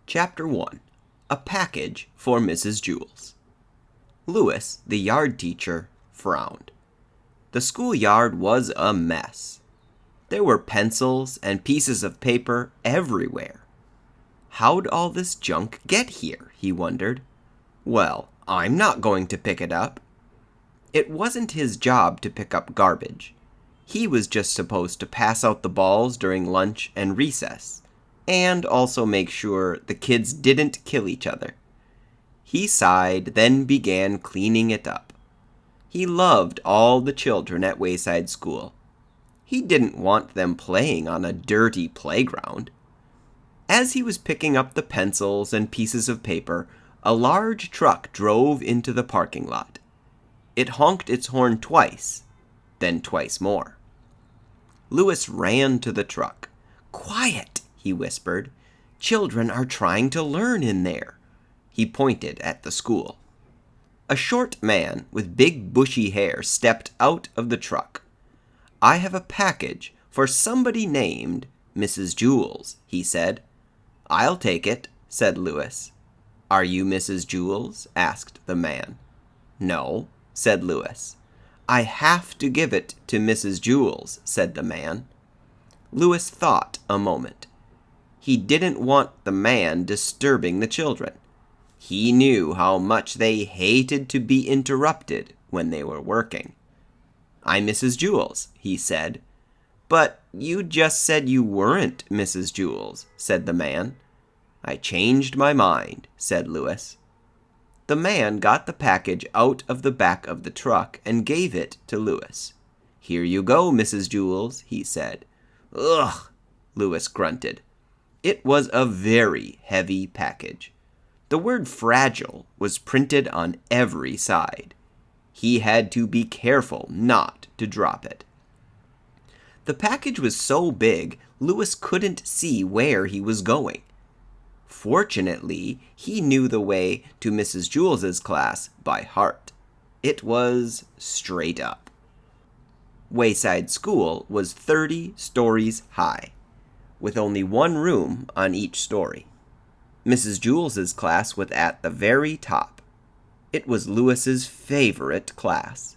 Chapter 1. A Package for Mrs. Jewls. Louis, the yard teacher, frowned. The schoolyard was a mess. There were pencils and pieces of paper everywhere. How'd all this junk get here, he wondered. Well, I'm not going to pick it up. It wasn't his job to pick up garbage. He was just supposed to pass out the balls during lunch and recess, and also make sure the kids didn't kill each other. He sighed, then began cleaning it up. He loved all the children at Wayside School. He didn't want them playing on a dirty playground. As he was picking up the pencils and pieces of paper, a large truck drove into the parking lot. It honked its horn twice, then twice more. Louis ran to the truck. "Quiet!" he whispered. "Children are trying to learn in there." He pointed at the school. A short man with big bushy hair stepped out of the truck. "I have a package for somebody named Mrs. Jewls," he said. "I'll take it," said Louis. "Are you Mrs. Jewls?" asked the man. "No," said Louis. "I have to give it to Mrs. Jewls," said the man. Louis thought a moment. He didn't want the man disturbing the children. He knew how much they hated to be interrupted when they were working. "I'm Mrs. Jewls," he said. "But you just said you weren't Mrs. Jewls," said the man. "I changed my mind," said Louis. The man got the package out of the back of the truck and gave it to Louis. "Here you go, Mrs. Jewls," he said. "Ugh," Louis grunted. It was a very heavy package. The word fragile was printed on every side. He had to be careful not to drop it. The package was so big, Louis couldn't see where he was going. Fortunately, he knew the way to Mrs. Jewls's class by heart. It was straight up. Wayside School was 30 stories high, with only one room on each story. Mrs. Jewls's class was at the very top. It was Louis's favorite class.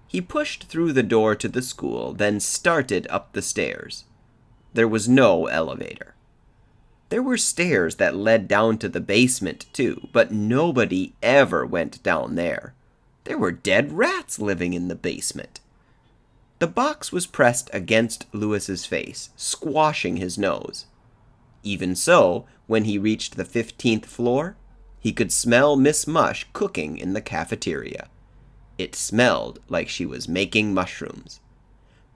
He pushed through the door to the school, then started up the stairs. There was no elevator. There were stairs that led down to the basement, too, but nobody ever went down there. There were dead rats living in the basement. The box was pressed against Louis's face, squashing his nose. Even so, when he reached the 15th floor, he could smell Miss Mush cooking in the cafeteria. It smelled like she was making mushrooms.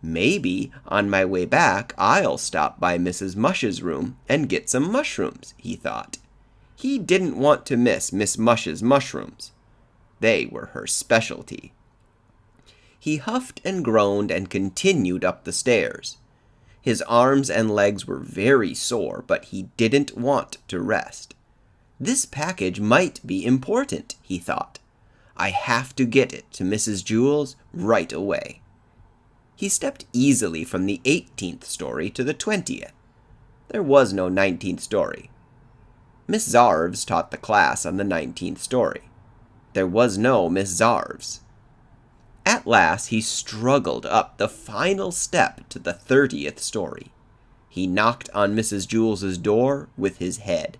"Maybe on my way back I'll stop by Mrs. Mush's room and get some mushrooms," he thought. He didn't want to miss Miss Mush's mushrooms. They were her specialty. He huffed and groaned and continued up the stairs. His arms and legs were very sore, but he didn't want to rest. This package might be important, he thought. I have to get it to Mrs. Jewls right away. He stepped easily from the 18th story to the 20th. There was no 19th story. Miss Zarves taught the class on the 19th story. There was no Miss Zarves. At last he struggled up the final step to the 30th story. He knocked on Mrs. Jewls's door with his head.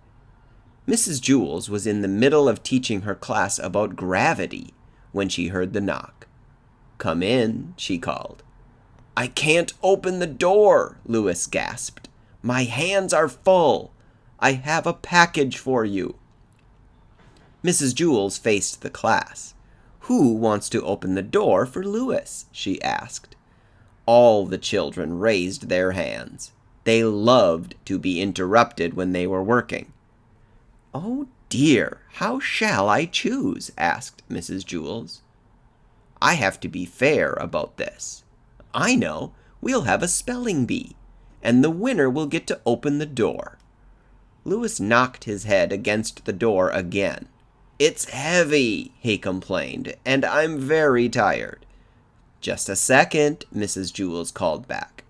Mrs. Jewls was in the middle of teaching her class about gravity when she heard the knock. "Come in," she called. "I can't open the door," Louis gasped. "My hands are full. I have a package for you." Mrs. Jewls faced the class. "Who wants to open the door for Louis?" she asked. All the children raised their hands. They loved to be interrupted when they were working. "Oh dear, how shall I choose?" asked Mrs. Jewls. "I have to be fair about this. I know, we'll have a spelling bee, and the winner will get to open the door." Louis knocked his head against the door again. "It's heavy," he complained, "and I'm very tired." "Just a second," Mrs. Jewls called back.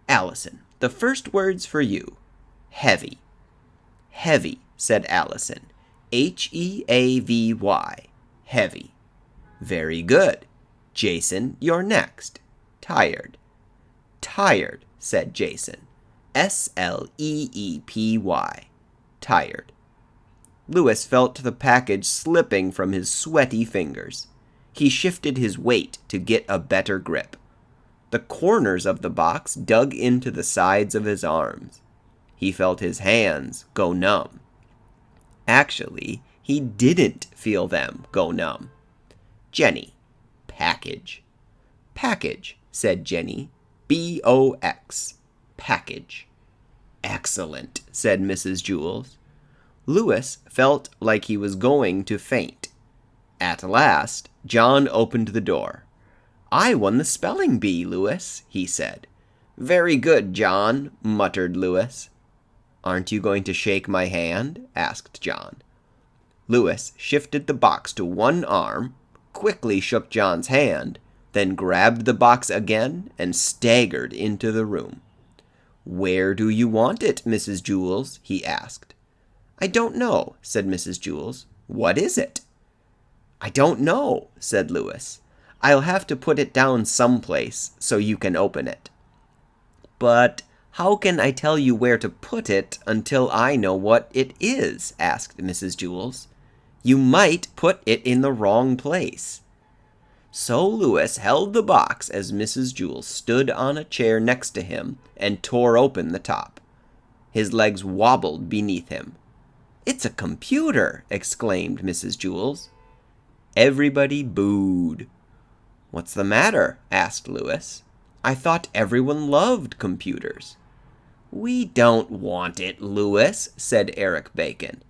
"Allison, the first words for you. Heavy." "Heavy," said Allison. Heavy. Heavy. Very good. Jason, you're next. Tired. Tired, said Jason. Sleepy. Tired. Louis felt the package slipping from his sweaty fingers. He shifted his weight to get a better grip. The corners of the box dug into the sides of his arms. He felt his hands go numb. Actually, he didn't feel them go numb. Jenny. Package. Package, said Jenny. Box. Package. Excellent, said Mrs. Jewls. Louis felt like he was going to faint. At last, John opened the door. I won the spelling bee, Louis, he said. Very good, John, muttered Louis. Aren't you going to shake my hand? Asked John. Louis shifted the box to one arm, quickly shook John's hand, then grabbed the box again and staggered into the room. Where do you want it, Mrs. Jewls? He asked. I don't know, said Mrs. Jewls. What is it? I don't know, said Louis. I'll have to put it down someplace so you can open it. But how can I tell you where to put it until I know what it is? Asked Mrs. Jewls. You might put it in the wrong place. So Louis held the box as Mrs. Jewls stood on a chair next to him and tore open the top. His legs wobbled beneath him. It's a computer, exclaimed Mrs. Jewls. Everybody booed. What's the matter? Asked Louis. I thought everyone loved computers. We don't want it, Louis, said Eric Bacon.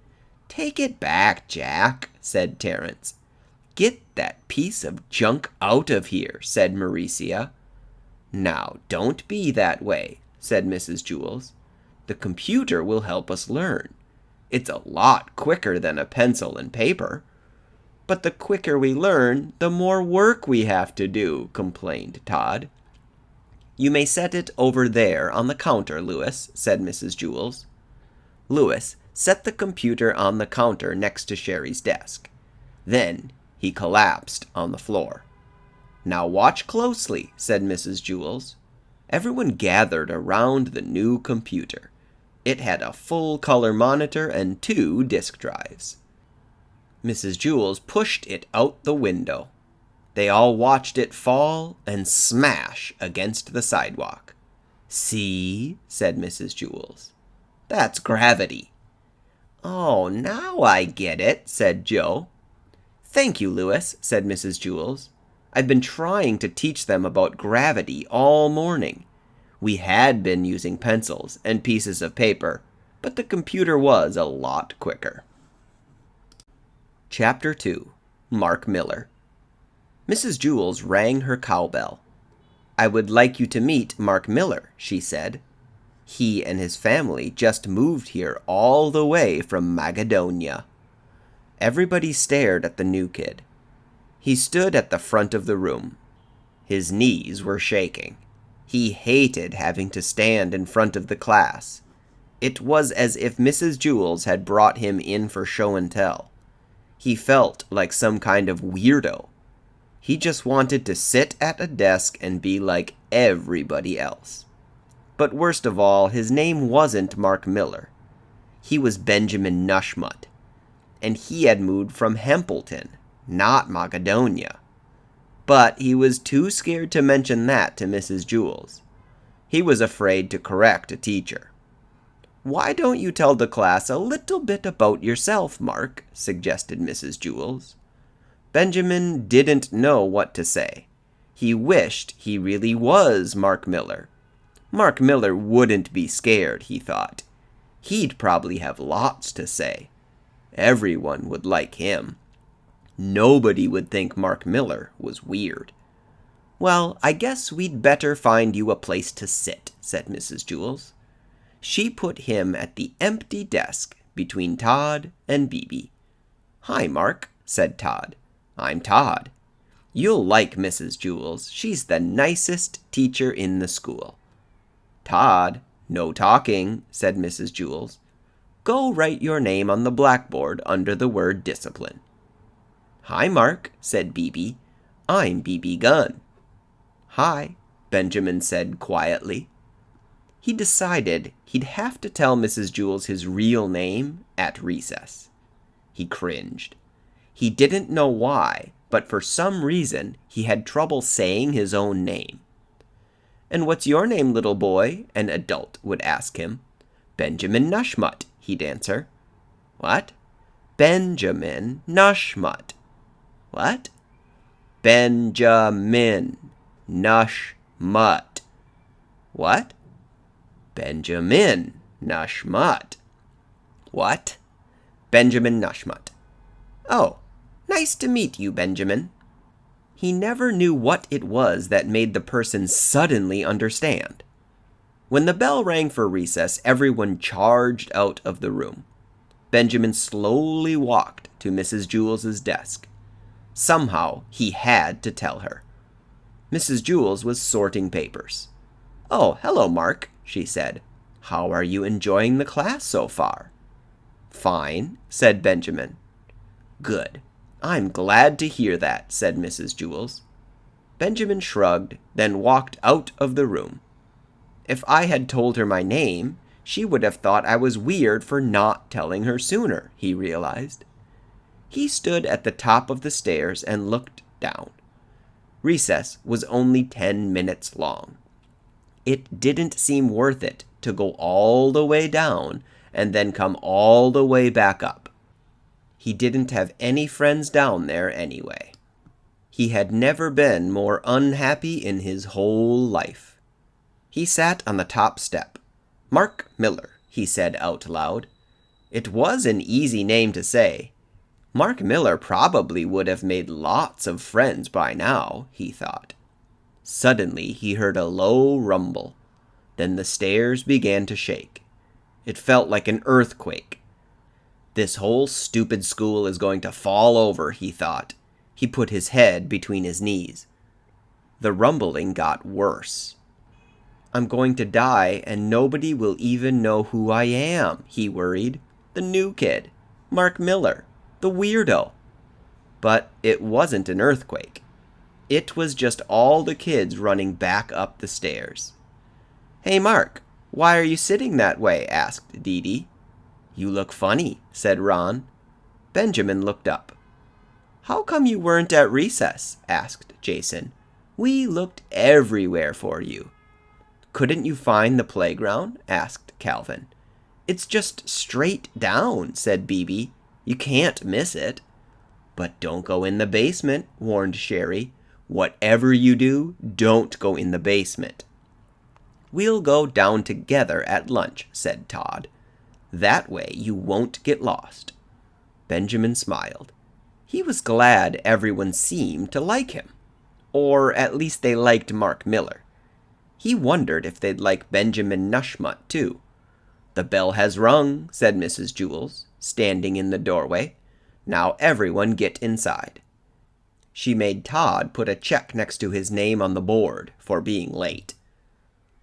Take it back, Jack, said Terence. Get that piece of junk out of here, said Mauricia. Now, don't be that way, said Mrs. Jewls. The computer will help us learn. It's a lot quicker than a pencil and paper. But the quicker we learn, the more work we have to do, complained Todd. You may set it over there on the counter, Louis, said Mrs. Jewls. Louis set the computer on the counter next to Sherry's desk. Then he collapsed on the floor. Now watch closely, said Mrs. Jewls. Everyone gathered around the new computer. It had a full-color monitor and 2 disk drives. Mrs. Jewls pushed it out the window. They all watched it fall and smash against the sidewalk. See, said Mrs. Jewls. That's gravity. Oh, now I get it, said Joe. Thank you, Louis, said Mrs. Jewls. I've been trying to teach them about gravity all morning. We had been using pencils and pieces of paper, but the computer was a lot quicker. Chapter 2. Mark Miller. Mrs. Jewls rang her cowbell. I would like you to meet Mark Miller, she said. He and his family just moved here all the way from Macedonia. Everybody stared at the new kid. He stood at the front of the room. His knees were shaking. He hated having to stand in front of the class. It was as if Mrs. Jewls had brought him in for show and tell. He felt like some kind of weirdo. He just wanted to sit at a desk and be like everybody else. But worst of all, his name wasn't Mark Miller. He was Benjamin Nushmut. And he had moved from Hempleton, not Macedonia. But he was too scared to mention that to Mrs. Jewls. He was afraid to correct a teacher. Why don't you tell the class a little bit about yourself, Mark? Suggested Mrs. Jewls. Benjamin didn't know what to say. He wished he really was Mark Miller. Mark Miller wouldn't be scared, he thought. He'd probably have lots to say. Everyone would like him. Nobody would think Mark Miller was weird. Well, I guess we'd better find you a place to sit, said Mrs. Jewls. She put him at the empty desk between Todd and Bebe. Hi, Mark, said Todd. I'm Todd. You'll like Mrs. Jewls. She's the nicest teacher in the school. Todd, no talking, said Mrs. Jewls. Go write your name on the blackboard under the word discipline." "Hi, Mark," said Bebe. "I'm Bebe Gunn." "Hi," Benjamin said quietly. He decided he'd have to tell Mrs. Jewls his real name at recess. He cringed. He didn't know why, but for some reason he had trouble saying his own name. "And what's your name, little boy?" an adult would ask him. "Benjamin Nushmut," he'd answer. "What?" "Benjamin Nushmut." "What?" "Benjamin Nushmut." "What?" "Benjamin Nushmut." "What?" "Benjamin Nushmut." "Oh, nice to meet you, Benjamin." He never knew what it was that made the person suddenly understand. When the bell rang for recess, everyone charged out of the room. Benjamin slowly walked to Mrs. Jewls' desk. Somehow he had to tell her. Mrs. Jewls was sorting papers. "Oh, hello, Mark," she said. "How are you enjoying the class so far?" "Fine," said Benjamin. "Good. I'm glad to hear that," said Mrs. Jewls. Benjamin shrugged, then walked out of the room. If I had told her my name, she would have thought I was weird for not telling her sooner, he realized. He stood at the top of the stairs and looked down. Recess was only 10 minutes long. It didn't seem worth it to go all the way down and then come all the way back up. He didn't have any friends down there anyway. He had never been more unhappy in his whole life. He sat on the top step. "Mark Miller," he said out loud. It was an easy name to say. Mark Miller probably would have made lots of friends by now, he thought. Suddenly he heard a low rumble. Then the stairs began to shake. It felt like an earthquake. This whole stupid school is going to fall over, he thought. He put his head between his knees. The rumbling got worse. "I'm going to die and nobody will even know who I am," he worried. The new kid, Mark Miller, the weirdo. But it wasn't an earthquake. It was just all the kids running back up the stairs. "Hey, Mark, why are you sitting that way?" asked Dee Dee. "You look funny," said Ron. Benjamin looked up. "How come you weren't at recess?" asked Jason. "We looked everywhere for you." "Couldn't you find the playground?" asked Calvin. "It's just straight down," said Bebe. "You can't miss it." "But don't go in the basement," warned Sherry. "Whatever you do, don't go in the basement." "We'll go down together at lunch," said Todd. "That way you won't get lost." Benjamin smiled. He was glad everyone seemed to like him. Or at least they liked Mark Miller. He wondered if they'd like Benjamin Nushmut, too. "The bell has rung," said Mrs. Jewls, standing in the doorway. "Now everyone get inside." She made Todd put a check next to his name on the board for being late.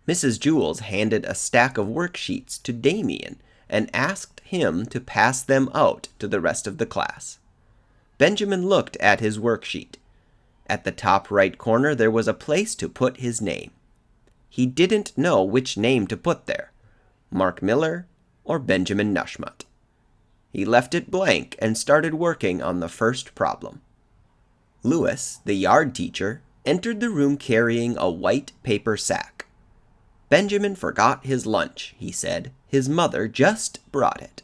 Mrs. Jewls handed a stack of worksheets to Damien and asked him to pass them out to the rest of the class. Benjamin looked at his worksheet. At the top right corner there was a place to put his name. He didn't know which name to put there, Mark Miller or Benjamin Nushmut. He left it blank and started working on the first problem. Lewis, the yard teacher, entered the room carrying a white paper sack. "Benjamin forgot his lunch," he said. "His mother just brought it."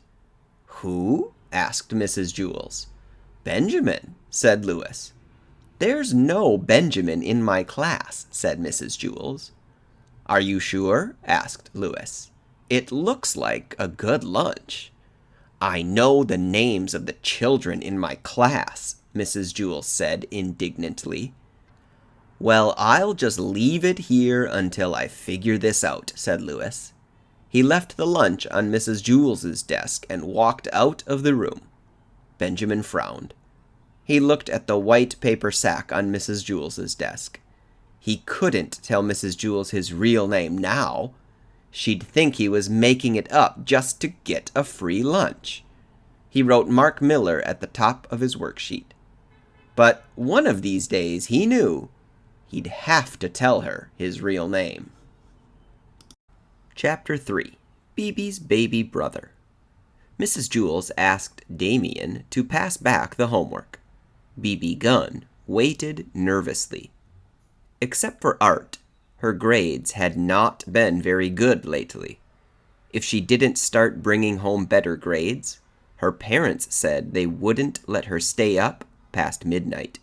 "Who?" asked Mrs. Jewls. "Benjamin," said Lewis. "There's no Benjamin in my class," said Mrs. Jewls. "Are you sure?" asked Lewis. "It looks like a good lunch." "I know the names of the children in my class," Mrs. Jewls said indignantly. "Well, I'll just leave it here until I figure this out," said Lewis. He left the lunch on Mrs. Jewls' desk and walked out of the room. Benjamin frowned. He looked at the white paper sack on Mrs. Jewls' desk. He couldn't tell Mrs. Jewls his real name now. She'd think he was making it up just to get a free lunch. He wrote Mark Miller at the top of his worksheet. But one of these days he knew he'd have to tell her his real name. Chapter 3. Bebe's Baby Brother. Mrs. Jewls asked Damien to pass back the homework. Bebe Gunn waited nervously. Except for art, her grades had not been very good lately. If she didn't start bringing home better grades, her parents said they wouldn't let her stay up past midnight.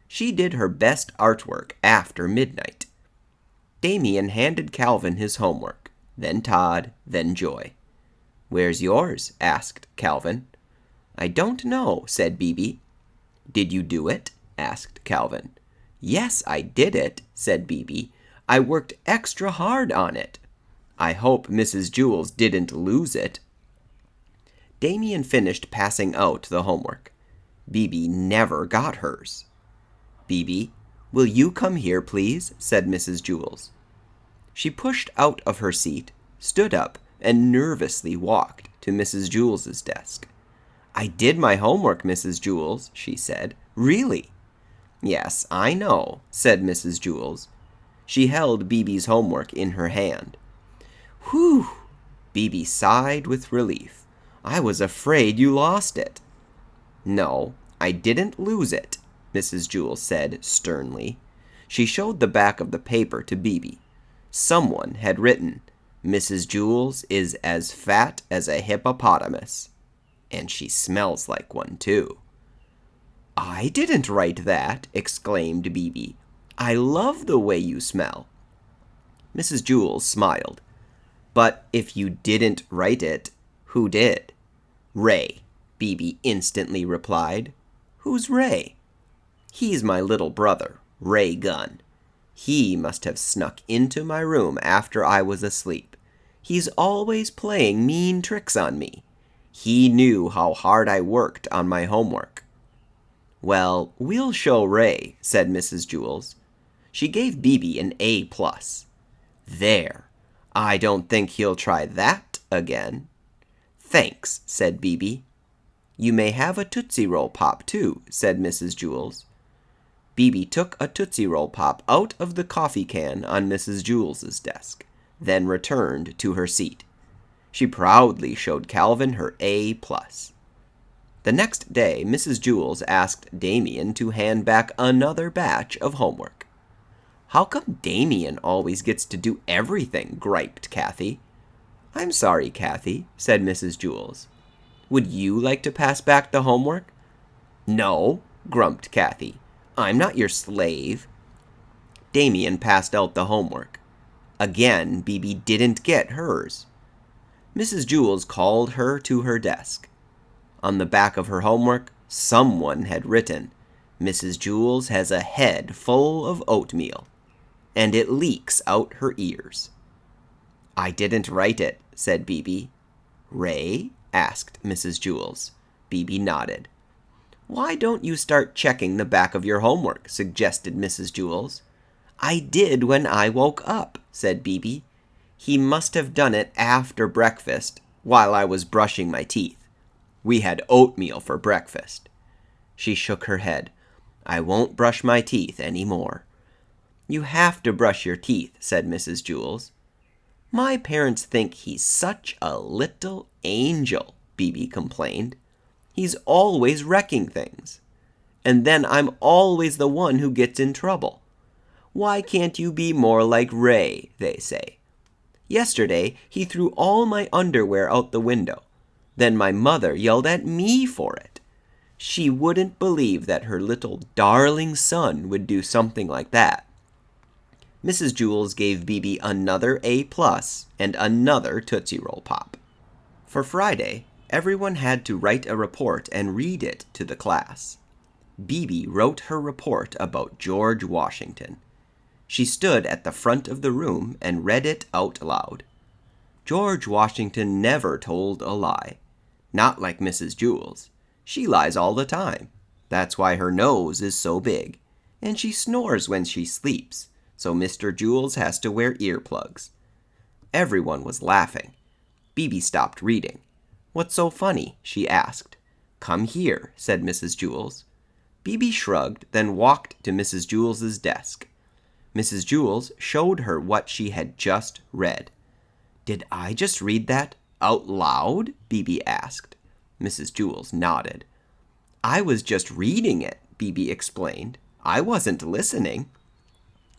She did her best artwork after midnight. Damien handed Calvin his homework, then Todd, then Joy. "Where's yours?" asked Calvin. "I don't know," said Bebe. "Did you do it?" asked Calvin. "Yes, I did it," said Bebe. "I worked extra hard on it. I hope Mrs. Jewls didn't lose it." Damien finished passing out the homework. Bebe never got hers. "Bebe, will you come here, please?" said Mrs. Jewls. She pushed out of her seat, stood up, and nervously walked to Mrs. Jewls's desk. "I did my homework, Mrs. Jewls," she said. "Really?" "Yes, I know," said Mrs. Jewls. She held Bebe's homework in her hand. "Whew!" Bebe sighed with relief. "I was afraid you lost it." "No, I didn't lose it," Mrs. Jewls said sternly. She showed the back of the paper to Bebe. Someone had written, "Mrs. Jewls is as fat as a hippopotamus. And she smells like one, too." "I didn't write that," exclaimed Bebe. "I love the way you smell." Mrs. Jewls smiled. "But if you didn't write it, who did?" "Ray," Bebe instantly replied. "Who's Ray?" "He's my little brother, Ray Gunn. He must have snuck into my room after I was asleep. He's always playing mean tricks on me. He knew how hard I worked on my homework." "Well, we'll show Ray," said Mrs. Jewls. She gave Bebe an A+. "There. I don't think he'll try that again." "Thanks," said Bebe. "You may have a Tootsie Roll Pop, too," said Mrs. Jewls. Bebe took a Tootsie Roll Pop out of the coffee can on Mrs. Jewls's desk, then returned to her seat. She proudly showed Calvin her A+. The next day, Mrs. Jewls asked Damien to hand back another batch of homework. "How come Damien always gets to do everything?" griped Kathy. "I'm sorry, Kathy," said Mrs. Jewls. "Would you like to pass back the homework?" "No," grumped Kathy. "I'm not your slave." Damien passed out the homework. Again, Bebe didn't get hers. Mrs. Jewls called her to her desk. On the back of her homework, someone had written, "Mrs. Jewls has a head full of oatmeal, and it leaks out her ears." "I didn't write it," said Bebe. "Ray?" asked Mrs. Jewls. Bebe nodded. "Why don't you start checking the back of your homework?" suggested Mrs. Jewls. "I did when I woke up," said Bebe. "He must have done it after breakfast, while I was brushing my teeth. We had oatmeal for breakfast." She shook her head. "I won't brush my teeth any more." "You have to brush your teeth," said Mrs. Jewls. "My parents think he's such a little angel," Bebe complained. "He's always wrecking things. And then I'm always the one who gets in trouble. Why can't you be more like Ray, they say. Yesterday, he threw all my underwear out the window. Then my mother yelled at me for it. She wouldn't believe that her little darling son would do something like that." Mrs. Jewls gave Bebe another A+ and another Tootsie Roll Pop. For Friday, everyone had to write a report and read it to the class. Bebe wrote her report about George Washington. She stood at the front of the room and read it out loud. George Washington never told a lie. Not like Mrs. Jewls. She lies all the time. That's why her nose is so big. And she snores when she sleeps, so Mr. Jewls has to wear earplugs. Everyone was laughing. Bebe stopped reading. "What's so funny?" she asked. "Come here," said Mrs. Jewls. Bebe shrugged, then walked to Mrs. Jewls's desk. Mrs. Jewls showed her what she had just read. "Did I just read that out loud?" Bebe asked. Mrs. Jewls nodded. "I was just reading it," Bebe explained. "I wasn't listening."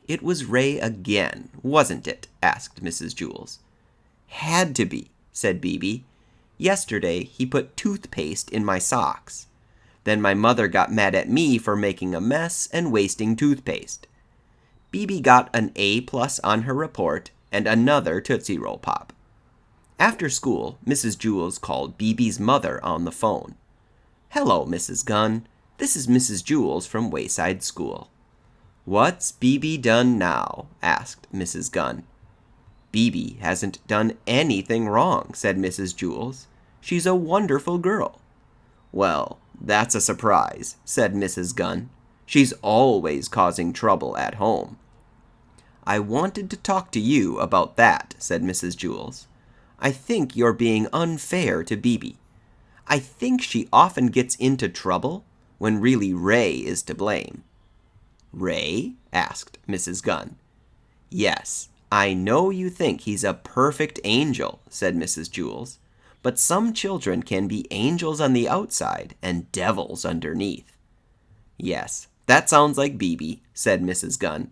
"It was Ray again, wasn't it?" asked Mrs. Jewls. "Had to be," said Bebe. "Yesterday he put toothpaste in my socks. Then my mother got mad at me for making a mess and wasting toothpaste." Bebe got an A+ on her report and another Tootsie Roll Pop. After school, Mrs. Jewls called Bebe's mother on the phone. "Hello, Mrs. Gunn. This is Mrs. Jewls from Wayside School." "What's Bebe done now?" asked Mrs. Gunn. "Bebe hasn't done anything wrong," said Mrs. Jewls. "She's a wonderful girl." "Well, that's a surprise," said Mrs. Gunn. "She's always causing trouble at home." "I wanted to talk to you about that," said Mrs. Jewls. "I think you're being unfair to Bebe. I think she often gets into trouble when really Ray is to blame." "Ray?" asked Mrs. Gunn. "Yes, I know you think he's a perfect angel," said Mrs. Jewls, "but some children can be angels on the outside and devils underneath." "Yes, that sounds like Bebe," said Mrs. Gunn.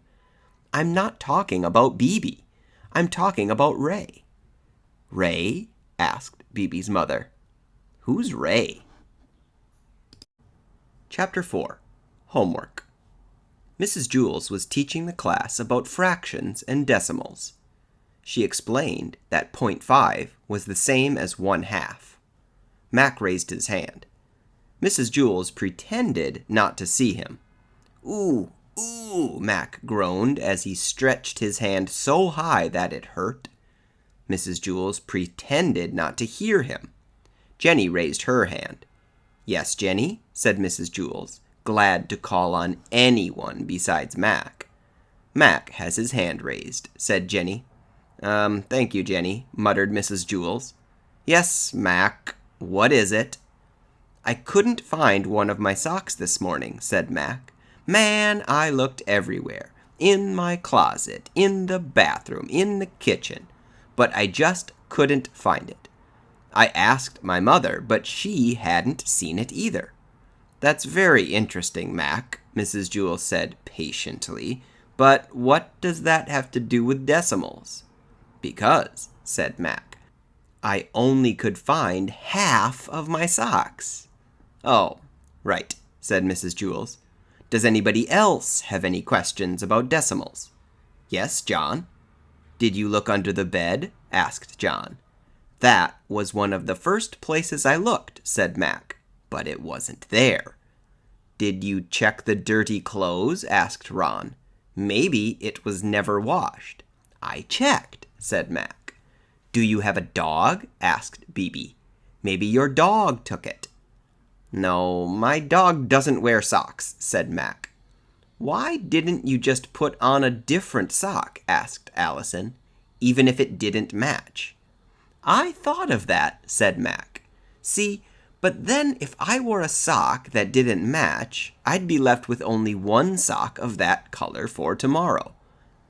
"I'm not talking about Bebe. I'm talking about Ray." "Ray?" asked Bebe's mother. "Who's Ray?" Chapter 4. Homework. Mrs. Jewls was teaching the class about fractions and decimals. She explained that 0.5 was the same as 1/2. Mac raised his hand. Mrs. Jewls pretended not to see him. "Ooh, ooh," Mac groaned as he stretched his hand so high that it hurt. Mrs. Jewls pretended not to hear him. Jenny raised her hand. "Yes, Jenny," said Mrs. Jewls, glad to call on anyone besides Mac. "Mac has his hand raised," said Jenny. Thank you, Jenny," muttered Mrs. Jewls. "Yes, Mac, what is it?" "I couldn't find one of my socks this morning," said Mac. "Man, I looked everywhere. In my closet, in the bathroom, in the kitchen. But I just couldn't find it. I asked my mother, but she hadn't seen it either." "That's very interesting, Mac," Mrs. Jewls said patiently. "But what does that have to do with decimals?" "Because," said Mac, "I only could find half of my socks." "Oh, right," said Mrs. Jewls. "Does anybody else have any questions about decimals?" "Yes, John." "Did you look under the bed?" asked John. "That was one of the first places I looked," said Mac, "but it wasn't there." "Did you check the dirty clothes?" asked Ron. "Maybe it was never washed." "I checked," said Mac. "Do you have a dog?" asked Bebe. "Maybe your dog took it." "No, my dog doesn't wear socks," said Mac. "Why didn't you just put on a different sock?" asked Allison, "even if it didn't match?" "I thought of that," said Mac. "See, but then if I wore a sock that didn't match, I'd be left with only one sock of that color for tomorrow.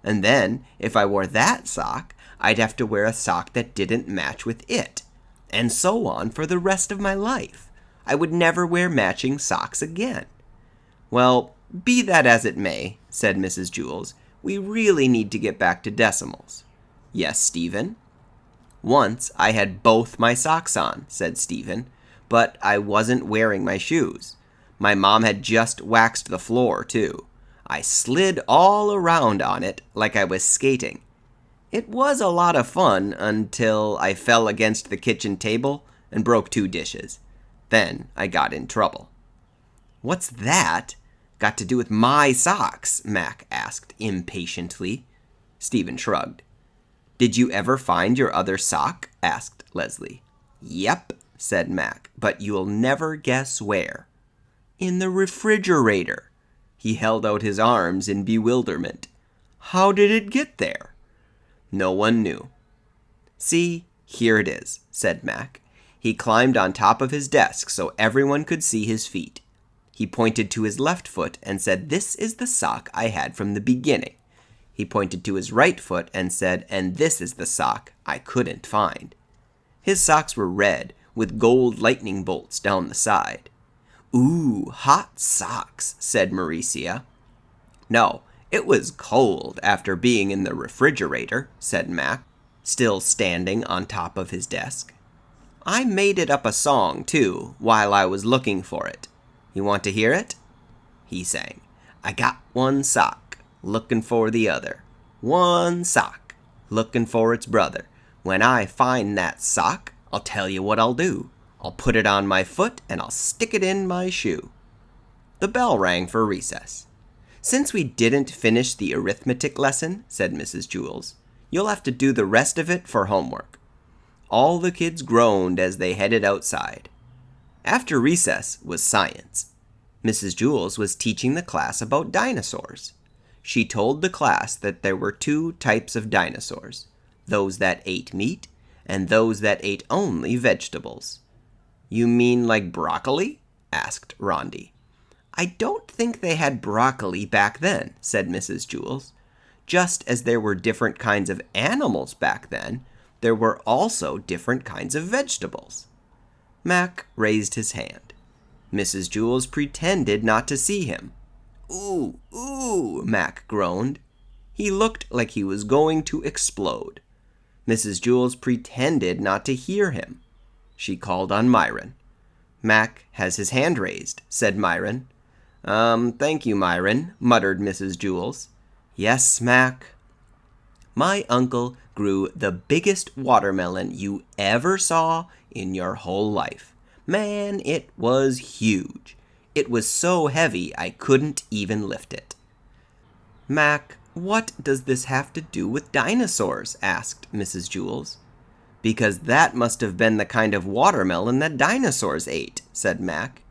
And then, if I wore that sock, I'd have to wear a sock that didn't match with it. And so on for the rest of my life. I would never wear matching socks again." "Well, be that as it may," said Mrs. Jewls, "we really need to get back to decimals." "Yes, Stephen?" "Once I had both my socks on," said Stephen, "but I wasn't wearing my shoes. My mom had just waxed the floor, too. I slid all around on it like I was skating. It was a lot of fun until I fell against the kitchen table and broke 2 dishes. Then I got in trouble." "What's that got to do with my socks?" Mac asked impatiently. Stephen shrugged. "Did you ever find your other sock?" asked Leslie. "Yep," said Mac, "but you'll never guess where." "In the refrigerator." He held out his arms in bewilderment. "How did it get there?" No one knew. "See, here it is," said Mac. He climbed on top of his desk so everyone could see his feet. He pointed to his left foot and said, "This is the sock I had from the beginning." He pointed to his right foot and said, "And this is the sock I couldn't find." His socks were red, with gold lightning bolts down the side. "Ooh, hot socks," said Mauricia. "No, it was cold after being in the refrigerator," said Mac, still standing on top of his desk. "I made it up a song, too, while I was looking for it. You want to hear it?" He sang, "I got one sock, looking for the other. One sock, looking for its brother. When I find that sock, I'll tell you what I'll do. I'll put it on my foot and I'll stick it in my shoe." The bell rang for recess. "Since we didn't finish the arithmetic lesson," said Mrs. Jewls, "you'll have to do the rest of it for homework." All the kids groaned as they headed outside. After recess was science. Mrs. Jewls was teaching the class about dinosaurs. She told the class that there were two types of dinosaurs, those that ate meat and those that ate only vegetables. "You mean like broccoli?" asked Rondi. "I don't think they had broccoli back then," said Mrs. Jewls. "Just as there were different kinds of animals back then, there were also different kinds of vegetables." Mac raised his hand. Mrs. Jewls pretended not to see him. "Ooh, ooh," Mac groaned. He looked like he was going to explode. Mrs. Jewls pretended not to hear him. She called on Myron. "Mac has his hand raised," said Myron. Thank you, Myron," muttered Mrs. Jewls. "Yes, Mac." "My uncle grew the biggest watermelon you ever saw in your whole life. Man, it was huge. It was so heavy I couldn't even lift it." "Mac, what does this have to do with dinosaurs?" asked Mrs. Jewls. "Because that must have been the kind of watermelon that dinosaurs ate," said Mac.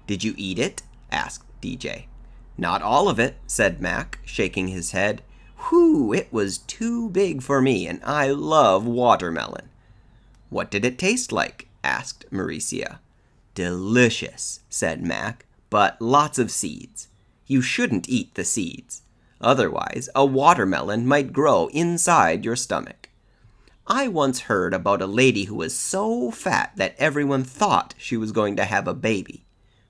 "Did you eat it?" asked DJ. "Not all of it," said Mac, shaking his head. "Whew, it was too big for me, and I love watermelon." "What did it taste like?" asked Mauricia. "Delicious," said Mac, "but lots of seeds. You shouldn't eat the seeds. Otherwise, a watermelon might grow inside your stomach. I once heard about a lady who was so fat that everyone thought she was going to have a baby.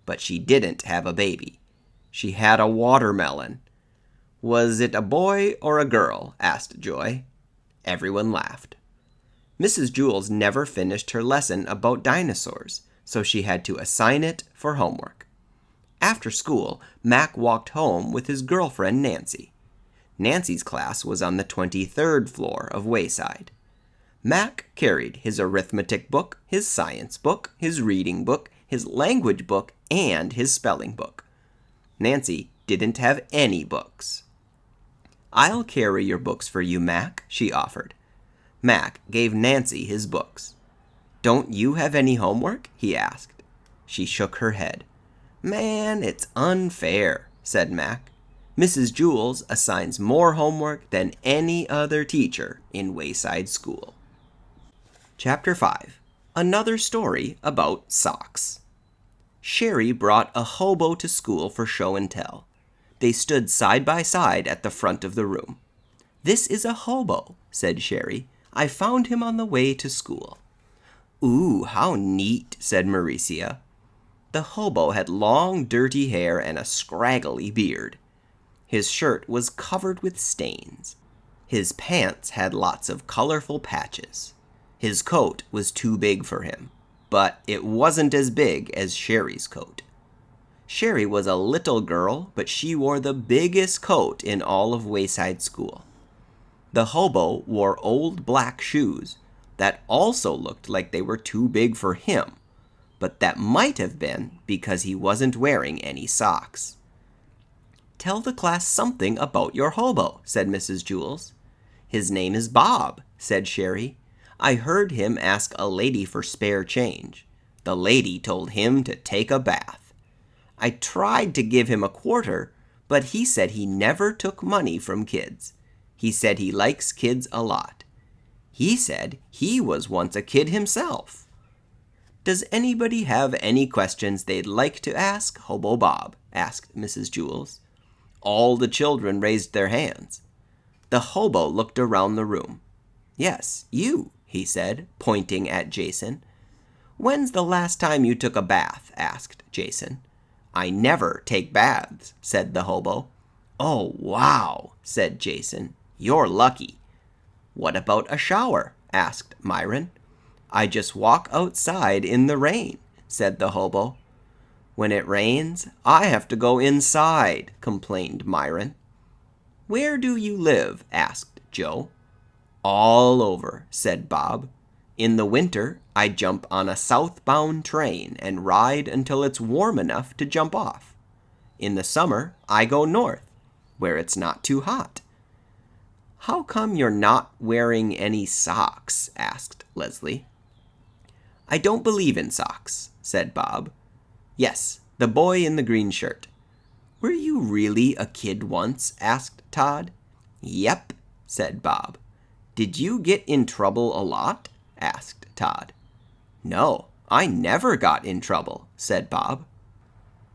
But she didn't have a baby. She had a watermelon." "Was it a boy or a girl?" asked Joy. Everyone laughed. Mrs. Jewls never finished her lesson about dinosaurs, so she had to assign it for homework. After school, Mac walked home with his girlfriend Nancy. Nancy's class was on the 23rd floor of Wayside. Mac carried his arithmetic book, his science book, his reading book, his language book, and his spelling book. Nancy didn't have any books. "I'll carry your books for you, Mac," she offered. Mac gave Nancy his books. "Don't you have any homework?" he asked. She shook her head. "Man, it's unfair," said Mac. "Mrs. Jewls assigns more homework than any other teacher in Wayside School." Chapter 5. Another story about socks. Sherry brought a hobo to school for show and tell. They stood side by side at the front of the room. "This is a hobo," said Sherry. "I found him on the way to school." "Ooh, how neat," said Mauricia. The hobo had long, dirty hair and a scraggly beard. His shirt was covered with stains. His pants had lots of colorful patches. His coat was too big for him, but it wasn't as big as Sherry's coat. Sherry was a little girl, but she wore the biggest coat in all of Wayside School. The hobo wore old black shoes that also looked like they were too big for him, but that might have been because he wasn't wearing any socks. "Tell the class something about your hobo," said Mrs. Jewls. "His name is Bob," said Sherry. "I heard him ask a lady for spare change. The lady told him to take a bath. I tried to give him a quarter, but he said he never took money from kids. He said he likes kids a lot. He said he was once a kid himself. Does anybody have any questions they'd like to ask Hobo Bob? Asked Mrs. Jewls. All the children raised their hands. The hobo looked around the room. Yes, you, he said, pointing at Jason. When's the last time you took a bath? Asked Jason. I never take baths, said the hobo. Oh, wow, said Jason. You're lucky. What about a shower? Asked Myron. I just walk outside in the rain, said the hobo. When it rains, I have to go inside, complained Myron. Where do you live? Asked Joe. All over, said Bob. In the winter, I jump on a southbound train and ride until it's warm enough to jump off. In the summer, I go north, where it's not too hot. How come you're not wearing any socks? Asked Leslie. I don't believe in socks, said Bob. Yes, the boy in the green shirt. Were you really a kid once? Asked Todd. Yep, said Bob. Did you get in trouble a lot? Asked Todd. No, I never got in trouble, said Bob.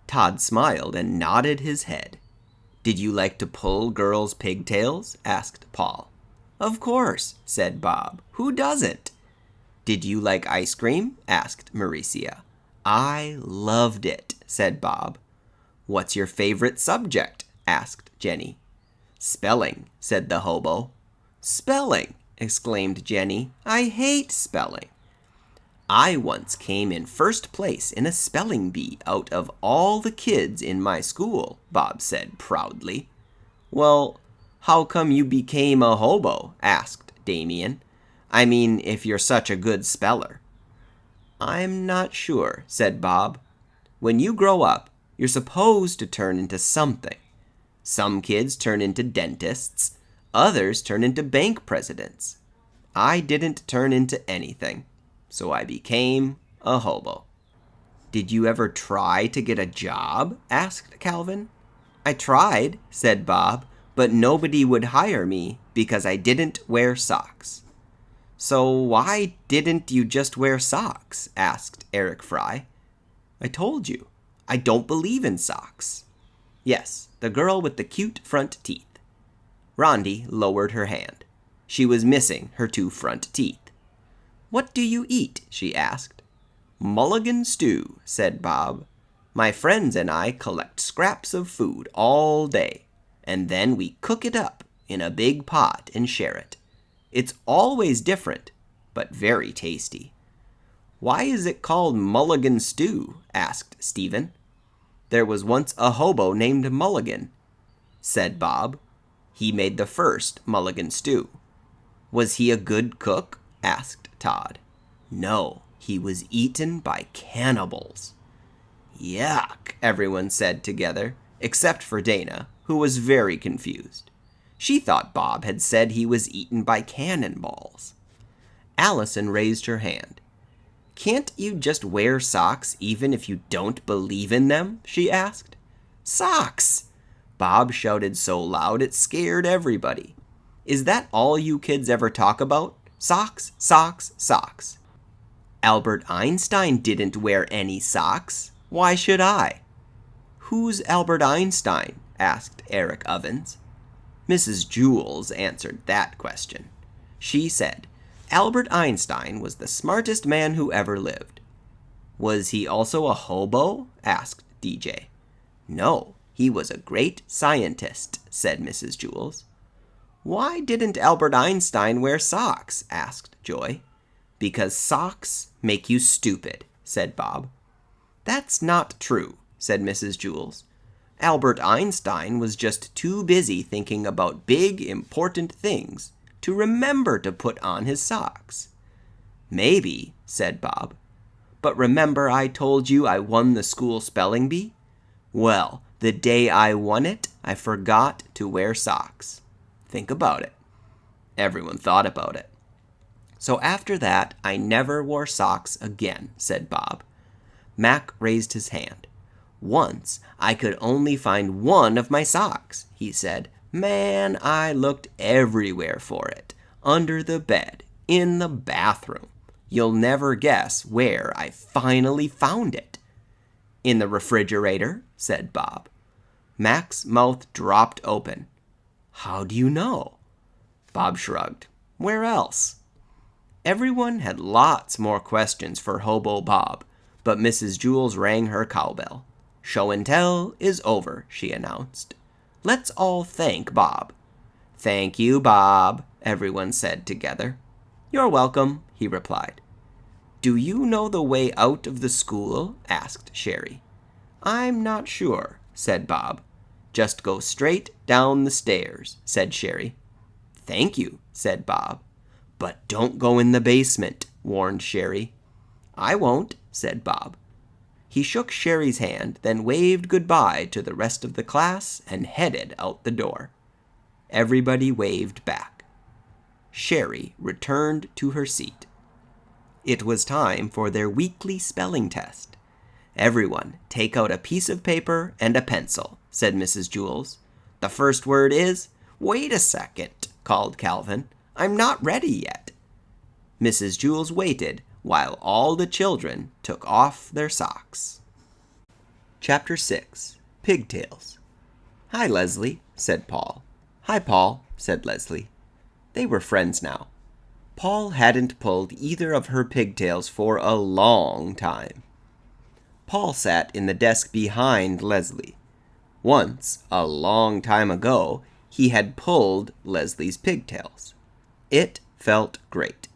Todd smiled and nodded his head. Did you like to pull girls' pigtails? Asked Paul. Of course, said Bob. Who doesn't? Did you like ice cream? Asked Mauricia. I loved it, said Bob. What's your favorite subject? Asked Jenny. Spelling, said the hobo. Spelling, exclaimed Jenny. I hate spelling. I once came in first place in a spelling bee out of all the kids in my school, Bob said proudly. Well, how come you became a hobo? Asked Damien. I mean, if you're such a good speller. I'm not sure, said Bob. When you grow up, you're supposed to turn into something. Some kids turn into dentists, others turn into bank presidents. I didn't turn into anything, so I became a hobo. Did you ever try to get a job? Asked Calvin. I tried, said Bob, but nobody would hire me because I didn't wear socks. So why didn't you just wear socks? Asked Eric Fry. I told you, I don't believe in socks. Yes, the girl with the cute front teeth. Rondi lowered her hand. She was missing her 2 front teeth. What do you eat? She asked. Mulligan stew, said Bob. My friends and I collect scraps of food all day, and then we cook it up in a big pot and share it. It's always different, but very tasty. Why is it called Mulligan stew? Asked Stephen. There was once a hobo named Mulligan, said Bob. He made the first Mulligan stew. Was he a good cook? Asked Todd. No, he was eaten by cannibals. Yuck, everyone said together, except for Dana, who was very confused. She thought Bob had said he was eaten by cannonballs. Allison raised her hand. Can't you just wear socks even if you don't believe in them? She asked. Socks! Bob shouted so loud it scared everybody. Is that all you kids ever talk about? Socks, socks, socks. Albert Einstein didn't wear any socks. Why should I? Who's Albert Einstein? Asked Eric Ovens. Mrs. Jewls answered that question. She said, Albert Einstein was the smartest man who ever lived. Was he also a hobo? Asked DJ. No, he was a great scientist, said Mrs. Jewls. Why didn't Albert Einstein wear socks? Asked Joy. Because socks make you stupid, said Bob. That's not true, said Mrs. Jewls. Albert Einstein was just too busy thinking about big, important things to remember to put on his socks. Maybe, said Bob. But remember I told you I won the school spelling bee? Well, the day I won it, I forgot to wear socks. Think about it. Everyone thought about it. So after that, I never wore socks again, said Bob. Mac raised his hand. Once, I could only find one of my socks, he said. Man, I looked everywhere for it. Under the bed, In the bathroom. You'll never guess where I finally found it. In the refrigerator, said Bob. Mac's mouth dropped open. How do you know? Bob shrugged. Where else? Everyone had lots more questions for Hobo Bob, but Mrs. Jewls rang her cowbell. Show and tell is over, she announced. Let's all thank Bob. Thank you, Bob, everyone said together. You're welcome, he replied. Do you know the way out of the school? Asked Sherry. I'm not sure, said Bob. Just go straight down the stairs, said Sherry. Thank you, said Bob. But don't go in the basement, warned Sherry. I won't, said Bob. He shook Sherry's hand, then waved goodbye to the rest of the class and headed out the door. Everybody waved back. Sherry returned to her seat. It was time for their weekly spelling test. Everyone, take out a piece of paper and a pencil, said Mrs. Jewls. The first word is, wait a second, called Calvin. I'm not ready yet. Mrs. Jewls waited while all the children took off their socks. Chapter 6. Pigtails. Hi, Leslie, said Paul. Hi, Paul, said Leslie. They were friends now. Paul hadn't pulled either of her pigtails for a long time. Paul sat in the desk behind Leslie. Once, a long time ago, he had pulled Leslie's pigtails. It felt great.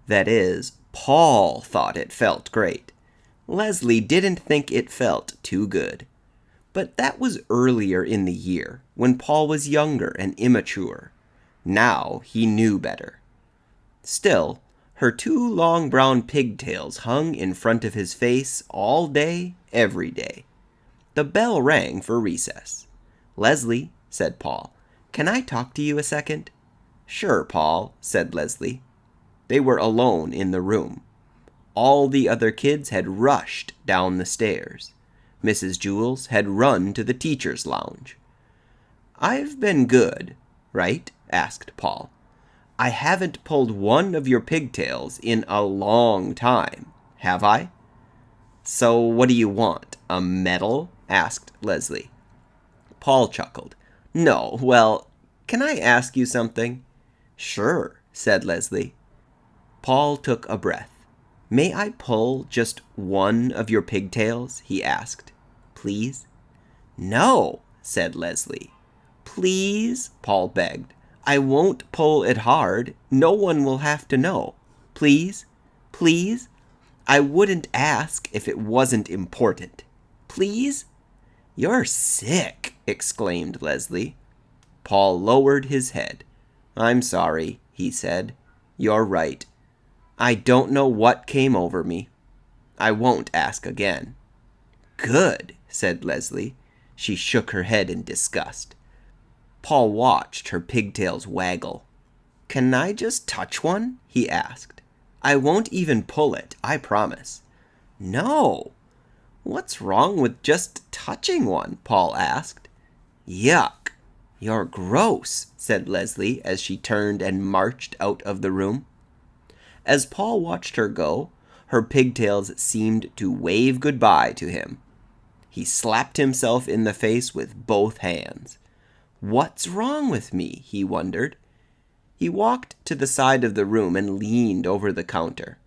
That is, Paul thought it felt great. Leslie didn't think it felt too good. But that was earlier in the year, when Paul was younger and immature. Now he knew better. Still, her two long brown pigtails hung in front of his face all day, every day. The bell rang for recess. Leslie, said Paul, can I talk to you a second? Sure, Paul, said Leslie. They were alone in the room. All the other kids had rushed down the stairs. Mrs. Jewls had run to the teacher's lounge. I've been good, right? Asked Paul. I haven't pulled one of your pigtails in a long time, have I? So what do you want, a medal? Asked Leslie. Paul chuckled. No, well, can I ask you something? Sure, said Leslie. Paul took a breath. May I pull just one of your pigtails? He asked. Please? No, said Leslie. Please? Paul begged. I won't pull it hard. No one will have to know. Please? Please? I wouldn't ask if it wasn't important. Please? You're sick, exclaimed Leslie. Paul lowered his head. I'm sorry, he said. You're right. I don't know what came over me. I won't ask again. Good, said Leslie. She shook her head in disgust. Paul watched her pigtails waggle. Can I just touch one? He asked. I won't even pull it, I promise. No. What's wrong with just touching one? Paul asked. Yuck. You're gross, said Leslie as she turned and marched out of the room. As Paul watched her go, her pigtails seemed to wave goodbye to him. He slapped himself in the face with both hands. What's wrong with me? He wondered. He walked to the side of the room and leaned over the counter.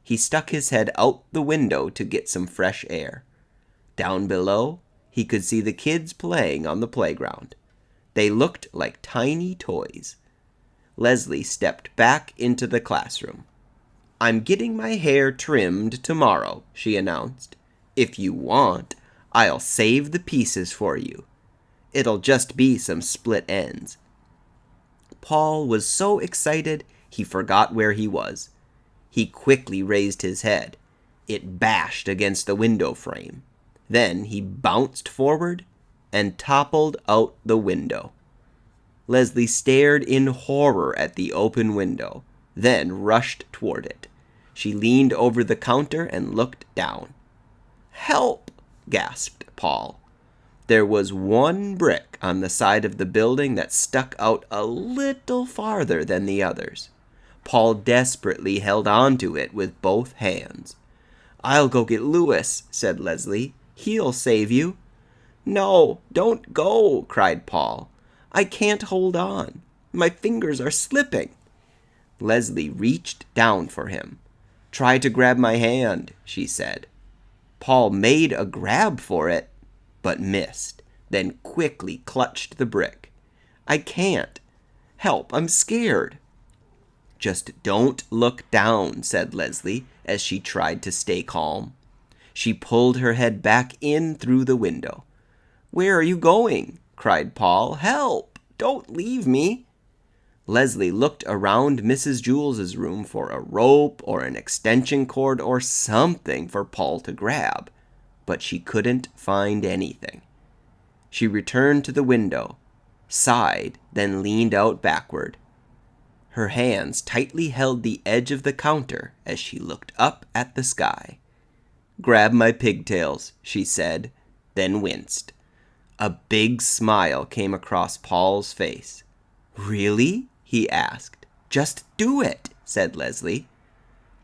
He stuck his head out the window to get some fresh air. Down below, he could see the kids playing on the playground. They looked like tiny toys. Leslie stepped back into the classroom. I'm getting my hair trimmed tomorrow, she announced. If you want, I'll save the pieces for you. It'll just be some split ends. Paul was so excited he forgot where he was. He quickly raised his head. It bashed against the window frame. Then he bounced forward and toppled out the window. Leslie stared in horror at the open window, then rushed toward it. She leaned over the counter and looked down. Help! Gasped Paul. There was one brick on the side of the building that stuck out a little farther than the others. Paul desperately held on to it with both hands. "I'll go get Louis," said Leslie. "He'll save you." "No, don't go," cried Paul. "I can't hold on. My fingers are slipping." Leslie reached down for him. "Try to grab my hand," she said. Paul made a grab for it, but missed, then quickly clutched the brick. "I can't. Help, I'm scared." "Just don't look down," said Leslie, as she tried to stay calm. She pulled her head back in through the window. "Where are you going?" cried Paul. "Help! Don't leave me." Leslie looked around Mrs. Jewls' room for a rope or an extension cord or something for Paul to grab, but she couldn't find anything. She returned to the window, sighed, then leaned out backward. Her hands tightly held the edge of the counter as she looked up at the sky. "Grab my pigtails," she said, then winced. A big smile came across Paul's face. "Really?" he asked. "Just do it," said Leslie.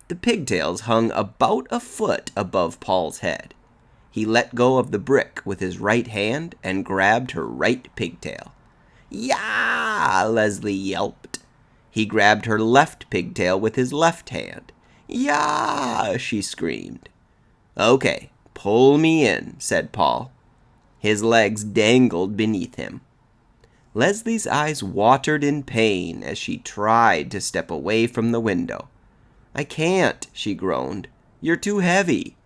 The pigtails hung about a foot above Paul's head. He let go of the brick with his right hand and grabbed her right pigtail. "Yah!" Leslie yelped. He grabbed her left pigtail with his left hand. "Yah!" she screamed. "Okay, pull me in," said Paul. His legs dangled beneath him. Leslie's eyes watered in pain as she tried to step away from the window. "I can't," she groaned. "You're too heavy."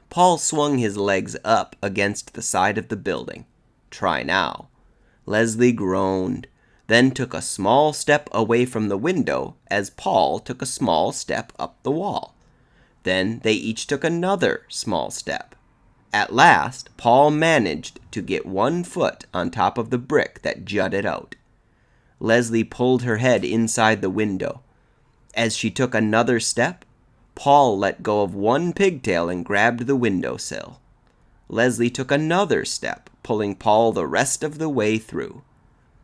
Paul swung his legs up against the side of the building. "Try now." Leslie groaned, then took a small step away from the window as Paul took a small step up the wall. Then they each took another small step. At last, Paul managed to get one foot on top of the brick that jutted out. Leslie pulled her head inside the window. As she took another step, Paul let go of one pigtail and grabbed the windowsill. Leslie took another step, pulling Paul the rest of the way through.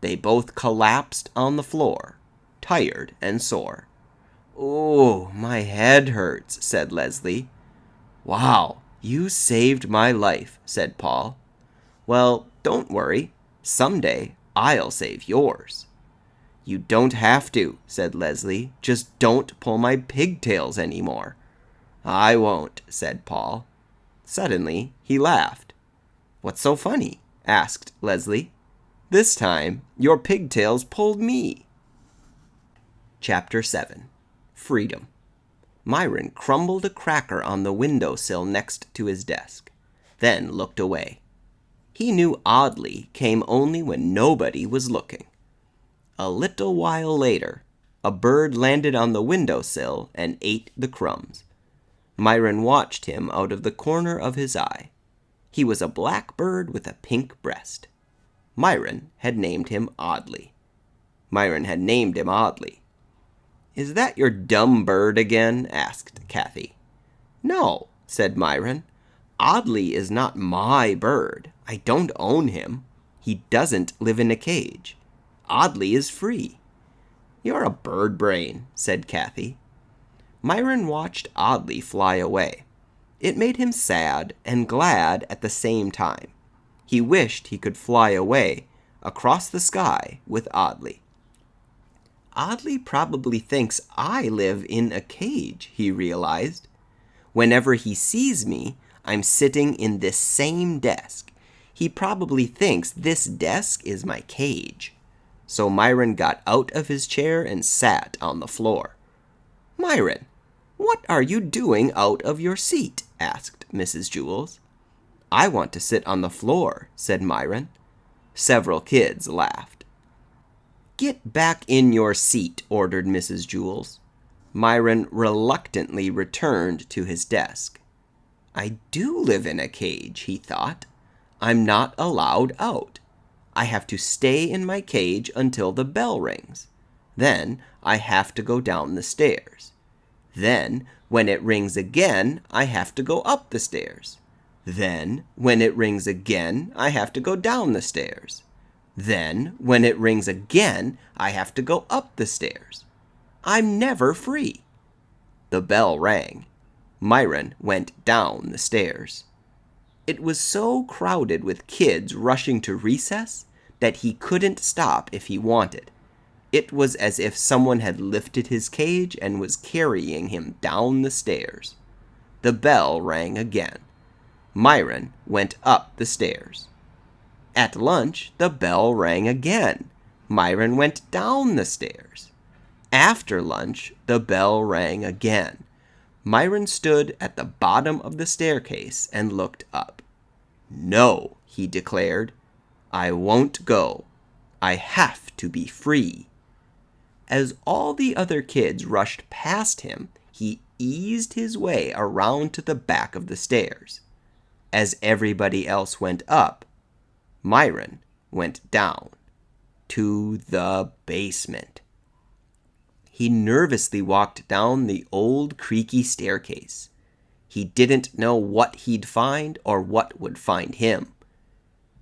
They both collapsed on the floor, tired and sore. "Oh, my head hurts," said Leslie. "Wow, you saved my life," said Paul. "Well, don't worry. Someday I'll save yours." "You don't have to," said Leslie. "Just don't pull my pigtails anymore." "I won't," said Paul. Suddenly, he laughed. "What's so funny?" asked Leslie. "This time, your pigtails pulled me." Chapter 7. Freedom. Myron crumbled a cracker on the windowsill next to his desk, then looked away. He knew oddly came only when nobody was looking. A little while later, a bird landed on the windowsill and ate the crumbs. Myron watched him out of the corner of his eye. He was a black bird with a pink breast. Myron had named him Oddly. "Is that your dumb bird again?" asked Kathy. "No," said Myron. "Oddly is not my bird. I don't own him. He doesn't live in a cage. Oddly is free." "You're a bird brain," said Kathy. Myron watched Oddly fly away. It made him sad and glad at the same time. He wished he could fly away across the sky with Oddly. "Oddly probably thinks I live in a cage," he realized. "Whenever he sees me, I'm sitting in this same desk. He probably thinks this desk is my cage." So Myron got out of his chair and sat on the floor. "Myron, what are you doing out of your seat?" asked Mrs. Jewls. "I want to sit on the floor," said Myron. Several kids laughed. "Get back in your seat," ordered Mrs. Jewls. Myron reluctantly returned to his desk. "I do live in a cage," he thought. "I'm not allowed out. I have to stay in my cage until the bell rings. Then I have to go down the stairs. Then, when it rings again, I have to go up the stairs. Then, when it rings again, I have to go down the stairs. Then, when it rings again, I have to go up the stairs. I'm never free." The bell rang. Myron went down the stairs. It was so crowded with kids rushing to recess that he couldn't stop if he wanted. It was as if someone had lifted his cage and was carrying him down the stairs. The bell rang again. Myron went up the stairs. At lunch, the bell rang again. Myron went down the stairs. After lunch, the bell rang again. Myron stood at the bottom of the staircase and looked up. "No," he declared. "I won't go. I have to be free." As all the other kids rushed past him, he eased his way around to the back of the stairs. As everybody else went up, Myron went down to the basement. He nervously walked down the old creaky staircase. He didn't know what he'd find or what would find him.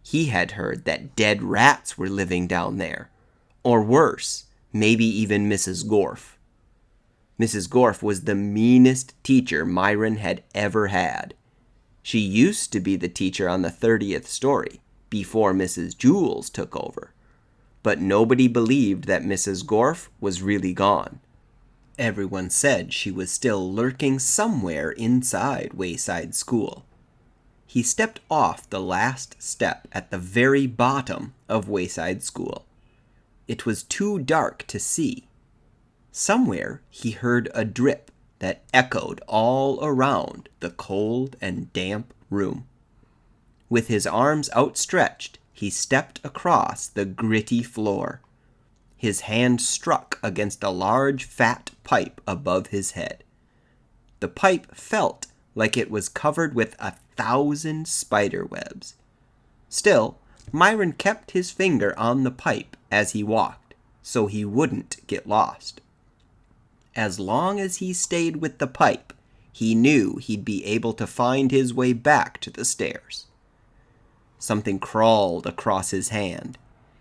He had heard that dead rats were living down there, or worse, maybe even Mrs. Gorf. Mrs. Gorf was the meanest teacher Myron had ever had. She used to be the teacher on the 30th story, before Mrs. Jewls took over. But nobody believed that Mrs. Gorf was really gone. Everyone said she was still lurking somewhere inside Wayside School. He stepped off the last step at the very bottom of Wayside School. It was too dark to see. Somewhere he heard a drip that echoed all around the cold and damp room. With his arms outstretched, he stepped across the gritty floor. His hand struck against a large fat pipe above his head. The pipe felt like it was covered with 1,000 spider webs. Still, Myron kept his finger on the pipe as he walked, so he wouldn't get lost. As long as he stayed with the pipe, he knew he'd be able to find his way back to the stairs. Something crawled across his hand.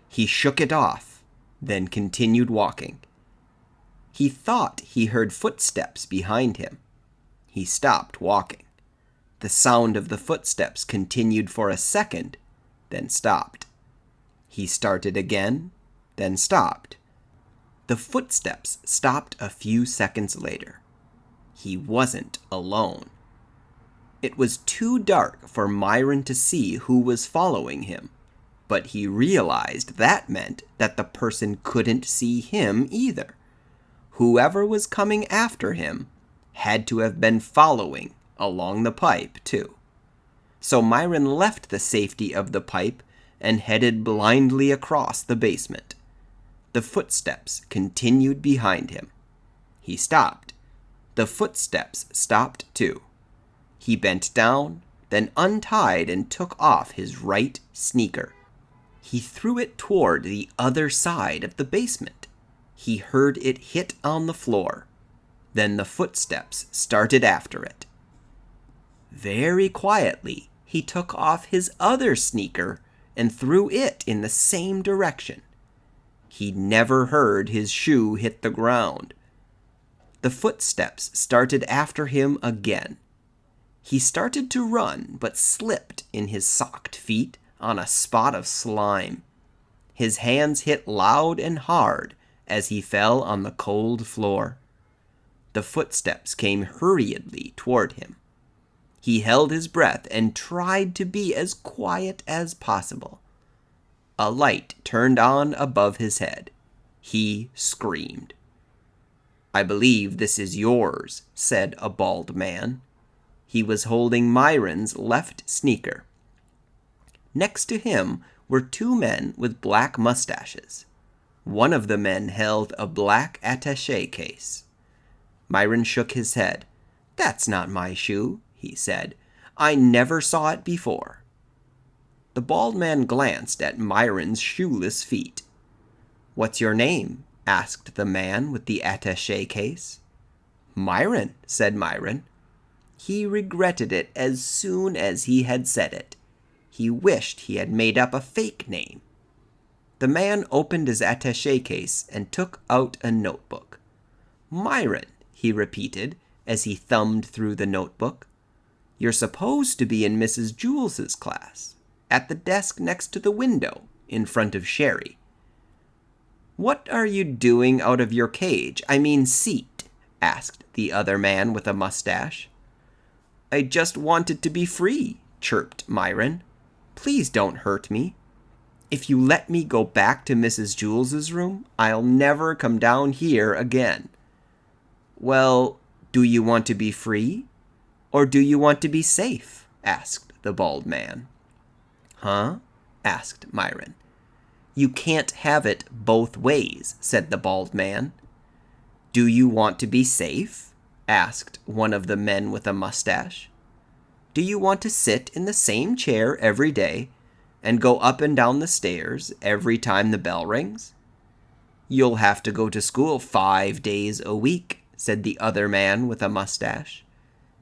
He shook it off, then continued walking. He thought he heard footsteps behind him. He stopped walking. The sound of the footsteps continued for a second, then stopped. He started again, then stopped. The footsteps stopped a few seconds later. He wasn't alone. It was too dark for Myron to see who was following him, but he realized that meant that the person couldn't see him either. Whoever was coming after him had to have been following along the pipe, too. So Myron left the safety of the pipe and headed blindly across the basement. The footsteps continued behind him. He stopped. The footsteps stopped, too. He bent down, then untied and took off his right sneaker. He threw it toward the other side of the basement. He heard it hit on the floor. Then the footsteps started after it. Very quietly, he took off his other sneaker and threw it in the same direction. He never heard his shoe hit the ground. The footsteps started after him again. He started to run, but slipped in his socked feet on a spot of slime. His hands hit loud and hard as he fell on the cold floor. The footsteps came hurriedly toward him. He held his breath and tried to be as quiet as possible. A light turned on above his head. He screamed. "I believe this is yours," said a bald man. He was holding Myron's left sneaker. Next to him were two men with black mustaches. One of the men held a black attaché case. Myron shook his head. "That's not my shoe," he said. "I never saw it before." The bald man glanced at Myron's shoeless feet. "What's your name?" asked the man with the attaché case. "Myron," said Myron. He regretted it as soon as he had said it. He wished he had made up a fake name. The man opened his attaché case and took out a notebook. Myron, he repeated as he thumbed through the notebook. You're supposed to be in Mrs. Jewls's class, at the desk next to the window, in front of Sherry. What are you doing out of your cage, seat? Asked the other man with a mustache. I just wanted to be free, chirped Myron. Please don't hurt me. If you let me go back to Mrs. Jewls's room, I'll never come down here again. Well, do you want to be free? Or do you want to be safe? Asked the bald man. Huh? Asked Myron. You can't have it both ways, said the bald man. Do you want to be safe? Asked one of the men with a mustache. Do you want to sit in the same chair every day and go up and down the stairs every time the bell rings? You'll have to go to school 5 days a week, said the other man with a mustache,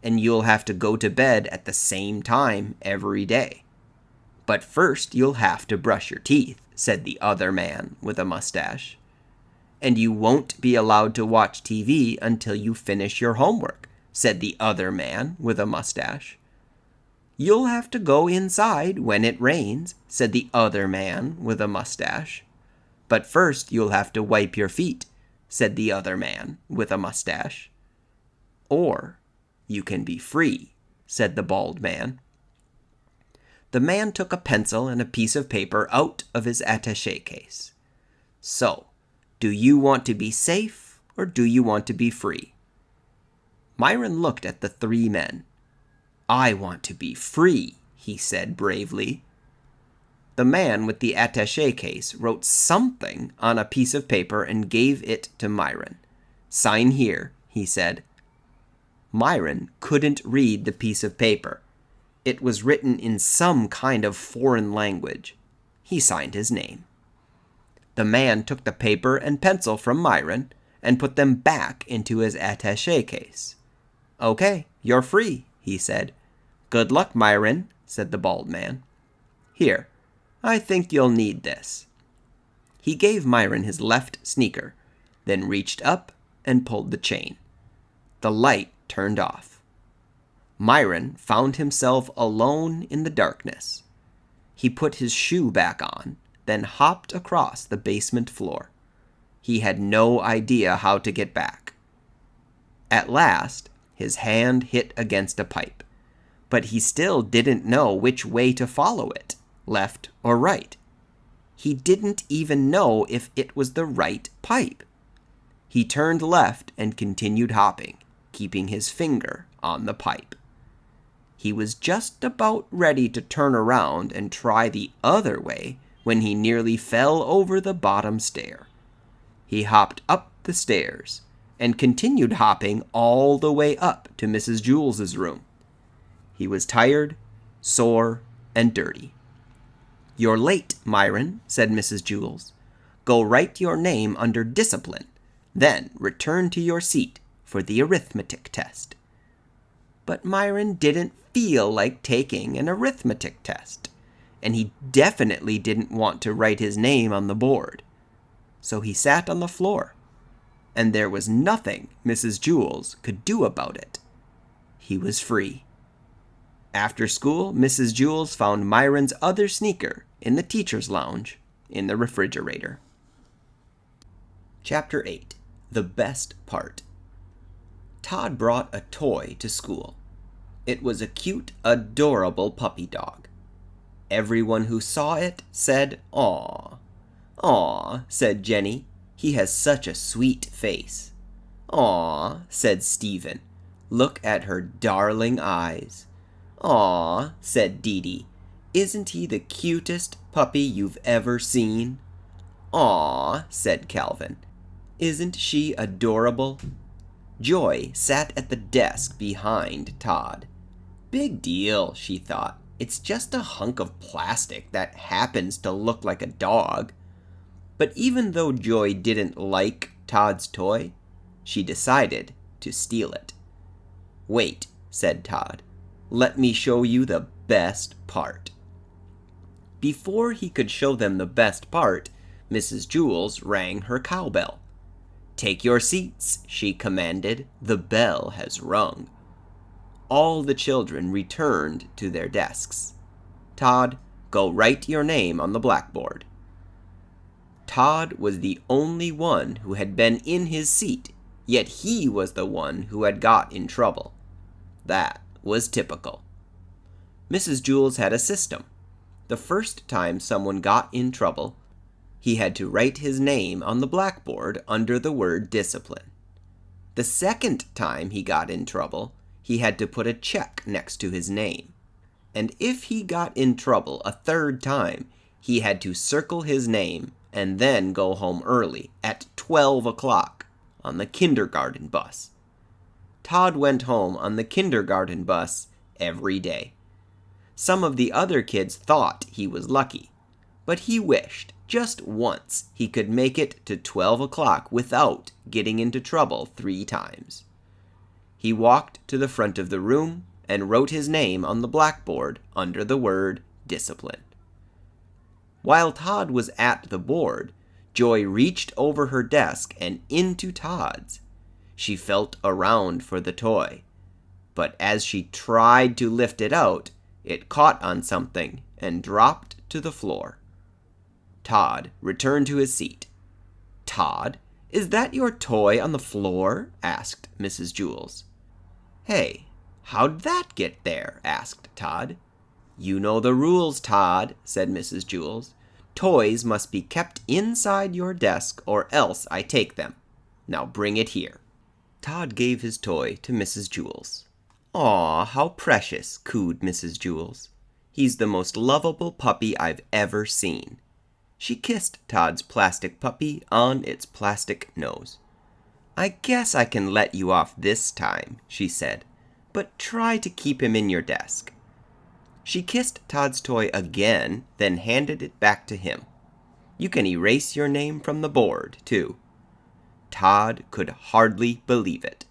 and you'll have to go to bed at the same time every day. But first you'll have to brush your teeth, said the other man with a mustache. And you won't be allowed to watch TV until you finish your homework, said the other man with a mustache. You'll have to go inside when it rains, said the other man with a mustache. But first you'll have to wipe your feet, said the other man with a mustache. Or you can be free, said the bald man. The man took a pencil and a piece of paper out of his attaché case. So, do you want to be safe or do you want to be free? Myron looked at the three men. I want to be free, he said bravely. The man with the attaché case wrote something on a piece of paper and gave it to Myron. Sign here, he said. Myron couldn't read the piece of paper. It was written in some kind of foreign language. He signed his name. The man took the paper and pencil from Myron and put them back into his attaché case. Okay, you're free, he said. Good luck, Myron, said the bald man. Here, I think you'll need this. He gave Myron his left sneaker, then reached up and pulled the chain. The light turned off. Myron found himself alone in the darkness. He put his shoe back on, then hopped across the basement floor. He had no idea how to get back. At last, his hand hit against a pipe, but he still didn't know which way to follow it, left or right. He didn't even know if it was the right pipe. He turned left and continued hopping, keeping his finger on the pipe. He was just about ready to turn around and try the other way when he nearly fell over the bottom stair. He hopped up the stairs and continued hopping all the way up to Mrs. Jewls's room. He was tired, sore, and dirty. You're late, Myron, said Mrs. Jewls. Go write your name under discipline, then return to your seat for the arithmetic test. But Myron didn't feel like taking an arithmetic test, and he definitely didn't want to write his name on the board. So he sat on the floor, and there was nothing Mrs. Jewls could do about it. He was free. After school, Mrs. Jewls found Myron's other sneaker in the teacher's lounge in the refrigerator. Chapter 8. The Best Part. Todd brought a toy to school. It was a cute, adorable puppy dog. Everyone who saw it said, "Aw." "Aw," said Jenny. "He has such a sweet face." "Aw," said Stephen. "Look at her darling eyes." "Aw," said Dee Dee. "Isn't he the cutest puppy you've ever seen?" "Aw," said Calvin. "Isn't she adorable?" Joy sat at the desk behind Todd. Big deal, she thought. It's just a hunk of plastic that happens to look like a dog. But even though Joy didn't like Todd's toy, she decided to steal it. "Wait," said Todd. "Let me show you the best part." Before he could show them the best part, Mrs. Jewls rang her cowbell. "Take your seats," she commanded. "The bell has rung." All the children returned to their desks. "Todd, go write your name on the blackboard." Todd was the only one who had been in his seat, yet he was the one who had got in trouble. That was typical. Mrs. Jewls had a system. The first time someone got in trouble, he had to write his name on the blackboard under the word discipline. The second time he got in trouble, he had to put a check next to his name. And if he got in trouble a third time, he had to circle his name and then go home early at 12 o'clock on the kindergarten bus. Todd went home on the kindergarten bus every day. Some of the other kids thought he was lucky, but he wished just once he could make it to 12 o'clock without getting into trouble 3 times. He walked to the front of the room and wrote his name on the blackboard under the word discipline. While Todd was at the board, Joy reached over her desk and into Todd's. She felt around for the toy, but as she tried to lift it out, it caught on something and dropped to the floor. Todd returned to his seat. "Todd, is that your toy on the floor?" asked Mrs. Jewls. "Hey, how'd that get there?" asked Todd. "You know the rules, Todd," said Mrs. Jewls. "Toys must be kept inside your desk or else I take them. Now bring it here." Todd gave his toy to Mrs. Jewls. "Aw, how precious," cooed Mrs. Jewls. "He's the most lovable puppy I've ever seen." She kissed Todd's plastic puppy on its plastic nose. "I guess I can let you off this time," she said, "but try to keep him in your desk." She kissed Todd's toy again, then handed it back to him. "You can erase your name from the board, too." Todd could hardly believe it.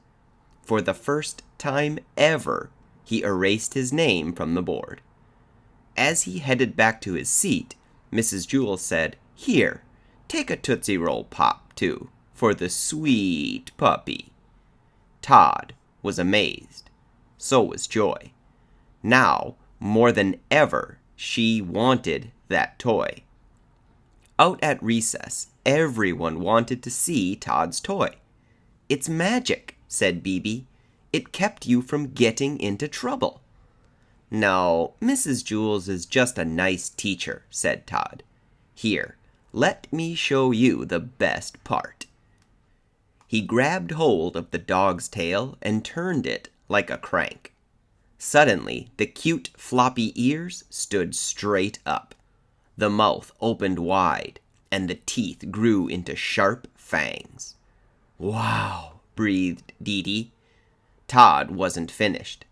For the first time ever, he erased his name from the board. As he headed back to his seat, Mrs. Jewls said, "Here, take a Tootsie Roll Pop, too, for the sweet puppy." Todd was amazed. So was Joy. Now, more than ever, she wanted that toy. Out at recess, everyone wanted to see Todd's toy. "It's magic," said Bebe. "It kept you from getting into trouble." "No, Mrs. Jewls is just a nice teacher," said Todd. "Here, let me show you the best part." He grabbed hold of the dog's tail and turned it like a crank. Suddenly, the cute floppy ears stood straight up. The mouth opened wide, and the teeth grew into sharp fangs. "Wow," breathed Dee Dee. Todd wasn't finished.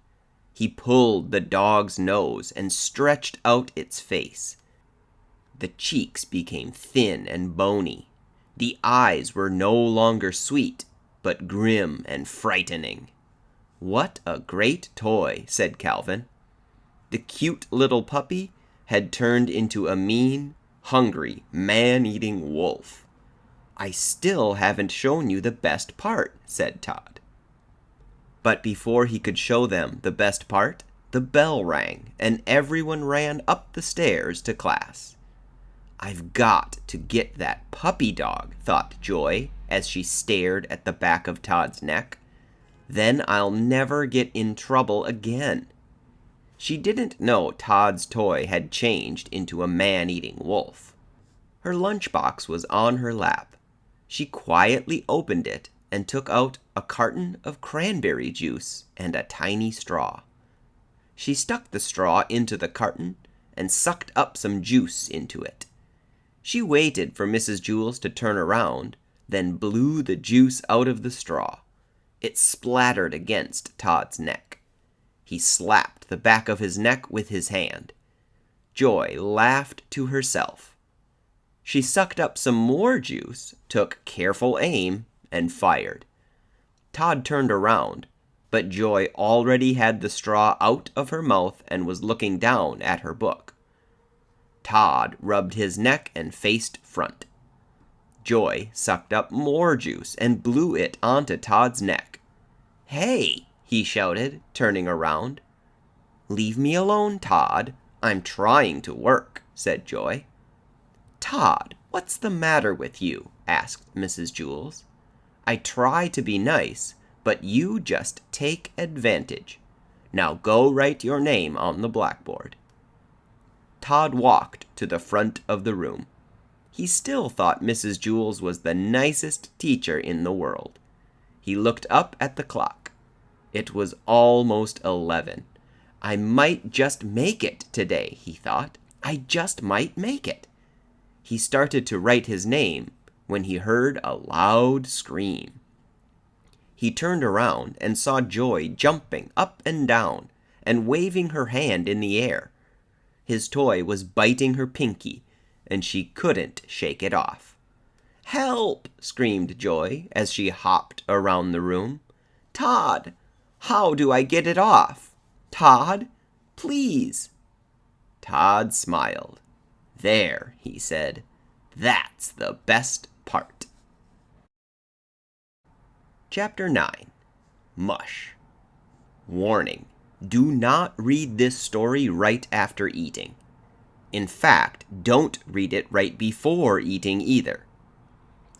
He pulled the dog's nose and stretched out its face. The cheeks became thin and bony. The eyes were no longer sweet, but grim and frightening. "What a great toy," said Calvin. The cute little puppy had turned into a mean, hungry, man-eating wolf. "I still haven't shown you the best part," said Todd. But before he could show them the best part, the bell rang, and everyone ran up the stairs to class. "I've got to get that puppy dog," thought Joy, as she stared at the back of Todd's neck. "Then I'll never get in trouble again." She didn't know Todd's toy had changed into a man-eating wolf. Her lunchbox was on her lap. She quietly opened it and took out a carton of cranberry juice and a tiny straw. She stuck the straw into the carton and sucked up some juice into it. She waited for Mrs. Jewls to turn around, then blew the juice out of the straw. It splattered against Todd's neck. He slapped the back of his neck with his hand. Joy laughed to herself. She sucked up some more juice, took careful aim, and fired. Todd turned around, but Joy already had the straw out of her mouth and was looking down at her book. Todd rubbed his neck and faced front. Joy sucked up more juice and blew it onto Todd's neck. "Hey!" he shouted, turning around. "Leave me alone, Todd. I'm trying to work," said Joy. "Todd, what's the matter with you?" asked Mrs. Jewls. "I try to be nice, but you just take advantage. Now go write your name on the blackboard." Todd walked to the front of the room. He still thought Mrs. Jewls was the nicest teacher in the world. He looked up at the clock. It was almost 11. "I might just make it today," he thought. "I just might make it." He started to write his name when he heard a loud scream. He turned around and saw Joy jumping up and down and waving her hand in the air. His toy was biting her pinky, and she couldn't shake it off. "Help!" screamed Joy as she hopped around the room. "Todd, how do I get it off? Todd, please." Todd smiled. "There," he said, "that's the best part." Chapter 9. Mush. Warning: do not read this story right after eating. In fact, don't read it right before eating either.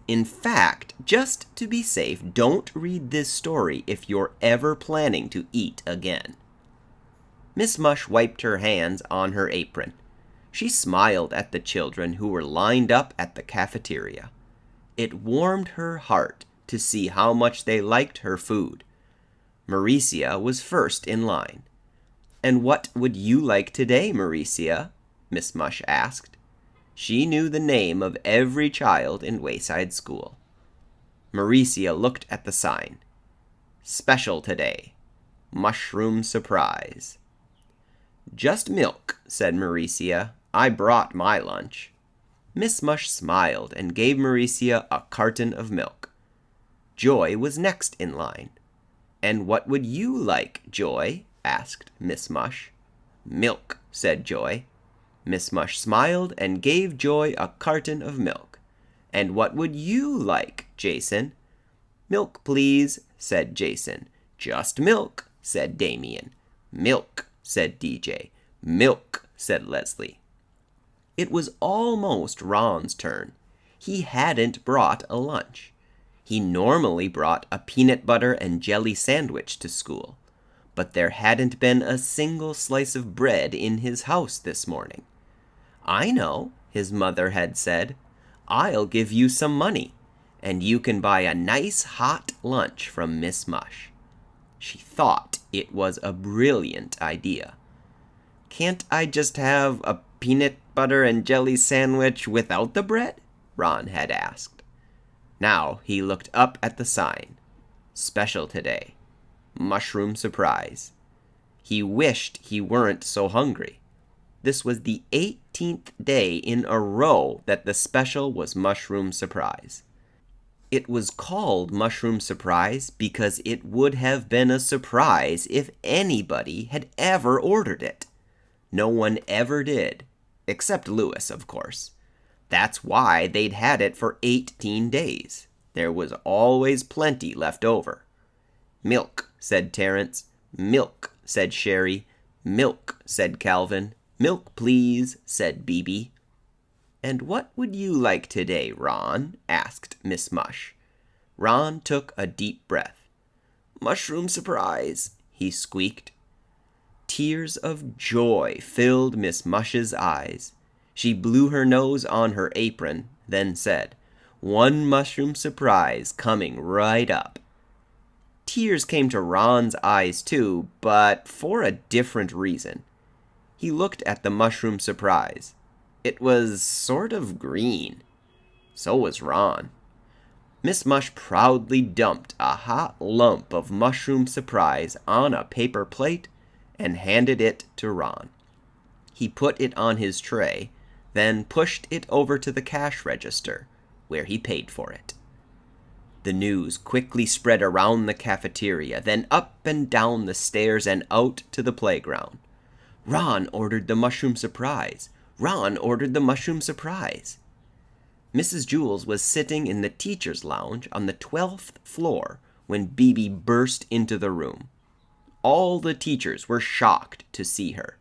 In fact, just to be safe, don't read this story if you're ever planning to eat again. Miss Mush wiped her hands on her apron. She smiled at the children who were lined up at the cafeteria. It warmed her heart to see how much they liked her food. Mauricia was first in line. "And what would you like today, Mauricia?" Miss Mush asked. She knew the name of every child in Wayside School. Mauricia looked at the sign. "Special today. Mushroom surprise." "Just milk," said Mauricia. "I brought my lunch." Miss Mush smiled and gave Mauricia a carton of milk. Joy was next in line. "And what would you like, Joy?" asked Miss Mush. "Milk," said Joy. Miss Mush smiled and gave Joy a carton of milk. "And what would you like, Jason?" "Milk, please," said Jason. "Just milk," said Damien. "Milk," said DJ. "Milk," said Leslie. It was almost Ron's turn. He hadn't brought a lunch. He normally brought a peanut butter and jelly sandwich to school, but there hadn't been a single slice of bread in his house this morning. "I know," his mother had said. "I'll give you some money, and you can buy a nice hot lunch from Miss Mush." She thought it was a brilliant idea. "Can't I just have a peanut butter and jelly sandwich without the bread?" Ron had asked. Now he looked up at the sign. "Special today. Mushroom surprise." He wished he weren't so hungry. This was the 18th day in a row that the special was mushroom surprise. It was called mushroom surprise because it would have been a surprise if anybody had ever ordered it. No one ever did, except Lewis, of course. That's why they'd had it for 18 days. There was always plenty left over. "Milk," said Terrence. "Milk," said Sherry. "Milk," said Calvin. "Milk, please," said Bebe. "And what would you like today, Ron?" asked Miss Mush. Ron took a deep breath. "Mushroom surprise," he squeaked. Tears of joy filled Miss Mush's eyes. She blew her nose on her apron, then said, "One mushroom surprise coming right up." Tears came to Ron's eyes too, but for a different reason. He looked at the mushroom surprise. It was sort of green. So was Ron. Miss Mush proudly dumped a hot lump of mushroom surprise on a paper plate and handed it to Ron. He put it on his tray, then pushed it over to the cash register, where he paid for it. The news quickly spread around the cafeteria, then up and down the stairs and out to the playground. "Ron ordered the mushroom surprise. Ron ordered the mushroom surprise." Mrs. Jewls was sitting in the teacher's lounge on the 12th floor when Bebe burst into the room. All the teachers were shocked to see her.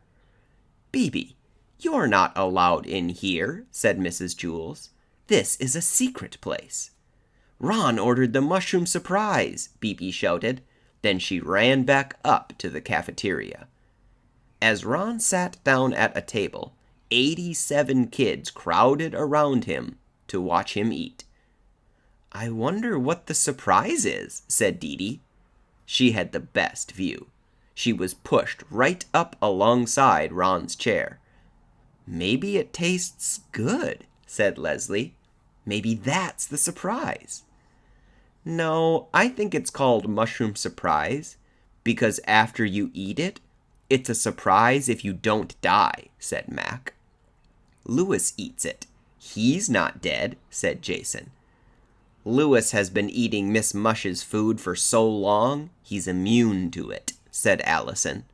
"Bebe, you're not allowed in here," said Mrs. Jewls. "This is a secret place." "Ron ordered the mushroom surprise," Bebe shouted. Then she ran back up to the cafeteria. As Ron sat down at a table, 87 kids crowded around him to watch him eat. "I wonder what the surprise is," said Dee Dee. She had the best view. She was pushed right up alongside Ron's chair. "Maybe it tastes good," said Leslie. "Maybe that's the surprise." "No, I think it's called mushroom surprise, because after you eat it, it's a surprise if you don't die," said Mac. "Louis eats it. He's not dead," said Jason. "Louis has been eating Miss Mush's food for so long, he's immune to it," said Allison.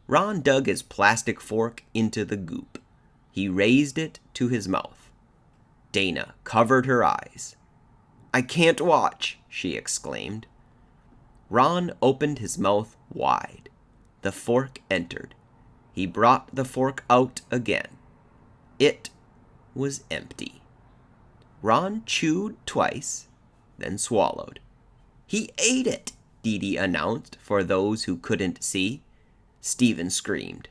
Ron dug his plastic fork into the goop. He raised it to his mouth. Dana covered her eyes. "I can't watch," she exclaimed. Ron opened his mouth wide. The fork entered. He brought the fork out again. It was empty. Ron chewed twice, then swallowed. "He ate it," Dee Dee announced for those who couldn't see. Stephen screamed.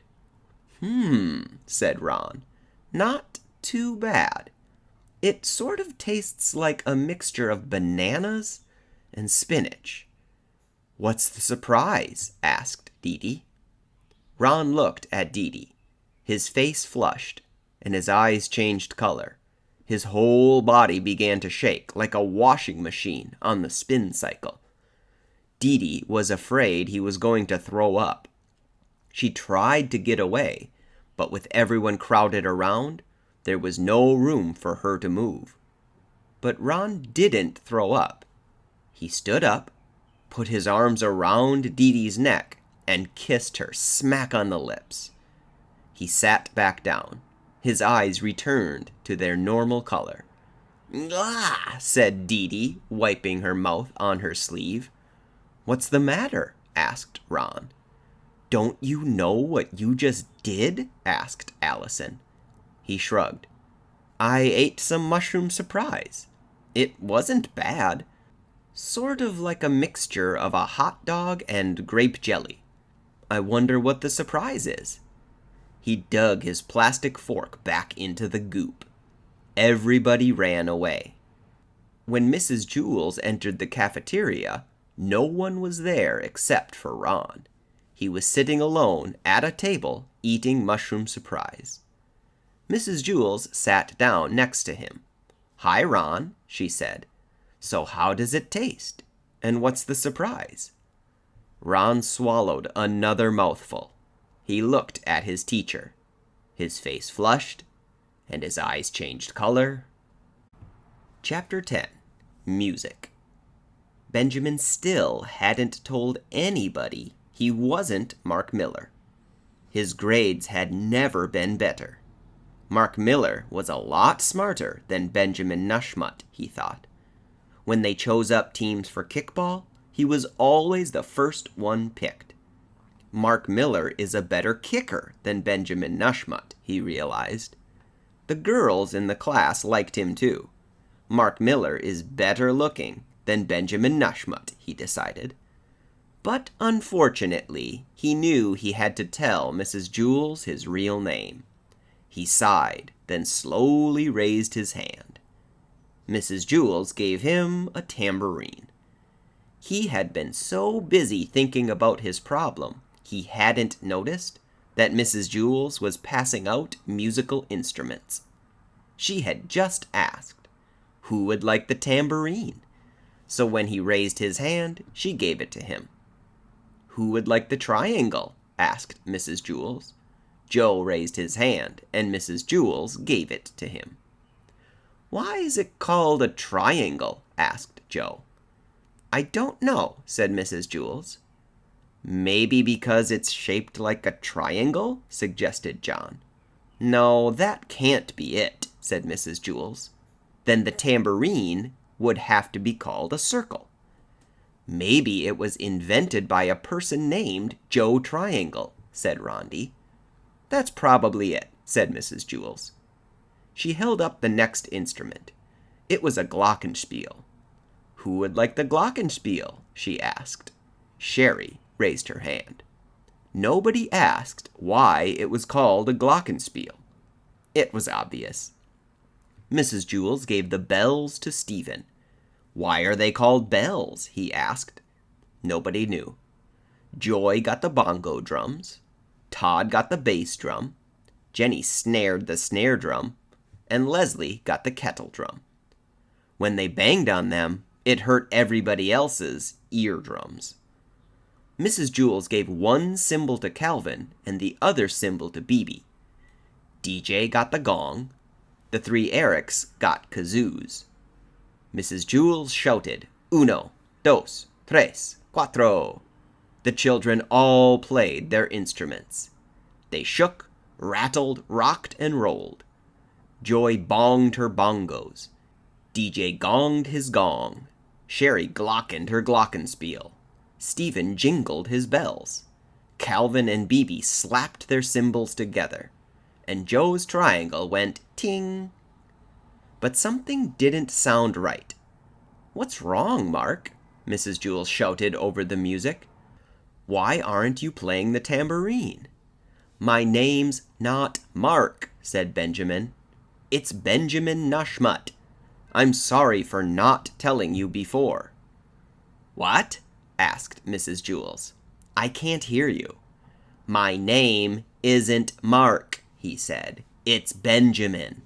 Said Ron. "Not too bad. It sort of tastes like a mixture of bananas and spinach." "What's the surprise?" asked Dee Dee. Ron looked at Dee Dee. His face flushed, and his eyes changed color. His whole body began to shake like a washing machine on the spin cycle. Dee Dee was afraid he was going to throw up. She tried to get away, but with everyone crowded around, there was no room for her to move. But Ron didn't throw up. He stood up, put his arms around Dee Dee's neck, and kissed her smack on the lips. He sat back down. His eyes returned to their normal color. "Ah!" said Dee Dee, wiping her mouth on her sleeve. "What's the matter?" asked Ron. "Don't you know what you just did?" asked Allison. He shrugged. "I ate some mushroom surprise. It wasn't bad. Sort of like a mixture of a hot dog and grape jelly. I wonder what the surprise is." He dug his plastic fork back into the goop. Everybody ran away. When Mrs. Jewls entered the cafeteria, no one was there except for Ron. He was sitting alone at a table eating mushroom surprise. Mrs. Jewls sat down next to him. "Hi, Ron," she said. "So how does it taste? And what's the surprise?" Ron swallowed another mouthful. He looked at his teacher. His face flushed, and his eyes changed color. Chapter 10. Music. Benjamin still hadn't told anybody he wasn't Mark Miller. His grades had never been better. Mark Miller was a lot smarter than Benjamin Nushmut, he thought. When they chose up teams for kickball, he was always the first one picked. Mark Miller is a better kicker than Benjamin Nushmut, he realized. The girls in the class liked him too. Mark Miller is better looking than Benjamin Nushmut, he decided. But unfortunately, he knew he had to tell Mrs. Jewls his real name. He sighed, then slowly raised his hand. Mrs. Jewls gave him a tambourine. He had been so busy thinking about his problem, he hadn't noticed that Mrs. Jewls was passing out musical instruments. She had just asked, who would like the tambourine? So when he raised his hand, she gave it to him. Who would like the triangle? Asked Mrs. Jewls. Joe raised his hand, and Mrs. Jewls gave it to him. Why is it called a triangle? Asked Joe. I don't know, said Mrs. Jewls. Maybe because it's shaped like a triangle? Suggested John. No, that can't be it, said Mrs. Jewls. then the tambourine would have to be called a circle. Maybe it was invented by a person named Joe Triangle, said Rondi. That's probably it, said Mrs. Jewls. She held up the next instrument. It was a glockenspiel. Who would like the glockenspiel? She asked. Sherry raised her hand. Nobody asked why it was called a glockenspiel. It was obvious. Mrs. Jewls gave the bells to Stephen. Why are they called bells? He asked. Nobody knew. Joy got the bongo drums. Todd got the bass drum. Jenny snared the snare drum. And Leslie got the kettle drum. When they banged on them, it hurt everybody else's eardrums. Mrs. Jewls gave one cymbal to Calvin and the other cymbal to Bebe. DJ got the gong. The three Erics got kazoos. Mrs. Jewls shouted, Uno, dos, tres, cuatro. The children all played their instruments. They shook, rattled, rocked, and rolled. Joy bonged her bongos. DJ gonged his gong. Sherry glockened her glockenspiel. Stephen jingled his bells. Calvin and Bebe slapped their cymbals together. And Joe's triangle went ting. But something didn't sound right. What's wrong, Mark? Mrs. Jewls shouted over the music. Why aren't you playing the tambourine? My name's not Mark, said Benjamin. It's Benjamin Nushmut. I'm sorry for not telling you before. What? Asked Mrs. Jewls. I can't hear you. My name isn't Mark, he said. It's Benjamin.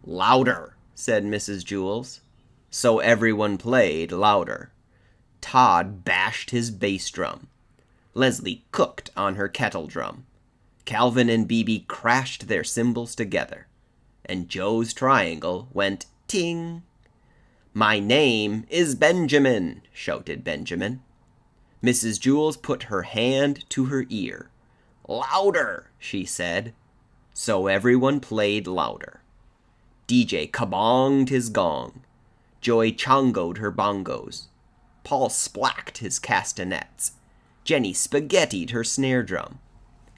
Louder, said Mrs. Jewls. So everyone played louder. Todd bashed his bass drum. Leslie cooked on her kettle drum. Calvin and Bebe crashed their cymbals together. And Joe's triangle went ting. My name is Benjamin, shouted Benjamin. Mrs. Jewls put her hand to her ear. Louder, she said. So everyone played louder. DJ kabonged his gong. Joy chongoed her bongos. Paul splacked his castanets. Jenny spaghettied her snare drum.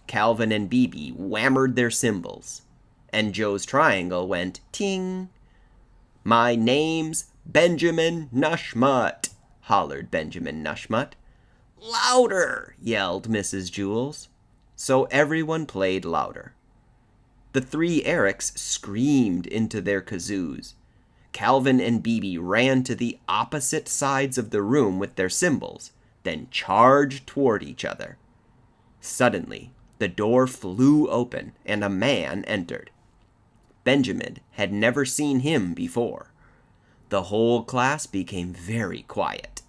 Calvin and Bebe whammered their cymbals. And Joe's triangle went ting. My name's Benjamin Nushmut, hollered Benjamin Nushmut. Louder, yelled Mrs. Jewls. So everyone played louder. The three Erics screamed into their kazoos. Calvin and Bebe ran to the opposite sides of the room with their cymbals, then charged toward each other. Suddenly, the door flew open and a man entered. Benjamin had never seen him before. The whole class became very quiet.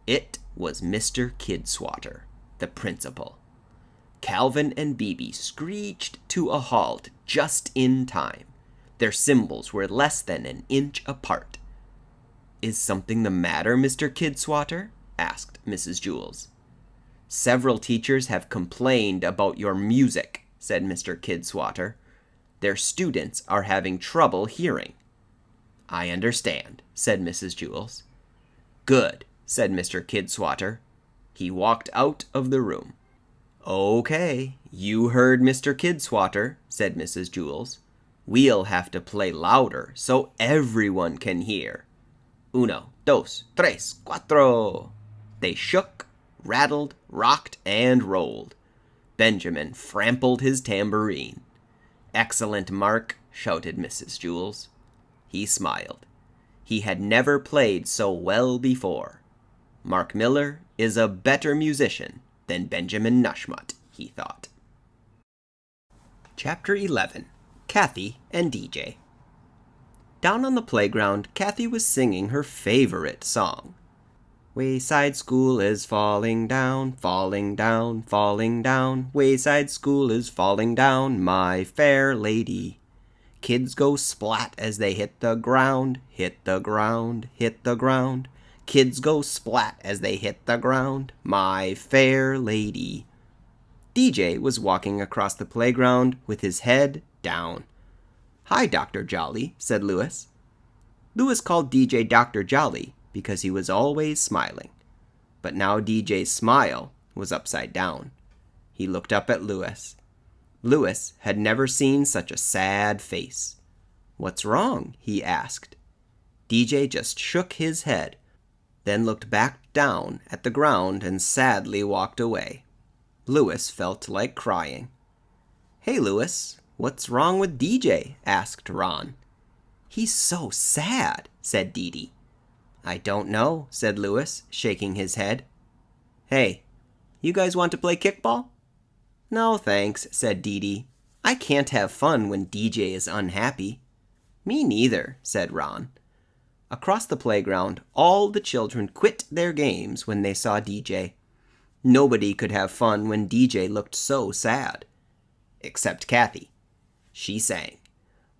It was Mr. Kidswatter, the principal. Calvin and Bebe screeched to a halt just in time. Their cymbals were less than an inch apart. Is something the matter, Mr. Kidswatter? Asked Mrs. Jewls. Several teachers have complained about your music, said Mr. Kidswatter. Their students are having trouble hearing. I understand, said Mrs. Jewls. Good, said Mr. Kidswatter. He walked out of the room. Okay, you heard Mr. Kidswatter, said Mrs. Jewls. We'll have to play louder so everyone can hear. Uno, dos, tres, cuatro. They shook, rattled, rocked, and rolled. Benjamin frampled his tambourine. Excellent, Mark, shouted Mrs. Jewls. He smiled. He had never played so well before. Mark Miller is a better musician than Benjamin Nushmut, he thought. Chapter 11. Kathy and DJ. Down on the playground, Kathy was singing her favorite song. Wayside School is falling down, falling down, falling down. Wayside School is falling down, my fair lady. Kids go splat as they hit the ground, hit the ground, hit the ground. Kids go splat as they hit the ground, my fair lady. DJ was walking across the playground with his head down. Hi, Dr. Jolly, said Louis. Louis called DJ Dr. Jolly because he was always smiling. But now DJ's smile was upside down. He looked up at Louis. Louis had never seen such a sad face. "What's wrong?" he asked. DJ just shook his head, then looked back down at the ground and sadly walked away. Louis felt like crying. "Hey, Louis, what's wrong with DJ?" asked Ron. "He's so sad," said Dee Dee. "I don't know," said Louis, shaking his head. "Hey, you guys want to play kickball?" "No, thanks," said Dee Dee. "I can't have fun when DJ is unhappy." "Me neither," said Ron. Across the playground, all the children quit their games when they saw DJ. Nobody could have fun when DJ looked so sad. Except Kathy. She sang,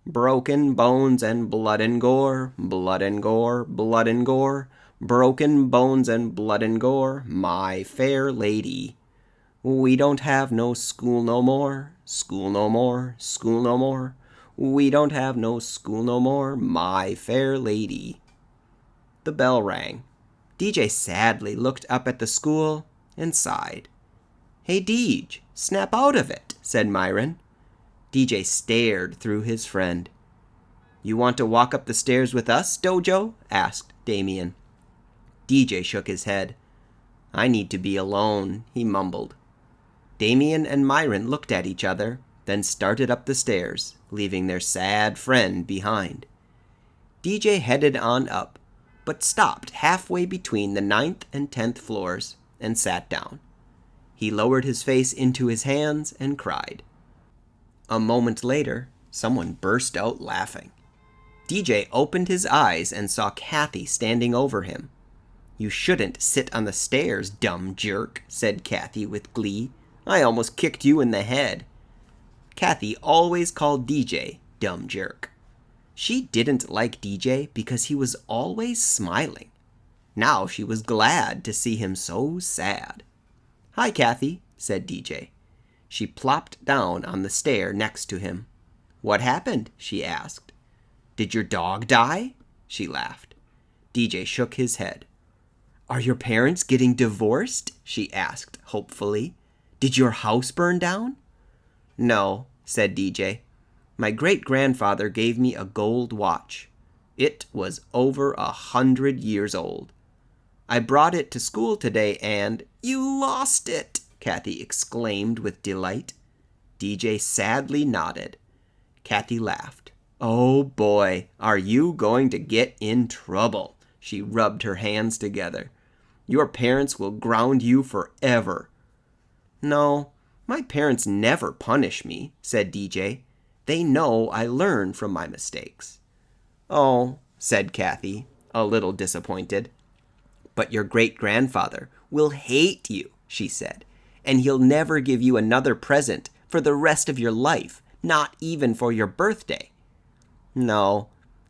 "Broken bones and blood and gore, blood and gore, blood and gore, broken bones and blood and gore, my fair lady. We don't have no school no more, school no more, school no more. We don't have no school no more, my fair lady." The bell rang. DJ sadly looked up at the school and sighed. "Hey, Deej, snap out of it," said Myron. DJ stared through his friend. "You want to walk up the stairs with us, Dojo?" asked Damien. DJ shook his head. "I need to be alone," he mumbled. Damien and Myron looked at each other, then started up the stairs, leaving their sad friend behind. DJ headed on up, but stopped halfway between the 9th and 10th floors and sat down. He lowered his face into his hands and cried. A moment later, someone burst out laughing. DJ opened his eyes and saw Kathy standing over him. "You shouldn't sit on the stairs, dumb jerk," said Kathy with glee. "I almost kicked you in the head." Kathy always called DJ dumb jerk. She didn't like DJ because he was always smiling. Now she was glad to see him so sad. "Hi, Kathy," said DJ. She plopped down on the stair next to him. "What happened?" she asked. "Did your dog die?" She laughed. DJ shook his head. "Are your parents getting divorced?" she asked hopefully. "Did your house burn down?" "No," said DJ. "My great-grandfather gave me a gold watch. It was over 100 years old. I brought it to school today and—" "You lost it!" Kathy exclaimed with delight. DJ sadly nodded. Kathy laughed. "Oh boy, are you going to get in trouble?" She rubbed her hands together. "Your parents will ground you forever." "No, my parents never punish me," said DJ. "They know I learn from my mistakes." "Oh," said Kathy, a little disappointed. "But your great-grandfather will hate you," she said, "and he'll never give you another present for the rest of your life, not even for your birthday." "No,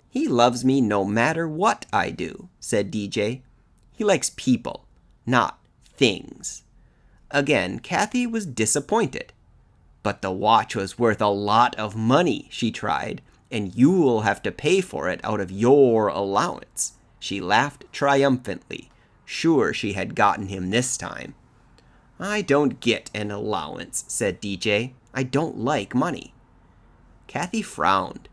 he loves me no matter what I do," said DJ. "He likes people, not things." Again, Kathy was disappointed. "But the watch was worth a lot of money," she tried, "and you'll have to pay for it out of your allowance." She laughed triumphantly, sure she had gotten him this time. "I don't get an allowance," said DJ. "I don't like money." Kathy frowned.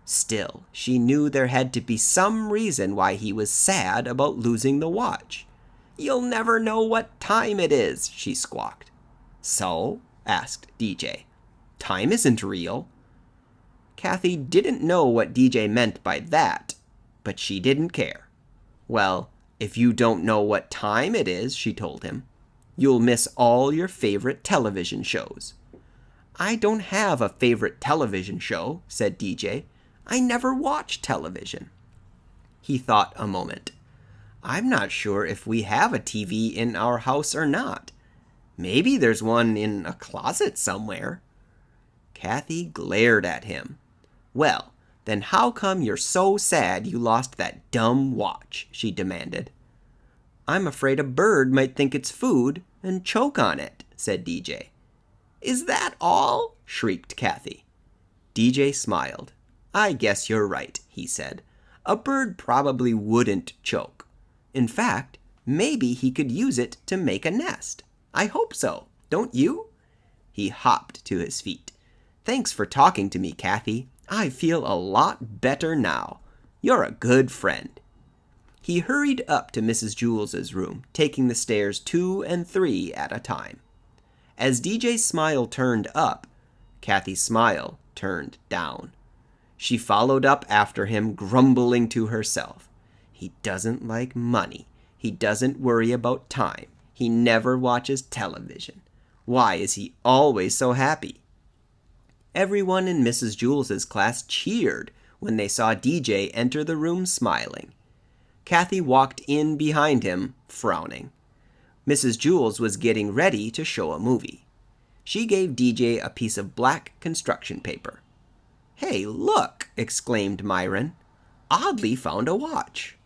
Still, she knew there had to be some reason why he was sad about losing the watch. "You'll never know what time it is," she squawked. "So?" asked DJ. "Time isn't real." Kathy didn't know what DJ meant by that, but she didn't care. "Well, if you don't know what time it is," she told him, "you'll miss all your favorite television shows." "I don't have a favorite television show," said DJ. "I never watch television." He thought a moment. "I'm not sure if we have a TV in our house or not. Maybe there's one in a closet somewhere." Kathy glared at him. "Well, then how come you're so sad you lost that dumb watch?" she demanded. "I'm afraid a bird might think it's food and choke on it," said DJ. "Is that all?" shrieked Kathy. DJ smiled. "I guess you're right," he said. A bird probably wouldn't choke. In fact, maybe he could use it to make a nest. I hope so, don't you? He hopped to his feet. Thanks for talking to me, Kathy. I feel a lot better now. You're a good friend. He hurried up to Mrs. Jewls' room, taking the stairs 2 and 3 at a time. As DJ's smile turned up, Kathy's smile turned down. She followed up after him, grumbling to herself. He doesn't like money. He doesn't worry about time. He never watches television. Why is he always so happy? Everyone in Mrs. Jewls' class cheered when they saw DJ enter the room smiling. Kathy walked in behind him, frowning. Mrs. Jewls was getting ready to show a movie. She gave DJ a piece of black construction paper. "Hey, look!" exclaimed Myron. "Audley found a watch."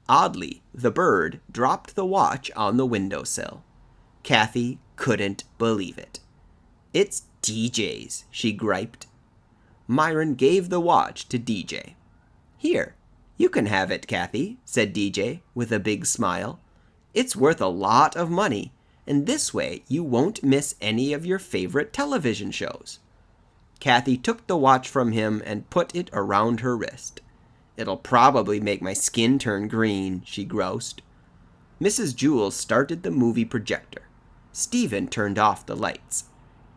Audley, the bird, dropped the watch on the windowsill. Kathy couldn't believe it. "It's DJ's," she griped. Myron gave the watch to DJ. "Here, you can have it, Kathy," said DJ with a big smile. "It's worth a lot of money, and this way you won't miss any of your favorite television shows." Kathy took the watch from him and put it around her wrist. "It'll probably make my skin turn green," she groused. Mrs. Jewls started the movie projector. Stephen turned off the lights.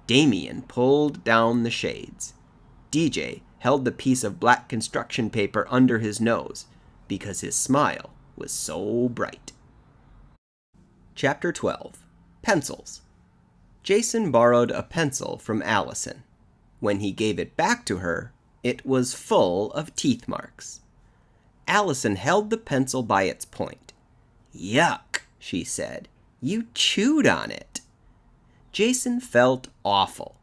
Damien pulled down the shades. DJ held the piece of black construction paper under his nose because his smile was so bright. Chapter 12. Pencils. Jason borrowed a pencil from Allison. When he gave it back to her, it was full of teeth marks. Allison held the pencil by its point. "Yuck," she said. "You chewed on it." Jason felt awful.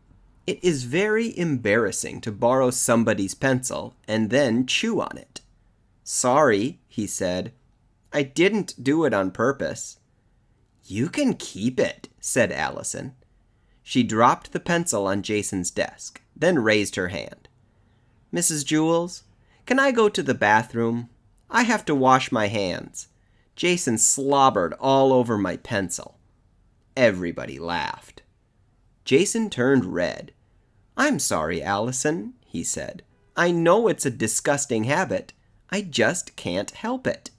It is very embarrassing to borrow somebody's pencil and then chew on it. "Sorry," he said. "I didn't do it on purpose." "You can keep it," said Allison. She dropped the pencil on Jason's desk, then raised her hand. "Mrs. Jewls, can I go to the bathroom? I have to wash my hands. Jason slobbered all over my pencil." Everybody laughed. Jason turned red. "I'm sorry, Allison," he said. "I know it's a disgusting habit. I just can't help it."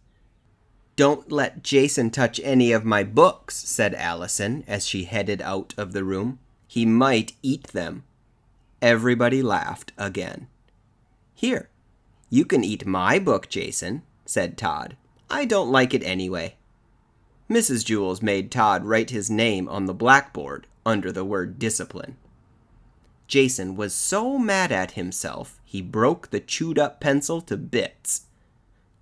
"Don't let Jason touch any of my books," said Allison as she headed out of the room. "He might eat them." Everybody laughed again. "Here, you can eat my book, Jason," said Todd. "I don't like it anyway." Mrs. Jewls made Todd write his name on the blackboard under the word discipline. Jason was so mad at himself, he broke the chewed-up pencil to bits.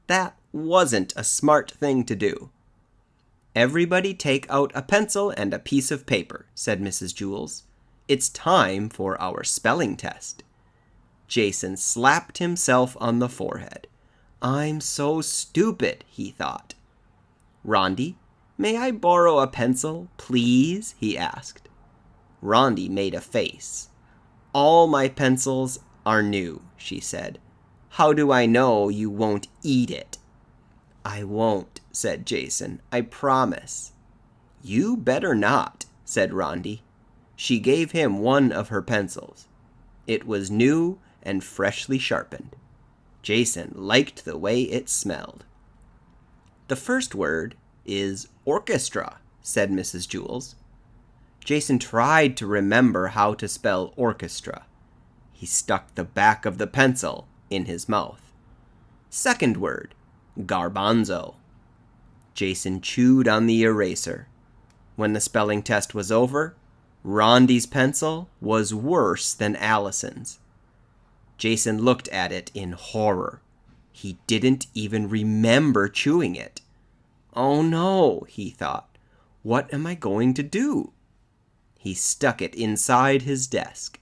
That wasn't a smart thing to do. "Everybody take out a pencil and a piece of paper," said Mrs. Jewls. "It's time for our spelling test." Jason slapped himself on the forehead. "I'm so stupid," he thought. "Rondi, may I borrow a pencil, please?" he asked. Rondi made a face. "All my pencils are new," she said. "How do I know you won't eat it?" "I won't," said Jason. "I promise." "You better not," said Rondi. She gave him one of her pencils. It was new and freshly sharpened. Jason liked the way it smelled. "The first word is orchestra," said Mrs. Jewls. Jason tried to remember how to spell orchestra. He stuck the back of the pencil in his mouth. "Second word, garbanzo." Jason chewed on the eraser. When the spelling test was over, Rondi's pencil was worse than Allison's. Jason looked at it in horror. He didn't even remember chewing it. "Oh no," he thought. "What am I going to do?" He stuck it inside his desk.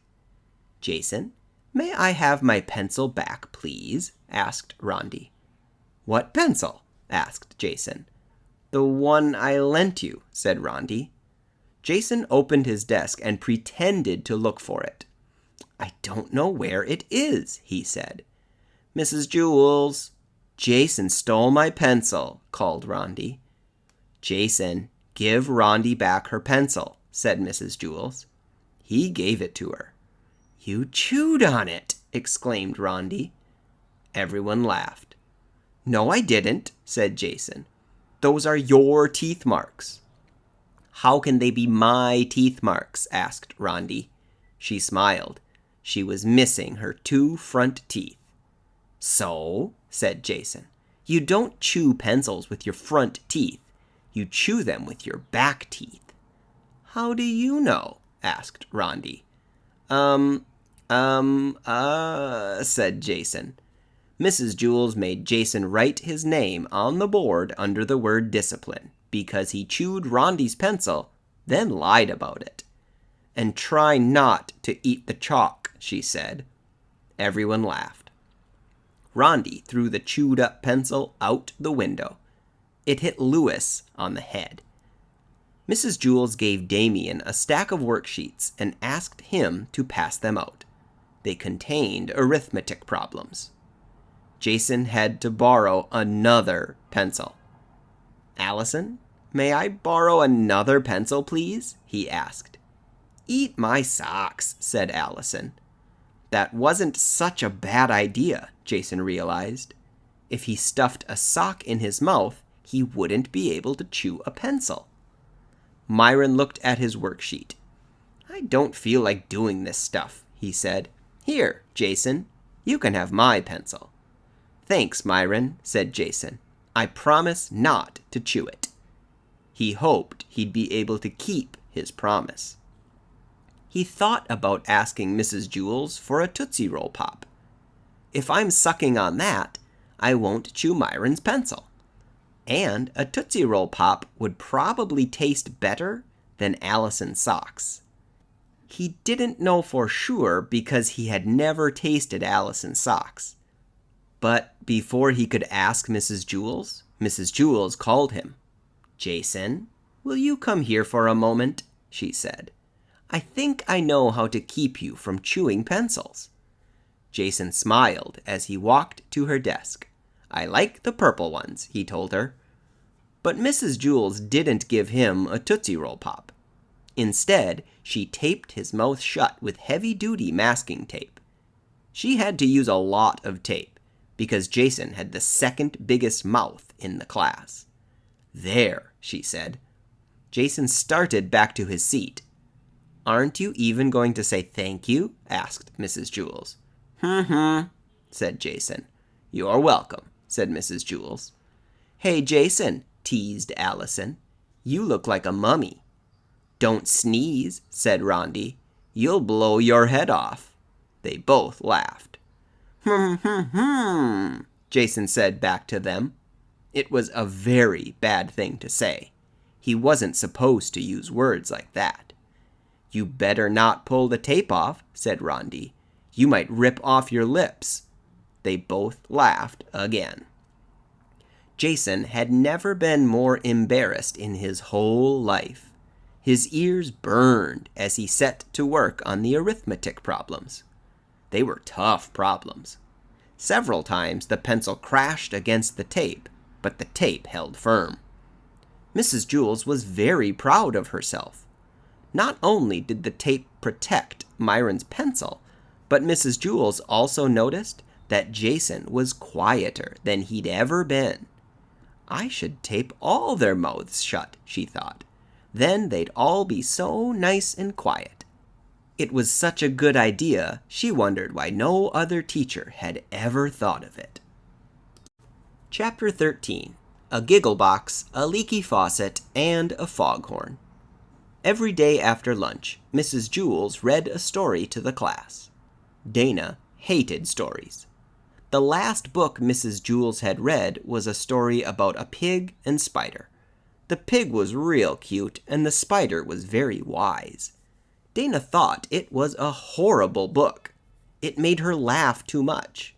"Jason, may I have my pencil back, please?" asked Rondi. "What pencil?" asked Jason. "The one I lent you," said Rondi. Jason opened his desk and pretended to look for it. "I don't know where it is," he said. "Mrs. Jewls, Jason stole my pencil, called Rondi. Jason, give Rondi back her pencil, said Mrs. Jewls. He gave it to her. You chewed on it, exclaimed Rondi. Everyone laughed. No, I didn't, said Jason. Those are your teeth marks. How can they be my teeth marks? Asked Rondi. She smiled. She was missing her 2 front teeth. So, said Jason, you don't chew pencils with your front teeth. You chew them with your back teeth. How do you know? Asked Rondi. Said Jason. Mrs. Jewls made Jason write his name on the board under the word discipline because he chewed Rondi's pencil, then lied about it. And try not to eat the chalk, she said. Everyone laughed. Rondi threw the chewed-up pencil out the window. It hit Lewis on the head. Mrs. Jewls gave Damien a stack of worksheets and asked him to pass them out. They contained arithmetic problems. Jason had to borrow another pencil. Allison, may I borrow another pencil, please? He asked. Eat my socks, said Allison. That wasn't such a bad idea, Jason realized. If he stuffed a sock in his mouth, he wouldn't be able to chew a pencil. Myron looked at his worksheet. I don't feel like doing this stuff, he said. Here, Jason, you can have my pencil. Thanks, Myron, said Jason. I promise not to chew it. He hoped he'd be able to keep his promise. He thought about asking Mrs. Jewls for a Tootsie Roll Pop. If I'm sucking on that, I won't chew Myron's pencil. And a Tootsie Roll Pop would probably taste better than Allison's socks. He didn't know for sure because he had never tasted Allison's socks. But before he could ask Mrs. Jewls called him. Jason, will you come here for a moment? She said. I think I know how to keep you from chewing pencils. Jason smiled as he walked to her desk. I like the purple ones, he told her. But Mrs. Jewls didn't give him a Tootsie Roll Pop. Instead, she taped his mouth shut with heavy-duty masking tape. She had to use a lot of tape because Jason had the second biggest mouth in the class. There, she said. Jason started back to his seat. Aren't you even going to say thank you? Asked Mrs. Jewls. Said Jason. You're welcome, said Mrs. Jewls. Hey, Jason, teased Allison. You look like a mummy. Don't sneeze, said Rondi. You'll blow your head off. They both laughed. Jason said back to them. It was a very bad thing to say. He wasn't supposed to use words like that. You better not pull the tape off, said Rondi. You might rip off your lips. They both laughed again. Jason had never been more embarrassed in his whole life. His ears burned as he set to work on the arithmetic problems. They were tough problems. Several times the pencil crashed against the tape, but the tape held firm. Mrs. Jewls was very proud of herself. Not only did the tape protect Myron's pencil, but Mrs. Jewls also noticed that Jason was quieter than he'd ever been. I should tape all their mouths shut, she thought. Then they'd all be so nice and quiet. It was such a good idea, she wondered why no other teacher had ever thought of it. Chapter 13. A Giggle Box, a Leaky Faucet, and a Foghorn. Every day after lunch, Mrs. Jewls read a story to the class. Dana hated stories. The last book Mrs. Jewls had read was a story about a pig and spider. The pig was real cute, and the spider was very wise. Dana thought it was a horrible book. It made her laugh too much.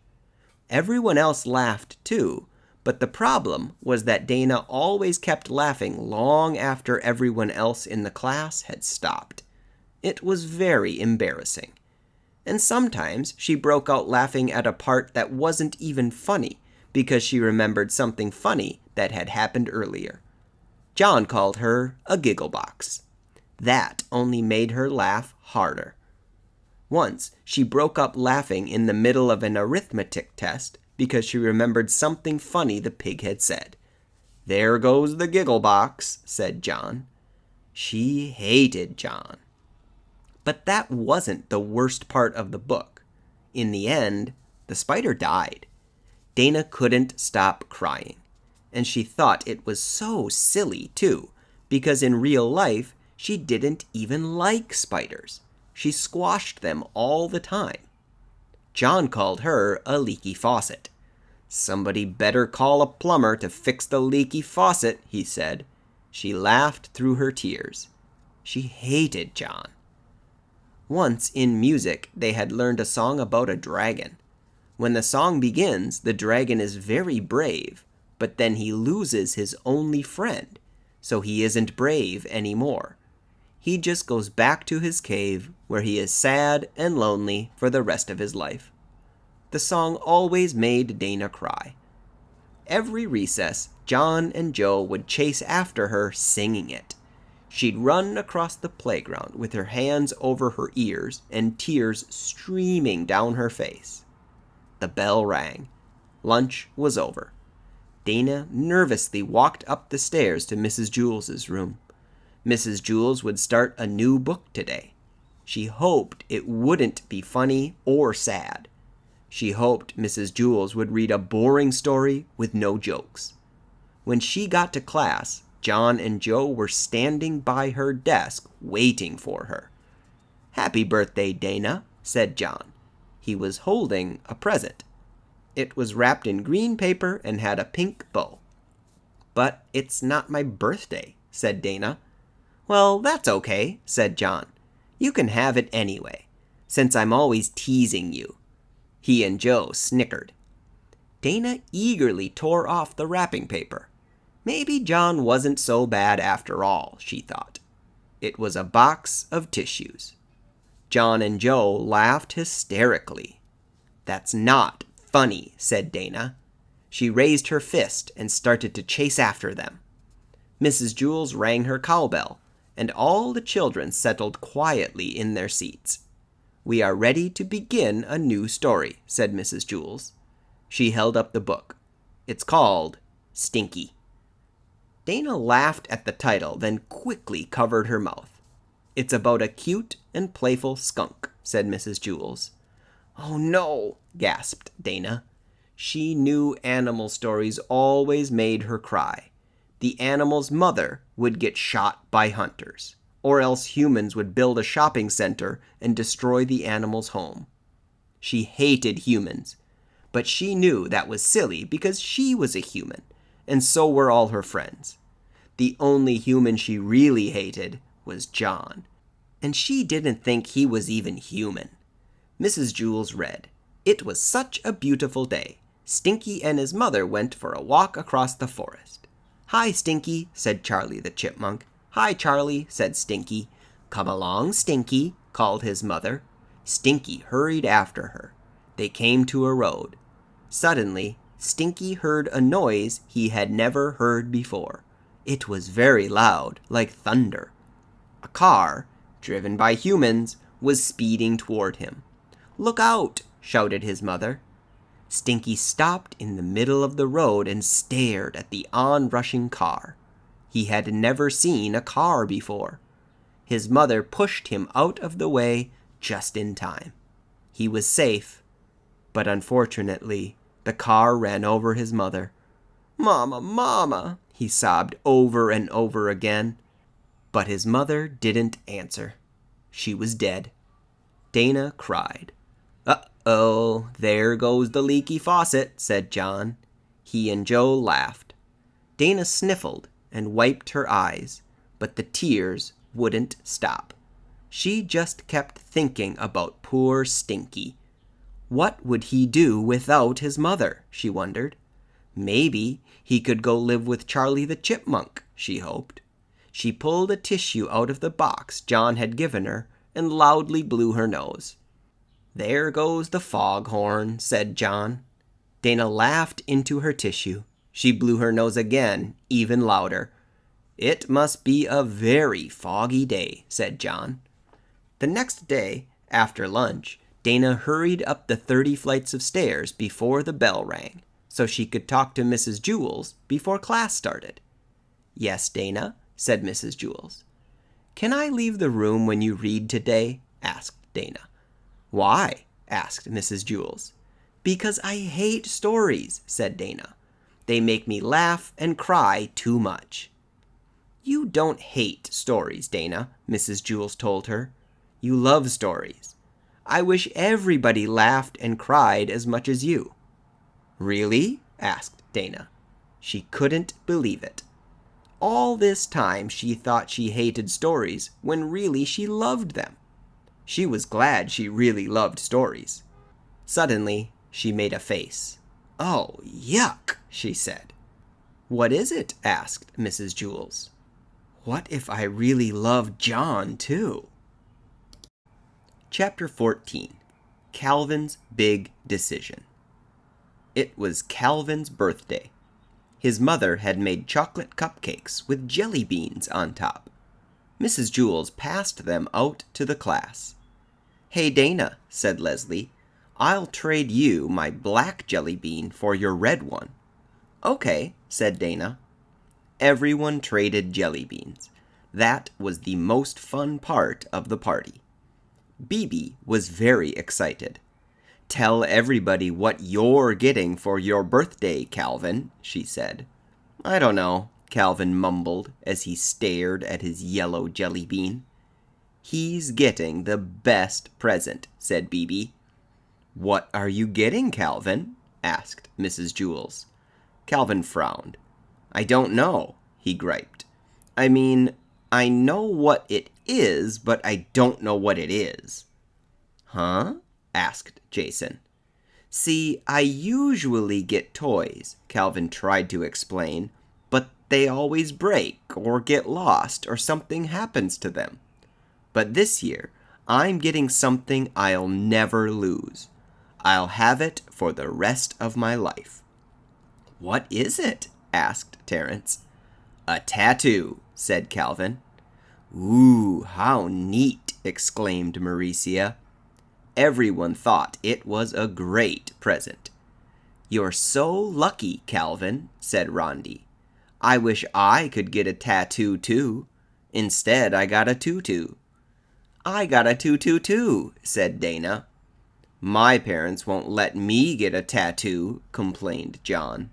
Everyone else laughed too, but the problem was that Dana always kept laughing long after everyone else in the class had stopped. It was very embarrassing. And sometimes she broke out laughing at a part that wasn't even funny, because she remembered something funny that had happened earlier. John called her a giggle box. That only made her laugh harder. Once, she broke up laughing in the middle of an arithmetic test because she remembered something funny the pig had said. "There goes the giggle box," said John. She hated John. But that wasn't the worst part of the book. In the end, the spider died. Dana couldn't stop crying. And she thought it was so silly, too, because in real life, she didn't even like spiders. She squashed them all the time. John called her a leaky faucet. "Somebody better call a plumber to fix the leaky faucet," he said. She laughed through her tears. She hated John. Once in music, they had learned a song about a dragon. When the song begins, the dragon is very brave, but then he loses his only friend, so he isn't brave anymore. He just goes back to his cave, where he is sad and lonely for the rest of his life. The song always made Dana cry. Every recess, John and Joe would chase after her singing it. She'd run across the playground with her hands over her ears and tears streaming down her face. The bell rang. Lunch was over. Dana nervously walked up the stairs to Mrs. Jewls' room. Mrs. Jewls would start a new book today. She hoped it wouldn't be funny or sad. She hoped Mrs. Jewls would read a boring story with no jokes. When she got to class, John and Joe were standing by her desk waiting for her. "Happy birthday, Dana," said John. He was holding a present. It was wrapped in green paper and had a pink bow. "But it's not my birthday," said Dana. "Well, that's okay," said John. "You can have it anyway, since I'm always teasing you." He and Joe snickered. Dana eagerly tore off the wrapping paper. Maybe John wasn't so bad after all, she thought. It was a box of tissues. John and Joe laughed hysterically. "That's not funny," said Dana. She raised her fist and started to chase after them. Mrs. Jewls rang her cowbell, and all the children settled quietly in their seats. "We are ready to begin a new story," said Mrs. Jewls. She held up the book. It's called Stinky. Dana laughed at the title, then quickly covered her mouth. "It's about a cute and playful skunk," said Mrs. Jewls. "Oh no," gasped Dana. She knew animal stories always made her cry. The animal's mother would get shot by hunters, or else humans would build a shopping center and destroy the animal's home. She hated humans, but she knew that was silly because she was a human, and so were all her friends. The only human she really hated was John, and she didn't think he was even human. Mrs. Jewls read, "It was such a beautiful day. Stinky and his mother went for a walk across the forest." "Hi, Stinky," said Charlie the chipmunk. "Hi, Charlie," said Stinky. "Come along, Stinky," called his mother. Stinky hurried after her. They came to a road. Suddenly, Stinky heard a noise he had never heard before. It was very loud, like thunder. A car, driven by humans, was speeding toward him. "Look out!" shouted his mother. Stinky stopped in the middle of the road and stared at the onrushing car. He had never seen a car before. His mother pushed him out of the way just in time. He was safe, but unfortunately, the car ran over his mother. "Mama, Mama!" he sobbed over and over again. But his mother didn't answer. She was dead. Dana cried. "Uh-oh, there goes the leaky faucet," said John. He and Joe laughed. Dana sniffled and wiped her eyes, but the tears wouldn't stop. She just kept thinking about poor Stinky. What would he do without his mother, she wondered. Maybe he could go live with Charlie the chipmunk, she hoped. She pulled a tissue out of the box John had given her and loudly blew her nose. "There goes the foghorn," said John. Dana laughed into her tissue. She blew her nose again, even louder. "It must be a very foggy day," said John. The next day, after lunch, Dana hurried up the 30 flights of stairs before the bell rang, so she could talk to Mrs. Jewls before class started. "Yes, Dana," said Mrs. Jewls. "Can I leave the room when you read today?" asked Dana. "Why?" asked Mrs. Jewls. "Because I hate stories," said Dana. "They make me laugh and cry too much." "You don't hate stories, Dana," Mrs. Jewls told her. "You love stories. I wish everybody laughed and cried as much as you." "Really?" asked Dana. She couldn't believe it. All this time she thought she hated stories when really she loved them. She was glad she really loved stories. Suddenly, she made a face. "Oh, yuck," she said. "What is it?" asked Mrs. Jewls. "What if I really love John, too?" Chapter 14. Calvin's Big Decision. It was Calvin's birthday. His mother had made chocolate cupcakes with jelly beans on top. Mrs. Jewls passed them out to the class. "Hey, Dana," said Leslie, "I'll trade you my black jelly bean for your red one." "Okay," said Dana. Everyone traded jelly beans. That was the most fun part of the party. Bebe was very excited. "Tell everybody what you're getting for your birthday, Calvin," she said. "I don't know," Calvin mumbled as he stared at his yellow jelly bean. "He's getting the best present," said Bebe. "What are you getting, Calvin?" asked Mrs. Jewls. Calvin frowned. "I don't know," he griped. "I mean, I know what it is, but I don't know what it is." "Huh?" asked Jason. "See, I usually get toys," Calvin tried to explain, "but they always break or get lost or something happens to them. But this year, I'm getting something I'll never lose. I'll have it for the rest of my life." "What is it?" asked Terrence. "A tattoo," said Calvin. "Ooh, how neat!" exclaimed Mauricia. Everyone thought it was a great present. "You're so lucky, Calvin," said Rondi. "I wish I could get a tattoo too. Instead, I got a tutu." "I got a tutu too," said Dana. "My parents won't let me get a tattoo," complained John.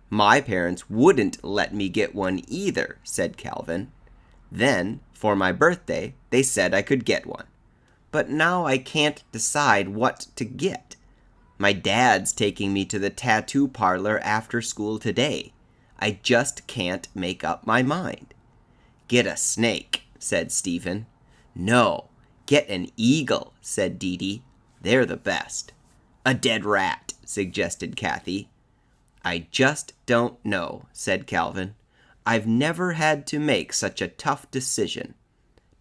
"My parents wouldn't let me get one either," said Calvin. "Then, for my birthday, they said I could get one. But now I can't decide what to get. My dad's taking me to the tattoo parlor after school today. I just can't make up my mind." "Get a snake," said Stephen. "No, get an eagle," said Dee Dee. "They're the best." "A dead rat," suggested Kathy. "I just don't know," said Calvin. "I've never had to make such a tough decision.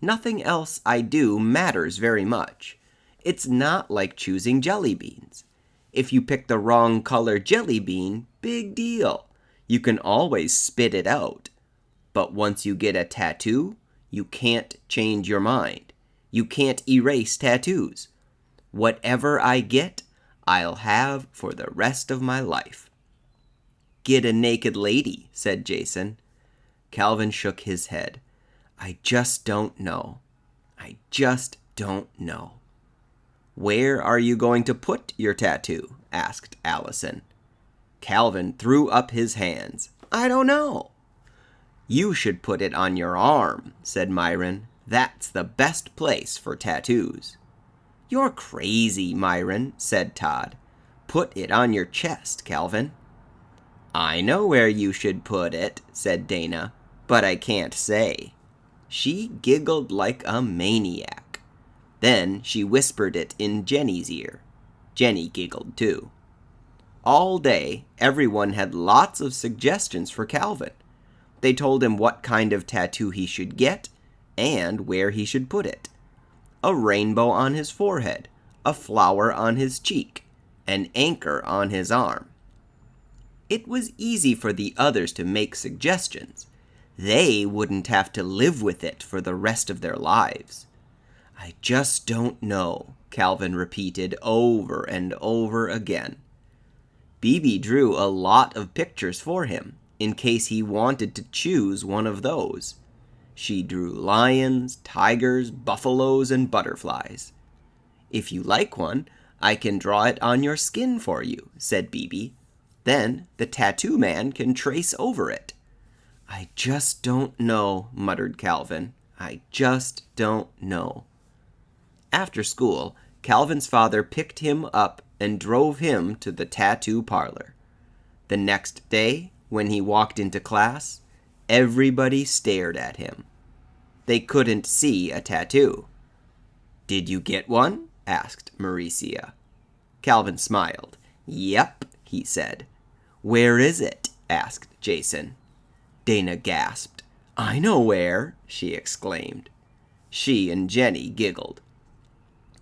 Nothing else I do matters very much. It's not like choosing jelly beans. If you pick the wrong color jelly bean, big deal. You can always spit it out. But once you get a tattoo, you can't change your mind. You can't erase tattoos. Whatever I get, I'll have for the rest of my life." "Get a naked lady," said Jason. Calvin shook his head. "I just don't know. I just don't know." "Where are you going to put your tattoo?" asked Allison. Calvin threw up his hands. "I don't know." "You should put it on your arm," said Myron. "That's the best place for tattoos." "You're crazy, Myron," said Todd. "Put it on your chest, Calvin." "I know where you should put it," said Dana, "but I can't say." She giggled like a maniac. Then she whispered it in Jenny's ear. Jenny giggled too. All day, everyone had lots of suggestions for Calvin. They told him what kind of tattoo he should get and where he should put it. A rainbow on his forehead, a flower on his cheek, an anchor on his arm. It was easy for the others to make suggestions. They wouldn't have to live with it for the rest of their lives. I just don't know, Calvin repeated over and over again. Bebe drew a lot of pictures for him, in case he wanted to choose one of those. She drew lions, tigers, buffaloes, and butterflies. If you like one, I can draw it on your skin for you, said Bebe. Then the tattoo man can trace over it. I just don't know, muttered Calvin. I just don't know. After school, Calvin's father picked him up and drove him to the tattoo parlor. The next day, when he walked into class, everybody stared at him. They couldn't see a tattoo. Did you get one? Asked Maricia. Calvin smiled. Yep, he said. Where is it? Asked Jason. Dana gasped. I know where, she exclaimed. She and Jenny giggled.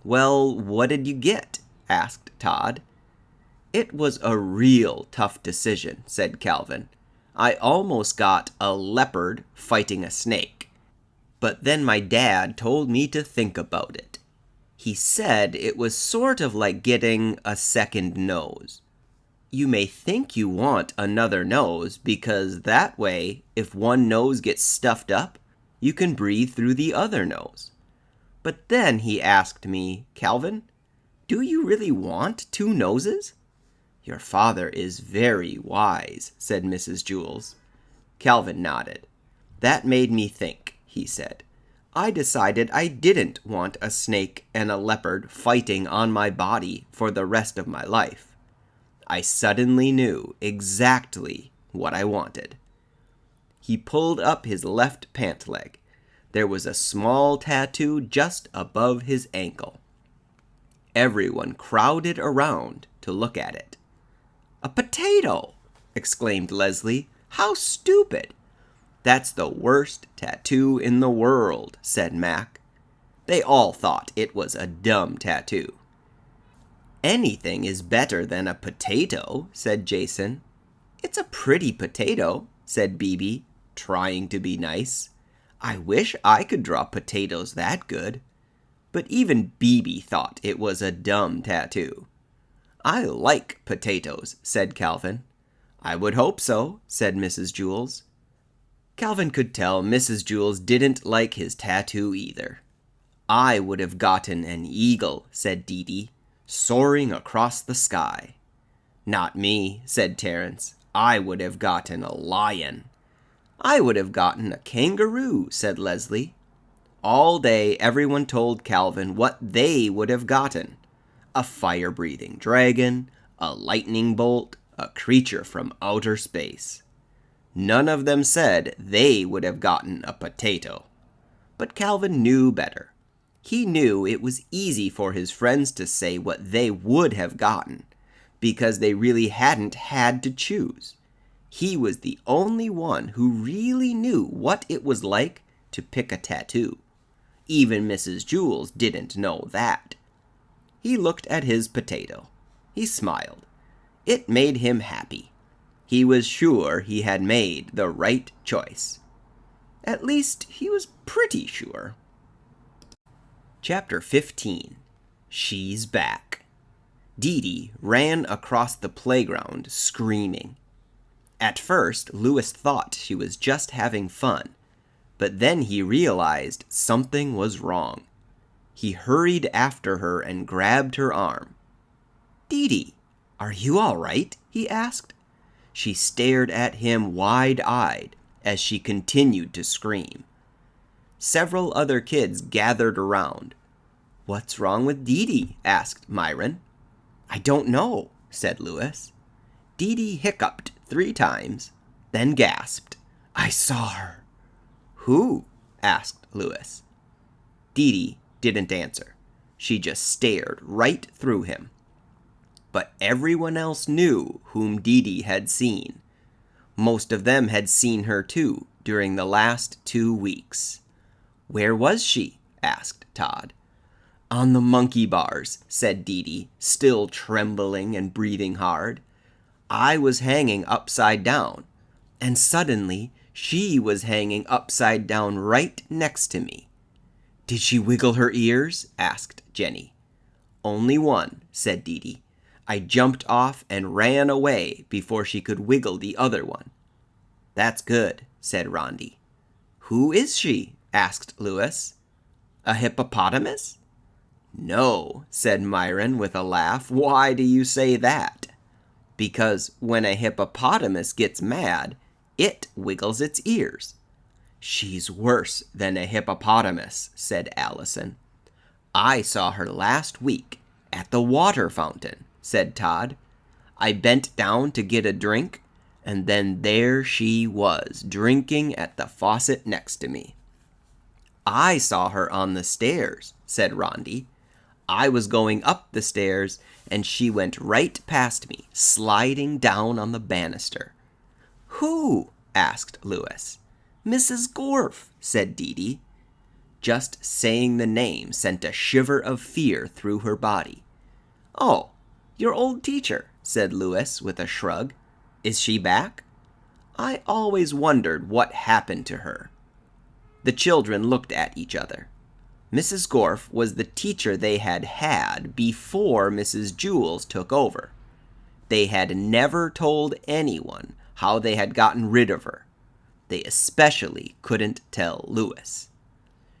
Well, what did you get? Asked Todd. It was a real tough decision, said Calvin. I almost got a leopard fighting a snake. But then my dad told me to think about it. He said it was sort of like getting a second nose. You may think you want another nose because that way, if one nose gets stuffed up, you can breathe through the other nose. But then he asked me, Calvin, do you really want two noses? Your father is very wise, said Mrs. Jewls. Calvin nodded. That made me think, he said. I decided I didn't want a snake and a leopard fighting on my body for the rest of my life. I suddenly knew exactly what I wanted. He pulled up his left pant leg. There was a small tattoo just above his ankle. Everyone crowded around to look at it. A potato! Exclaimed Leslie. How stupid! That's the worst tattoo in the world, said Mac. They all thought it was a dumb tattoo. Anything is better than a potato, said Jason. It's a pretty potato, said Bebe, trying to be nice. I wish I could draw potatoes that good. But even Bebe thought it was a dumb tattoo. I like potatoes, said Calvin. I would hope so, said Mrs. Jewls. Calvin could tell Mrs. Jewls didn't like his tattoo either. I would have gotten an eagle, said Dee Dee, soaring across the sky. Not me, said Terence. I would have gotten a lion. I would have gotten a kangaroo, said Leslie. All day everyone told Calvin what they would have gotten. A fire-breathing dragon, a lightning bolt, a creature from outer space. None of them said they would have gotten a potato. But Calvin knew better. He knew it was easy for his friends to say what they would have gotten, because they really hadn't had to choose. He was the only one who really knew what it was like to pick a tattoo. Even Mrs. Jewls didn't know that. He looked at his potato. He smiled. It made him happy. He was sure he had made the right choice. At least, he was pretty sure. Chapter 15. She's Back. Dee Dee ran across the playground screaming. At first, Louis thought she was just having fun, but then he realized something was wrong. He hurried after her and grabbed her arm. Dee Dee, are you all right? He asked. She stared at him wide-eyed as she continued to scream. Several other kids gathered around. What's wrong with Dee Dee? Asked Myron. I don't know, said Louis. Dee Dee hiccuped 3 times, then gasped. I saw her. Who? Asked Louis. Dee Dee didn't answer. She just stared right through him. But everyone else knew whom Dee Dee had seen. Most of them had seen her too during the last 2 weeks. Where was she? Asked Todd. On the monkey bars, said Dee Dee, still trembling and breathing hard. I was hanging upside down, and suddenly she was hanging upside down right next to me. Did she wiggle her ears? Asked Jenny. Only one, said Dee Dee. I jumped off and ran away before she could wiggle the other one. That's good, said Rondi. Who is she? Asked Lewis. A hippopotamus? No, said Myron with a laugh. Why do you say that? Because when a hippopotamus gets mad, it wiggles its ears. She's worse than a hippopotamus, said Allison. I saw her last week at the water fountain, said Todd. I bent down to get a drink, and then there she was, drinking at the faucet next to me. I saw her on the stairs, said Rondi. I was going up the stairs, and she went right past me, sliding down on the banister. Who? Asked Lewis. Mrs. Gorf, said Dee Dee. Just saying the name sent a shiver of fear through her body. Oh, your old teacher, said Lewis with a shrug. Is she back? I always wondered what happened to her. The children looked at each other. Mrs. Gorf was the teacher they had before Mrs. Jewls took over. They had never told anyone how they had gotten rid of her. They especially couldn't tell Lewis.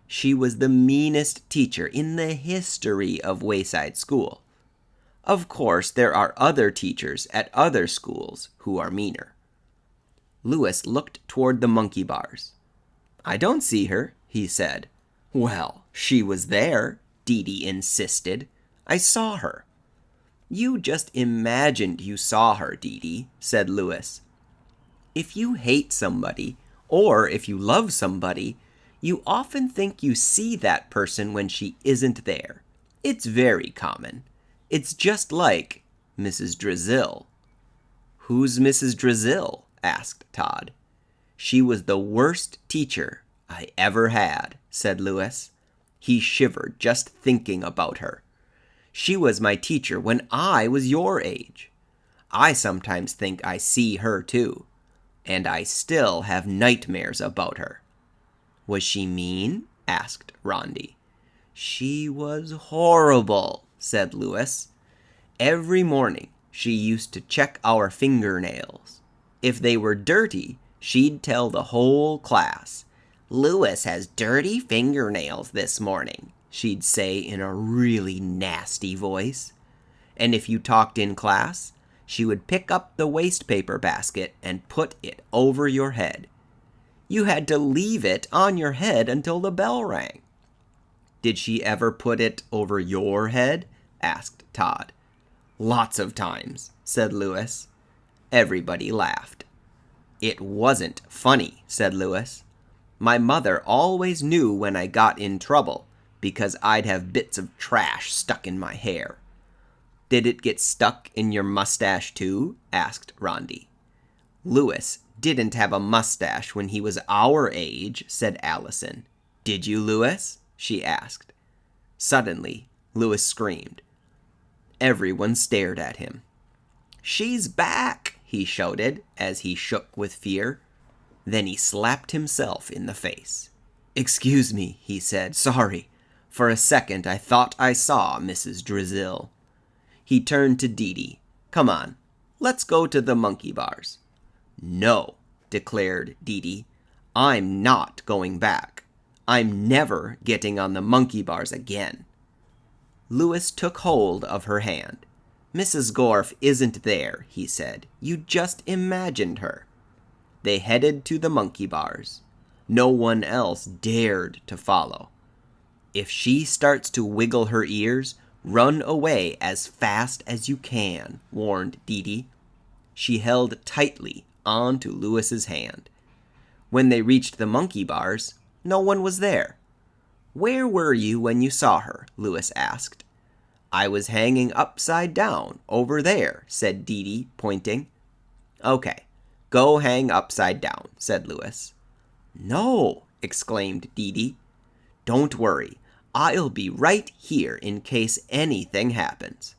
She was the meanest teacher in the history of Wayside School. Of course, there are other teachers at other schools who are meaner. Lewis looked toward the monkey bars. I don't see her, he said. Well, she was there, Dee Dee insisted. I saw her. You just imagined you saw her, Dee Dee, said Lewis. If you hate somebody, or if you love somebody, you often think you see that person when she isn't there. It's very common. It's just like Mrs. Drizzle. Who's Mrs. Drizzle? Asked Todd. She was the worst teacher I ever had, said Lewis. He shivered just thinking about her. She was my teacher when I was your age. I sometimes think I see her too, and I still have nightmares about her. Was she mean? Asked Rondi. She was horrible, said Lewis. Every morning she used to check our fingernails. If they were dirty, she'd tell the whole class. Lewis has dirty fingernails this morning, she'd say in a really nasty voice. And if you talked in class, she would pick up the waste paper basket and put it over your head. You had to leave it on your head until the bell rang. Did she ever put it over your head? Asked Todd. Lots of times, said Lewis. Everybody laughed. It wasn't funny, said Lewis. My mother always knew when I got in trouble because I'd have bits of trash stuck in my hair. Did it get stuck in your mustache too? Asked Rondi. Lewis didn't have a mustache when he was our age, said Allison. Did you, Lewis? She asked. Suddenly, Lewis screamed. Everyone stared at him. She's back, he shouted as he shook with fear. Then he slapped himself in the face. Excuse me, he said. Sorry. For a second I thought I saw Mrs. Drizzle. He turned to Dee Dee. Come on, let's go to the monkey bars. No, declared Dee Dee. I'm not going back. I'm never getting on the monkey bars again. Lewis took hold of her hand. Mrs. Gorf isn't there, he said. You just imagined her. They headed to the monkey bars. No one else dared to follow. If she starts to wiggle her ears, run away as fast as you can, warned Dee Dee. She held tightly onto Lewis's hand. When they reached the monkey bars, no one was there. Where were you when you saw her? Lewis asked. I was hanging upside down over there, said Dee Dee, pointing. Okay, go hang upside down, said Lewis. No, exclaimed Dee Dee. Don't worry, I'll be right here in case anything happens."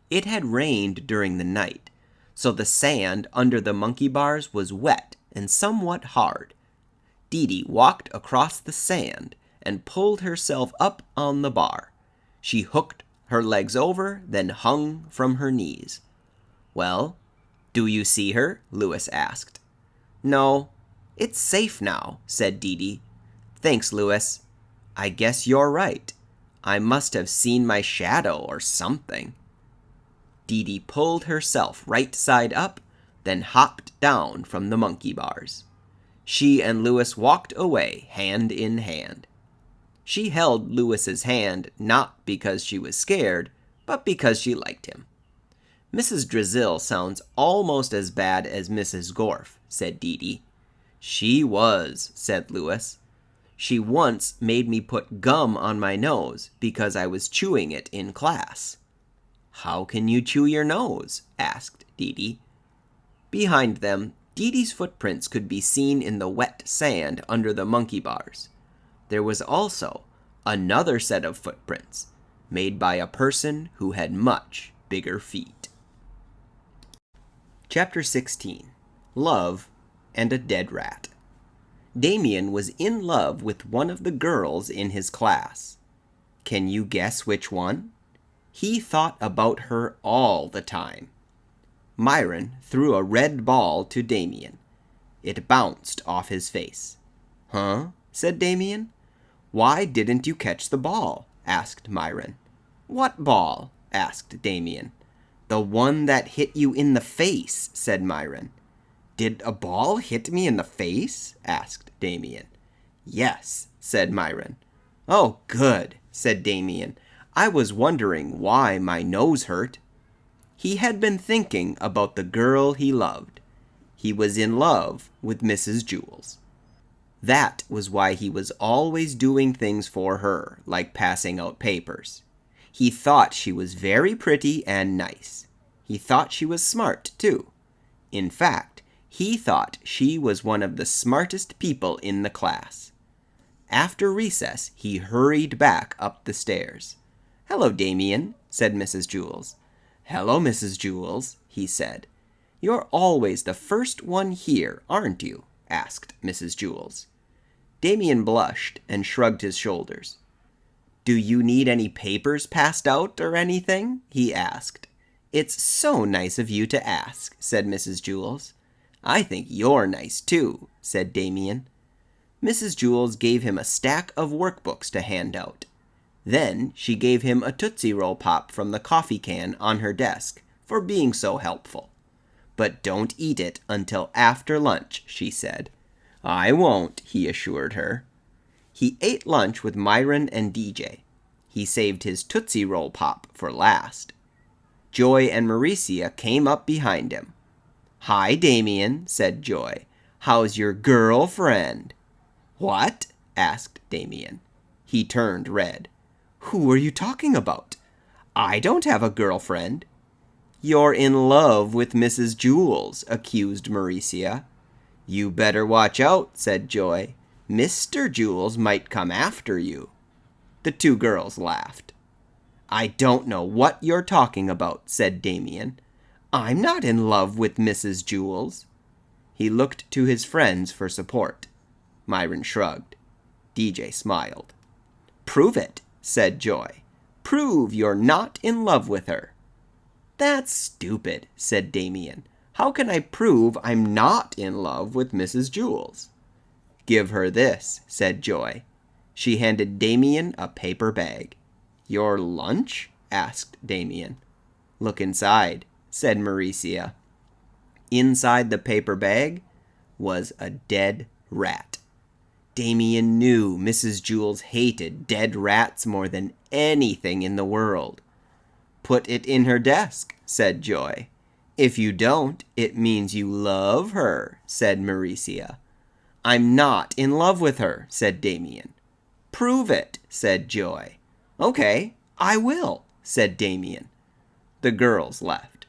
It had rained during the night, so the sand under the monkey bars was wet and somewhat hard. Dee walked across the sand and pulled herself up on the bar. She hooked her legs over, then hung from her knees. "Well, do you see her?" Lewis asked. "No, it's safe now," said Dee. "Thanks, Lewis. I guess you're right. I must have seen my shadow or something." Dee pulled herself right side up, then hopped down from the monkey bars. She and Lewis walked away hand in hand. She held Lewis's hand not because she was scared, but because she liked him. "Mrs. Drizzle sounds almost as bad as Mrs. Gorf," said Dee. "She was," said Lewis. "She once made me put gum on my nose because I was chewing it in class." "How can you chew your nose?" asked Dee. Behind them, Dee's footprints could be seen in the wet sand under the monkey bars. There was also another set of footprints, made by a person who had much bigger feet. Chapter 16. Love and a Dead Rat. Damien was in love with one of the girls in his class. Can you guess which one? He thought about her all the time. Myron threw a red ball to Damien. It bounced off his face. "Huh?" said Damien. "Why didn't you catch the ball?" asked Myron. "What ball?" asked Damien. "The one that hit you in the face," said Myron. "Did a ball hit me in the face?" asked Damien. "Yes," said Myron. "Oh, good," said Damien. "I was wondering why my nose hurt." He had been thinking about the girl he loved. He was in love with Mrs. Jewls. That was why he was always doing things for her, like passing out papers. He thought she was very pretty and nice. He thought she was smart, too. In fact, he thought she was one of the smartest people in the class. After recess, he hurried back up the stairs. "Hello, Damien," said Mrs. Jewls. "Hello, Mrs. Jewls," he said. "You're always the first one here, aren't you?" asked Mrs. Jewls. Damien blushed and shrugged his shoulders. "Do you need any papers passed out or anything?" he asked. "It's so nice of you to ask," said Mrs. Jewls. "I think you're nice, too," said Damien. Mrs. Jewls gave him a stack of workbooks to hand out. Then she gave him a Tootsie Roll Pop from the coffee can on her desk for being so helpful. "But don't eat it until after lunch," she said. "I won't," he assured her. He ate lunch with Myron and DJ. He saved his Tootsie Roll Pop for last. Joy and Mauricia came up behind him. "Hi, Damien," said Joy. "How's your girlfriend?" "What?" asked Damien. He turned red. "Who are you talking about? I don't have a girlfriend." "You're in love with Mrs. Jewls," accused Mauricia. "You better watch out," said Joy. "Mr. Jewls might come after you." The two girls laughed. "I don't know what you're talking about," said Damien. "I'm not in love with Mrs. Jewls." He looked to his friends for support. Myron shrugged. DJ smiled. "Prove it," said Joy. "Prove you're not in love with her." "That's stupid," said Damien. "How can I prove I'm not in love with Mrs. Jewls?" "Give her this," said Joy. She handed Damien a paper bag. "Your lunch?" asked Damien. "Look inside," said Mauricia. Inside the paper bag was a dead rat. Damien knew Mrs. Jewls hated dead rats more than anything in the world. "Put it in her desk," said Joy. "If you don't, it means you love her," said Mauricia. "I'm not in love with her," said Damien. "Prove it," said Joy. "Okay, I will," said Damien. The girls left.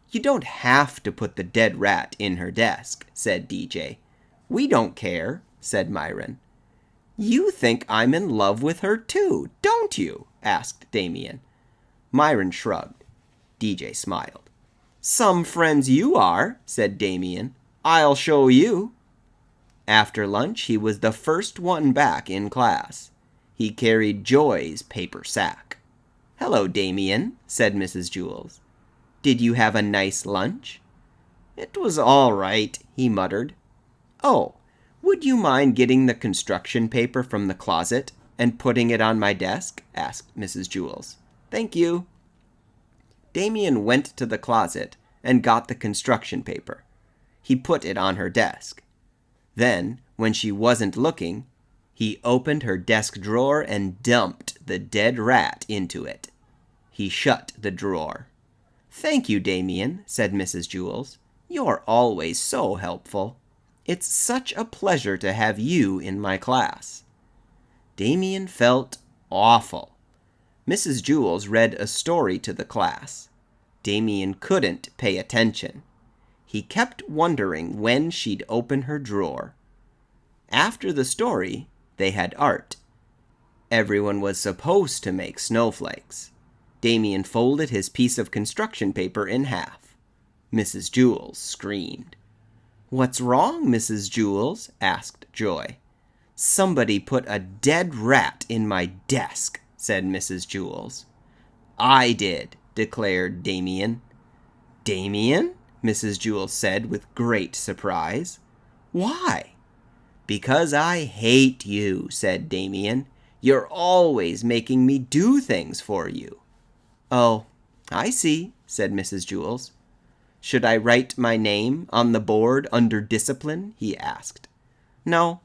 "You don't have to put the dead rat in her desk," said DJ. "We don't care," said Myron. You think I'm in love with her too, don't you? Asked Damien. Myron shrugged. DJ smiled. Some friends you are, said Damien. I'll show you. After lunch, he was the first one back in class. He carried Joy's paper sack. Hello, Damien, said Mrs. Jewls. Did you have a nice lunch? It was all right, he muttered. Oh, would you mind getting the construction paper from the closet and putting it on my desk? Asked Mrs. Jewls. Thank you. Damien went to the closet and got the construction paper. He put it on her desk. Then, when she wasn't looking, he opened her desk drawer and dumped the dead rat into it. He shut the drawer. Thank you, Damien, said Mrs. Jewls. You're always so helpful. It's such a pleasure to have you in my class. Damien felt awful. Mrs. Jewls read a story to the class. Damien couldn't pay attention. He kept wondering when she'd open her drawer. After the story, they had art. Everyone was supposed to make snowflakes. Damien folded his piece of construction paper in half. Mrs. Jewls screamed. What's wrong, Mrs. Jewls? Asked Joy. Somebody put a dead rat in my desk, said Mrs. Jewls. I did, declared Damien. Damien? Mrs. Jewls said with great surprise. Why? Because I hate you, said Damien. You're always making me do things for you. Oh, I see, said Mrs. Jewls. Should I write my name on the board under discipline? He asked. No,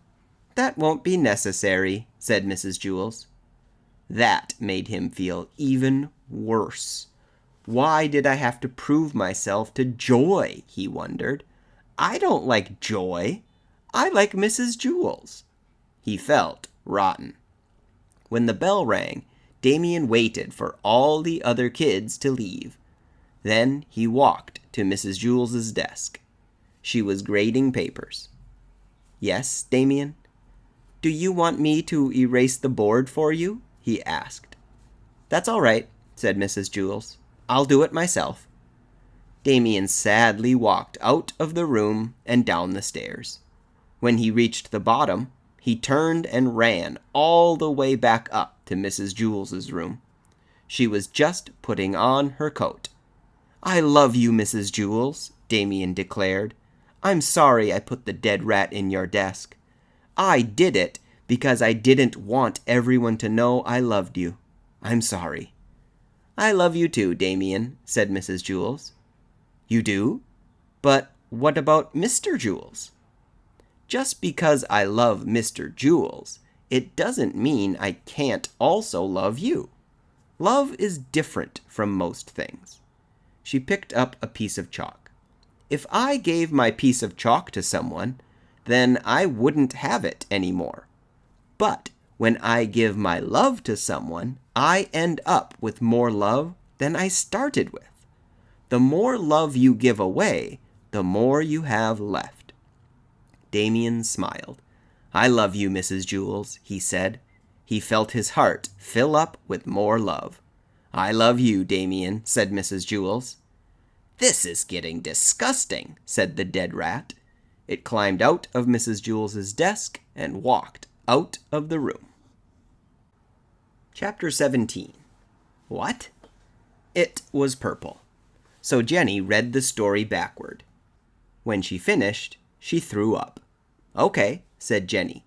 that won't be necessary, said Mrs. Jewls. That made him feel even worse. Why did I have to prove myself to Joy, he wondered. I don't like Joy. I like Mrs. Jewls. He felt rotten. When the bell rang, Damien waited for all the other kids to leave. Then he walked to Mrs. Jewls' desk. She was grading papers. Yes, Damien? Do you want me to erase the board for you? He asked. That's all right, said Mrs. Jewls. I'll do it myself. Damien sadly walked out of the room and down the stairs. When he reached the bottom, he turned and ran all the way back up to Mrs. Jewls' room. She was just putting on her coat. I love you, Mrs. Jewls, Damien declared. I'm sorry I put the dead rat in your desk. I did it because I didn't want everyone to know I loved you. I'm sorry. I love you too, Damien, said Mrs. Jewls. You do? But what about Mr. Jewls? Just because I love Mr. Jewls, it doesn't mean I can't also love you. Love is different from most things. She picked up a piece of chalk. If I gave my piece of chalk to someone, then I wouldn't have it anymore. But when I give my love to someone, I end up with more love than I started with. The more love you give away, the more you have left. Damien smiled. I love you, Mrs. Jewls, he said. He felt his heart fill up with more love. I love you, Damien, said Mrs. Jewls. This is getting disgusting, said the dead rat. It climbed out of Mrs. Jewls' desk and walked out of the room. Chapter 17. What? It was purple. So Jenny read the story backward. When she finished, she threw up. Okay, said Jenny.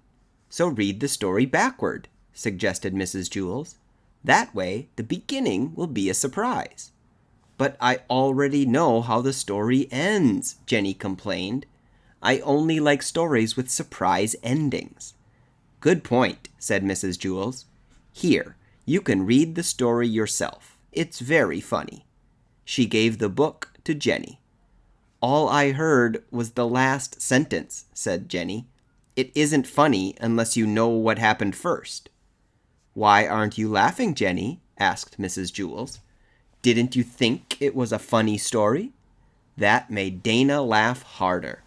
So read the story backward, suggested Mrs. Jewls. That way, the beginning will be a surprise. But I already know how the story ends, Jenny complained. I only like stories with surprise endings. Good point, said Mrs. Jewls. Here, you can read the story yourself. It's very funny. She gave the book to Jenny. All I heard was the last sentence, said Jenny. It isn't funny unless you know what happened first. Why aren't you laughing, Jenny? Asked Mrs. Jewls. Didn't you think it was a funny story? That made Dana laugh harder.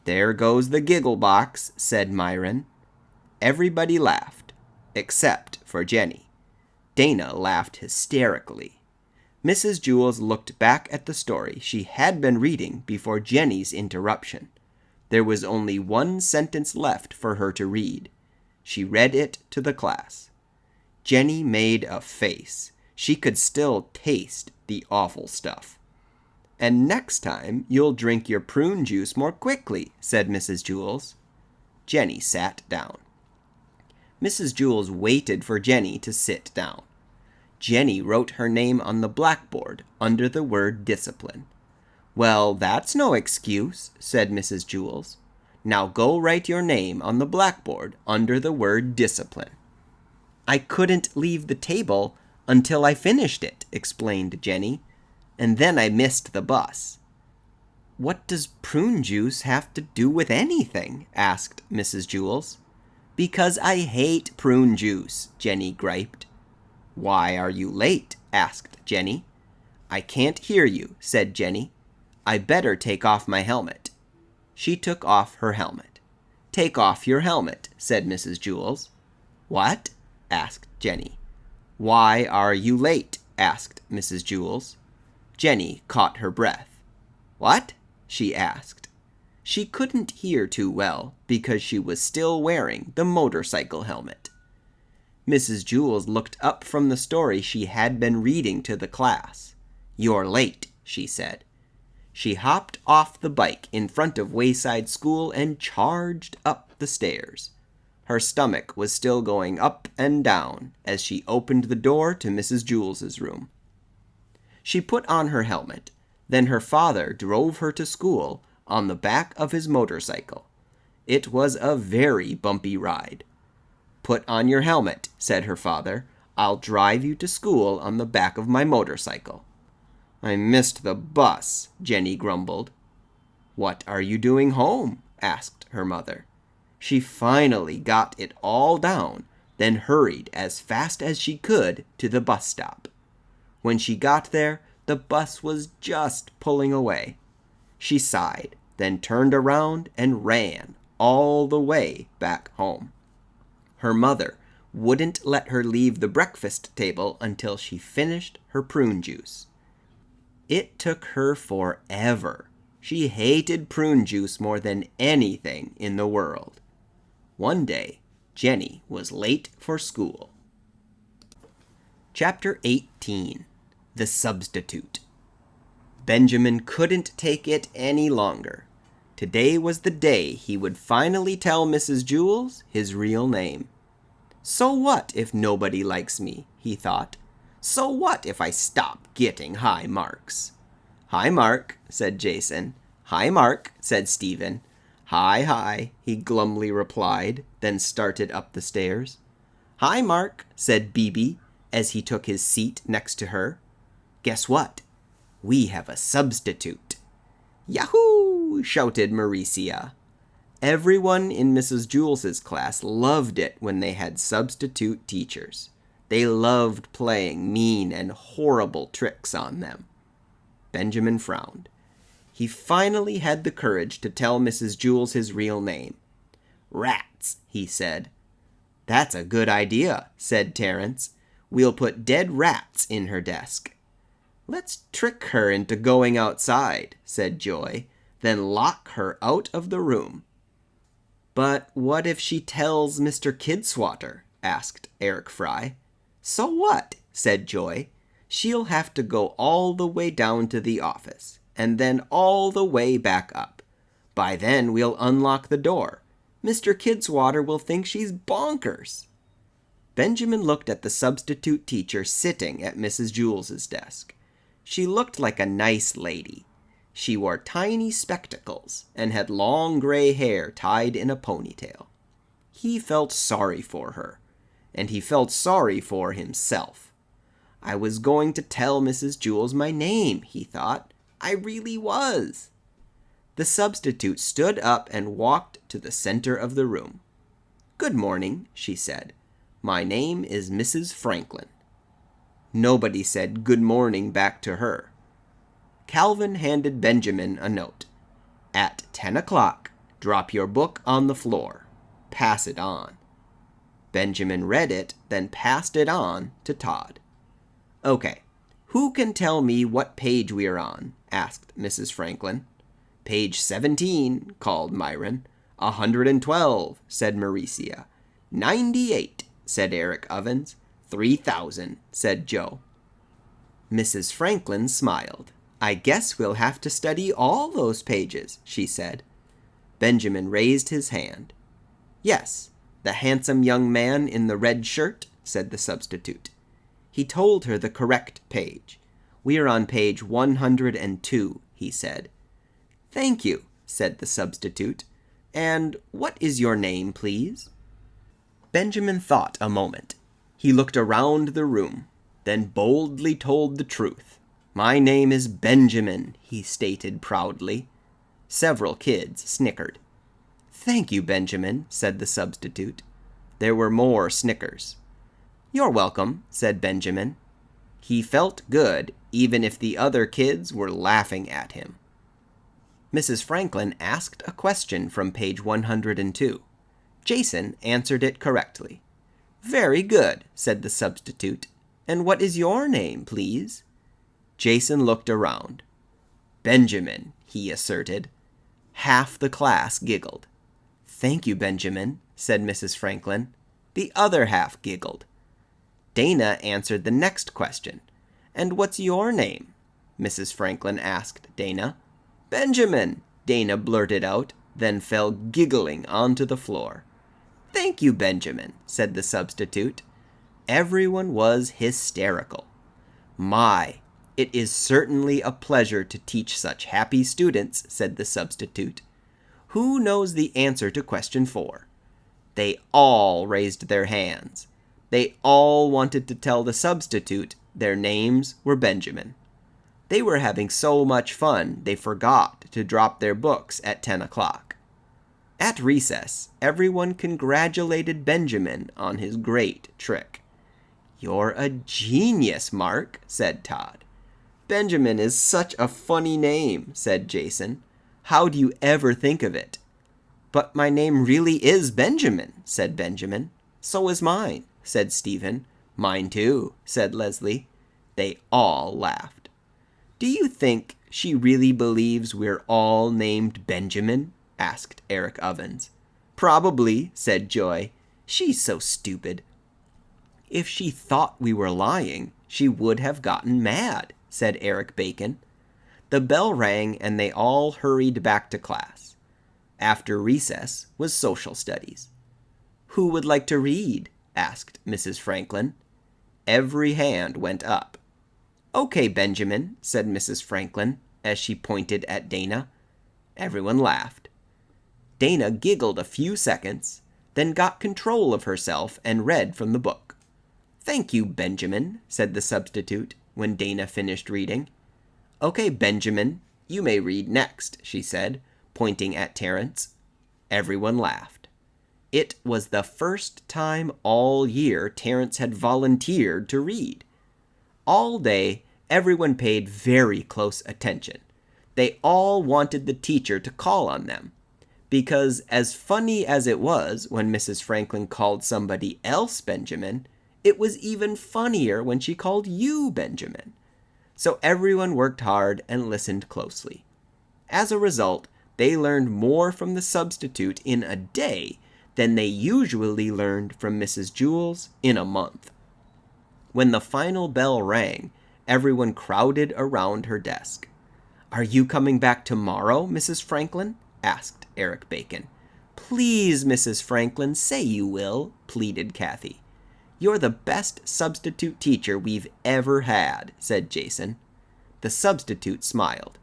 There goes the giggle box, said Myron. Everybody laughed, except for Jenny. Dana laughed hysterically. Mrs. Jewls looked back at the story she had been reading before Jenny's interruption. There was only one sentence left for her to read. She read it to the class. Jenny made a face. She could still taste the awful stuff. "And next time you'll drink your prune juice more quickly," said Mrs. Jewls. Jenny sat down. Mrs. Jewls waited for Jenny to sit down. Jenny wrote her name on the blackboard under the word discipline. "Well, that's no excuse," said Mrs. Jewls. "Now go write your name on the blackboard under the word discipline." "I couldn't leave the table until I finished it," explained Jenny, "and then I missed the bus." "What does prune juice have to do with anything?" asked Mrs. Jewls. "Because I hate prune juice," Jenny griped. "Why are you late?" asked Jenny. "I can't hear you," said Jenny. "I better take off my helmet." She took off her helmet. "Take off your helmet," said Mrs. Jewls. "What?" asked Jenny. "Why are you late?" asked Mrs. Jewls. Jenny caught her breath. "What?" she asked. She couldn't hear too well because she was still wearing the motorcycle helmet. Mrs. Jewls looked up from the story she had been reading to the class. "You're late," she said. She hopped off the bike in front of Wayside School and charged up the stairs. Her stomach was still going up and down as she opened the door to Mrs. Jewls's room. She put on her helmet. Then her father drove her to school on the back of his motorcycle. It was a very bumpy ride. "Put on your helmet," said her father. "I'll drive you to school on the back of my motorcycle." "I missed the bus," Jenny grumbled. "What are you doing home?" asked her mother. She finally got it all down, then hurried as fast as she could to the bus stop. When she got there, the bus was just pulling away. She sighed, then turned around and ran all the way back home. Her mother wouldn't let her leave the breakfast table until she finished her prune juice. It took her forever. She hated prune juice more than anything in the world. One day, Jenny was late for school. Chapter 18. The Substitute. Benjamin couldn't take it any longer. Today was the day he would finally tell Mrs. Jewls his real name. "So what if nobody likes me?" he thought. "So what if I stop getting high marks?" "Hi, Mark," said Jason. "Hi, Mark," said Stephen. "Hi, hi," he glumly replied, then started up the stairs. "Hi, Mark," said Bebe, as he took his seat next to her. "Guess what? We have a substitute." "Yahoo!" shouted Maricia. Everyone in Mrs. Jewls's class loved it when they had substitute teachers. They loved playing mean and horrible tricks on them. Benjamin frowned. He finally had the courage to tell Mrs. Jewls his real name. "Rats," he said. "That's a good idea," said Terence. "We'll put dead rats in her desk." "Let's trick her into going outside," said Joy, "then lock her out of the room." "But what if she tells Mr. Kidswatter?" asked Eric Fry. "So what?" said Joy. "She'll have to go all the way down to the office, and then all the way back up. By then we'll unlock the door. Mr. Kidswatter will think she's bonkers." Benjamin looked at the substitute teacher sitting at Mrs. Jewls's desk. She looked like a nice lady. She wore tiny spectacles and had long gray hair tied in a ponytail. He felt sorry for her, and he felt sorry for himself. "I was going to tell Mrs. Jewls my name," he thought. "I really was." The substitute stood up and walked to the center of the room. "Good morning," she said. "My name is Mrs. Franklin." Nobody said good morning back to her. Calvin handed Benjamin a note. "At 10 o'clock, drop your book on the floor. Pass it on." Benjamin read it, then passed it on to Todd. "Okay, who can tell me what page we're on?" asked Mrs. Franklin. "Page 17, called Myron. 112, said Mauricia. 98, said Eric Ovens. 3000, said Joe. Mrs. Franklin smiled. "I guess we'll have to study all those pages," she said. Benjamin raised his hand. "Yes, the handsome young man in the red shirt," said the substitute. He told her the correct page. "We're on page 102, he said. "Thank you," said the substitute. "And what is your name, please?" Benjamin thought a moment. He looked around the room, then boldly told the truth. "My name is Benjamin," he stated proudly. Several kids snickered. "Thank you, Benjamin," said the substitute. There were more snickers. "You're welcome," said Benjamin. He felt good, even if the other kids were laughing at him. Mrs. Franklin asked a question from page 102. Jason answered it correctly. "Very good," said the substitute. "And what is your name, please?" Jason looked around. "Benjamin," he asserted. Half the class giggled. "Thank you, Benjamin," said Mrs. Franklin. The other half giggled. Dana answered the next question. "And what's your name?" Mrs. Franklin asked Dana. "Benjamin," Dana blurted out, then fell giggling onto the floor. "Thank you, Benjamin," said the substitute. Everyone was hysterical. "My, it is certainly a pleasure to teach such happy students," said the substitute. "Who knows the answer to question 4? They all raised their hands. They all wanted to tell the substitute their names were Benjamin. They were having so much fun they forgot to drop their books at 10 o'clock. At recess, everyone congratulated Benjamin on his great trick. "You're a genius, Mark," said Todd. "Benjamin is such a funny name," said Jason. "How do you ever think of it?" "But my name really is Benjamin," said Benjamin. "So is mine," said Stephen. "Mine too," said Leslie. They all laughed. "Do you think she really believes we're all named Benjamin?" asked Eric Ovens. "Probably," said Joy. "She's so stupid." "If she thought we were lying, she would have gotten mad," said Eric Bacon. The bell rang and they all hurried back to class. After recess was social studies. "Who would like to read?" asked Mrs. Franklin. Every hand went up. "Okay, Benjamin," said Mrs. Franklin, as she pointed at Dana. Everyone laughed. Dana giggled a few seconds, then got control of herself and read from the book. "Thank you, Benjamin," said the substitute when Dana finished reading. "Okay, Benjamin, you may read next," she said, pointing at Terrence. Everyone laughed. It was the first time all year Terrence had volunteered to read. All day, everyone paid very close attention. They all wanted the teacher to call on them, because as funny as it was when Mrs. Franklin called somebody else Benjamin, it was even funnier when she called you Benjamin. So everyone worked hard and listened closely. As a result, they learned more from the substitute in a day than they usually learned from Mrs. Jewls in a month. When the final bell rang, everyone crowded around her desk. "Are you coming back tomorrow, Mrs. Franklin?" asked Eric Bacon. "Please, Mrs. Franklin, say you will," pleaded Kathy. "You're the best substitute teacher we've ever had," said Jason. The substitute smiled.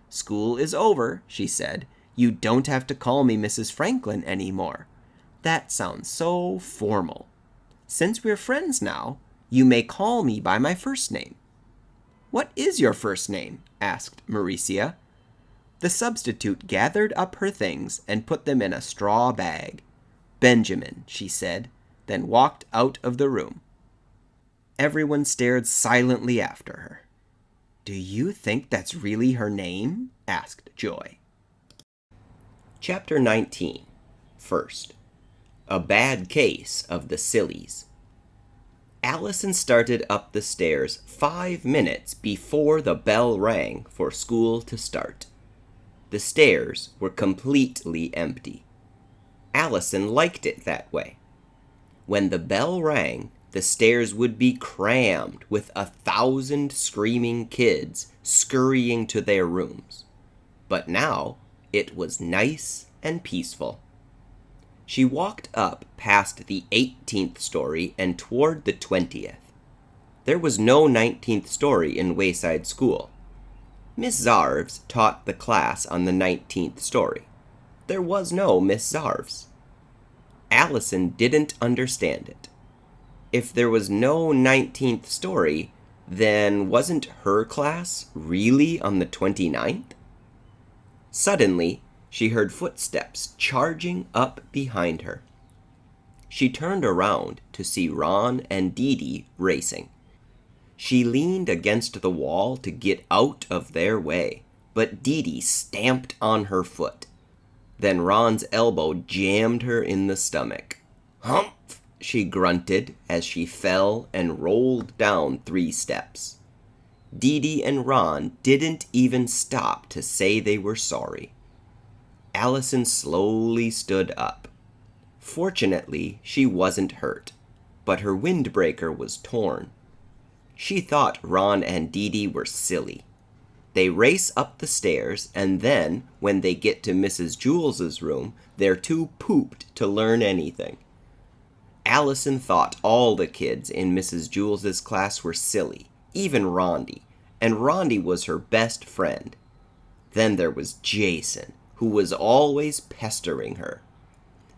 "School is over," she said. "You don't have to call me Mrs. Franklin anymore. That sounds so formal. Since we're friends now, you may call me by my first name." "What is your first name?" asked Mauricia. The substitute gathered up her things and put them in a straw bag. "Benjamin," she said, then walked out of the room. Everyone stared silently after her. "Do you think that's really her name?" asked Joy. Chapter 19. First. A bad case of the Sillies. Allison started up the stairs 5 minutes before the bell rang for school to start. The stairs were completely empty. Allison liked it that way. When the bell rang, the stairs would be crammed with 1,000 screaming kids scurrying to their rooms. But now it was nice and peaceful. She walked up past the 18th story and toward the 20th. There was no 19th story in Wayside School. Miss Zarves taught the class on the 19th story. There was no Miss Zarves. Allison didn't understand it. If there was no 19th story, then wasn't her class really on the 29th? Suddenly, she heard footsteps charging up behind her. She turned around to see Ron and Dee racing. She leaned against the wall to get out of their way, but Dee stamped on her foot. Then Ron's elbow jammed her in the stomach. "Humph!" she grunted as she fell and rolled down 3 steps. Dee and Ron didn't even stop to say they were sorry. Allison slowly stood up. Fortunately, she wasn't hurt, but her windbreaker was torn. She thought Ron and Dee were silly. They race up the stairs, and then, when they get to Mrs. Jewls' room, they're too pooped to learn anything. Allison thought all the kids in Mrs. Jewls' class were silly, even Rondi, and Rondi was her best friend. Then there was Jason, who was always pestering her.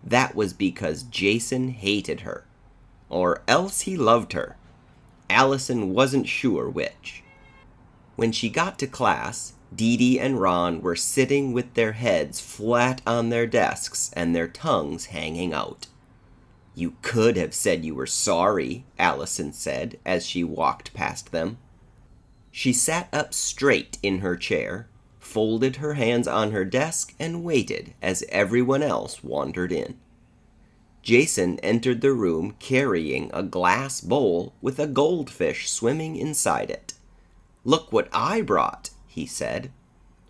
That was because Jason hated her, or else he loved her. Allison wasn't sure which. When she got to class, Dee and Ron were sitting with their heads flat on their desks and their tongues hanging out. "You could have said you were sorry," Allison said as she walked past them. She sat up straight in her chair, folded her hands on her desk, and waited as everyone else wandered in. Jason entered the room carrying a glass bowl with a goldfish swimming inside it. "Look what I brought," he said.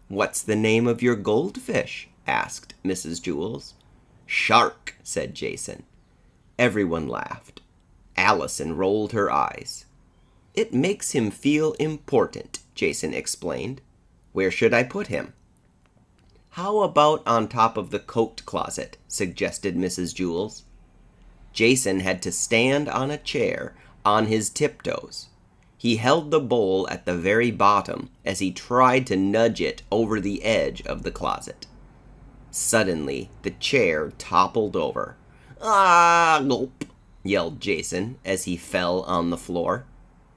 "What's the name of your goldfish?" asked Mrs. Jewls. "Shark," said Jason. Everyone laughed. Allison rolled her eyes. "It makes him feel important," Jason explained. "Where should I put him?" "How about on top of the coat closet?" suggested Mrs. Jewls. Jason had to stand on a chair on his tiptoes. He held the bowl at the very bottom as he tried to nudge it over the edge of the closet. Suddenly, the chair toppled over. "Ah, gulp!" yelled Jason as he fell on the floor.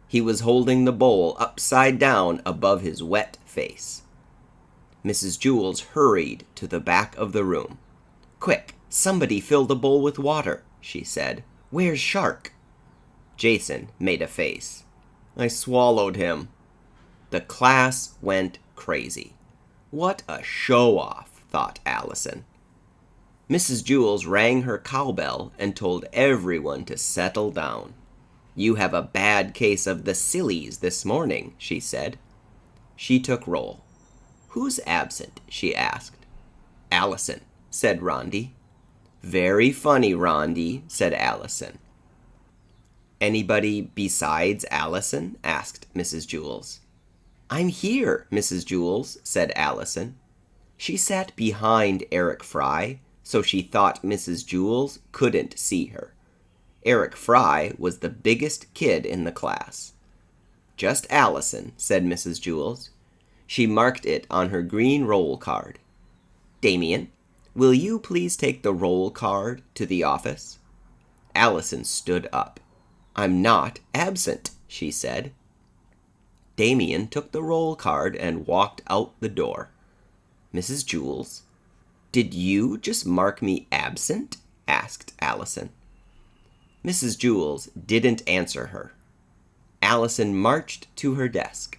He was holding the bowl upside down above his wet face. Mrs. Jewls hurried to the back of the room. "Quick, somebody fill the bowl with water," she said. "Where's Shark?" Jason made a face. "I swallowed him." The class went crazy. What a show-off, thought Allison. Mrs. Jewls rang her cowbell and told everyone to settle down. "You have a bad case of the Sillies this morning," she said. She took roll. "Who's absent?" she asked. "Allison," said Rondi. "Very funny, Rondi," said Allison. "Anybody besides Allison?" asked Mrs. Jewls. "I'm here, Mrs. Jewls," said Allison. She sat behind Eric Fry, so she thought Mrs. Jewls couldn't see her. Eric Fry was the biggest kid in the class. "Just Allison," said Mrs. Jewls. She marked it on her green roll card. "Damien, will you please take the roll card to the office?" Allison stood up. "I'm not absent," she said. Damien took the roll card and walked out the door. "Mrs. Jewls, did you just mark me absent?" asked Allison. Mrs. Jewls didn't answer her. Allison marched to her desk.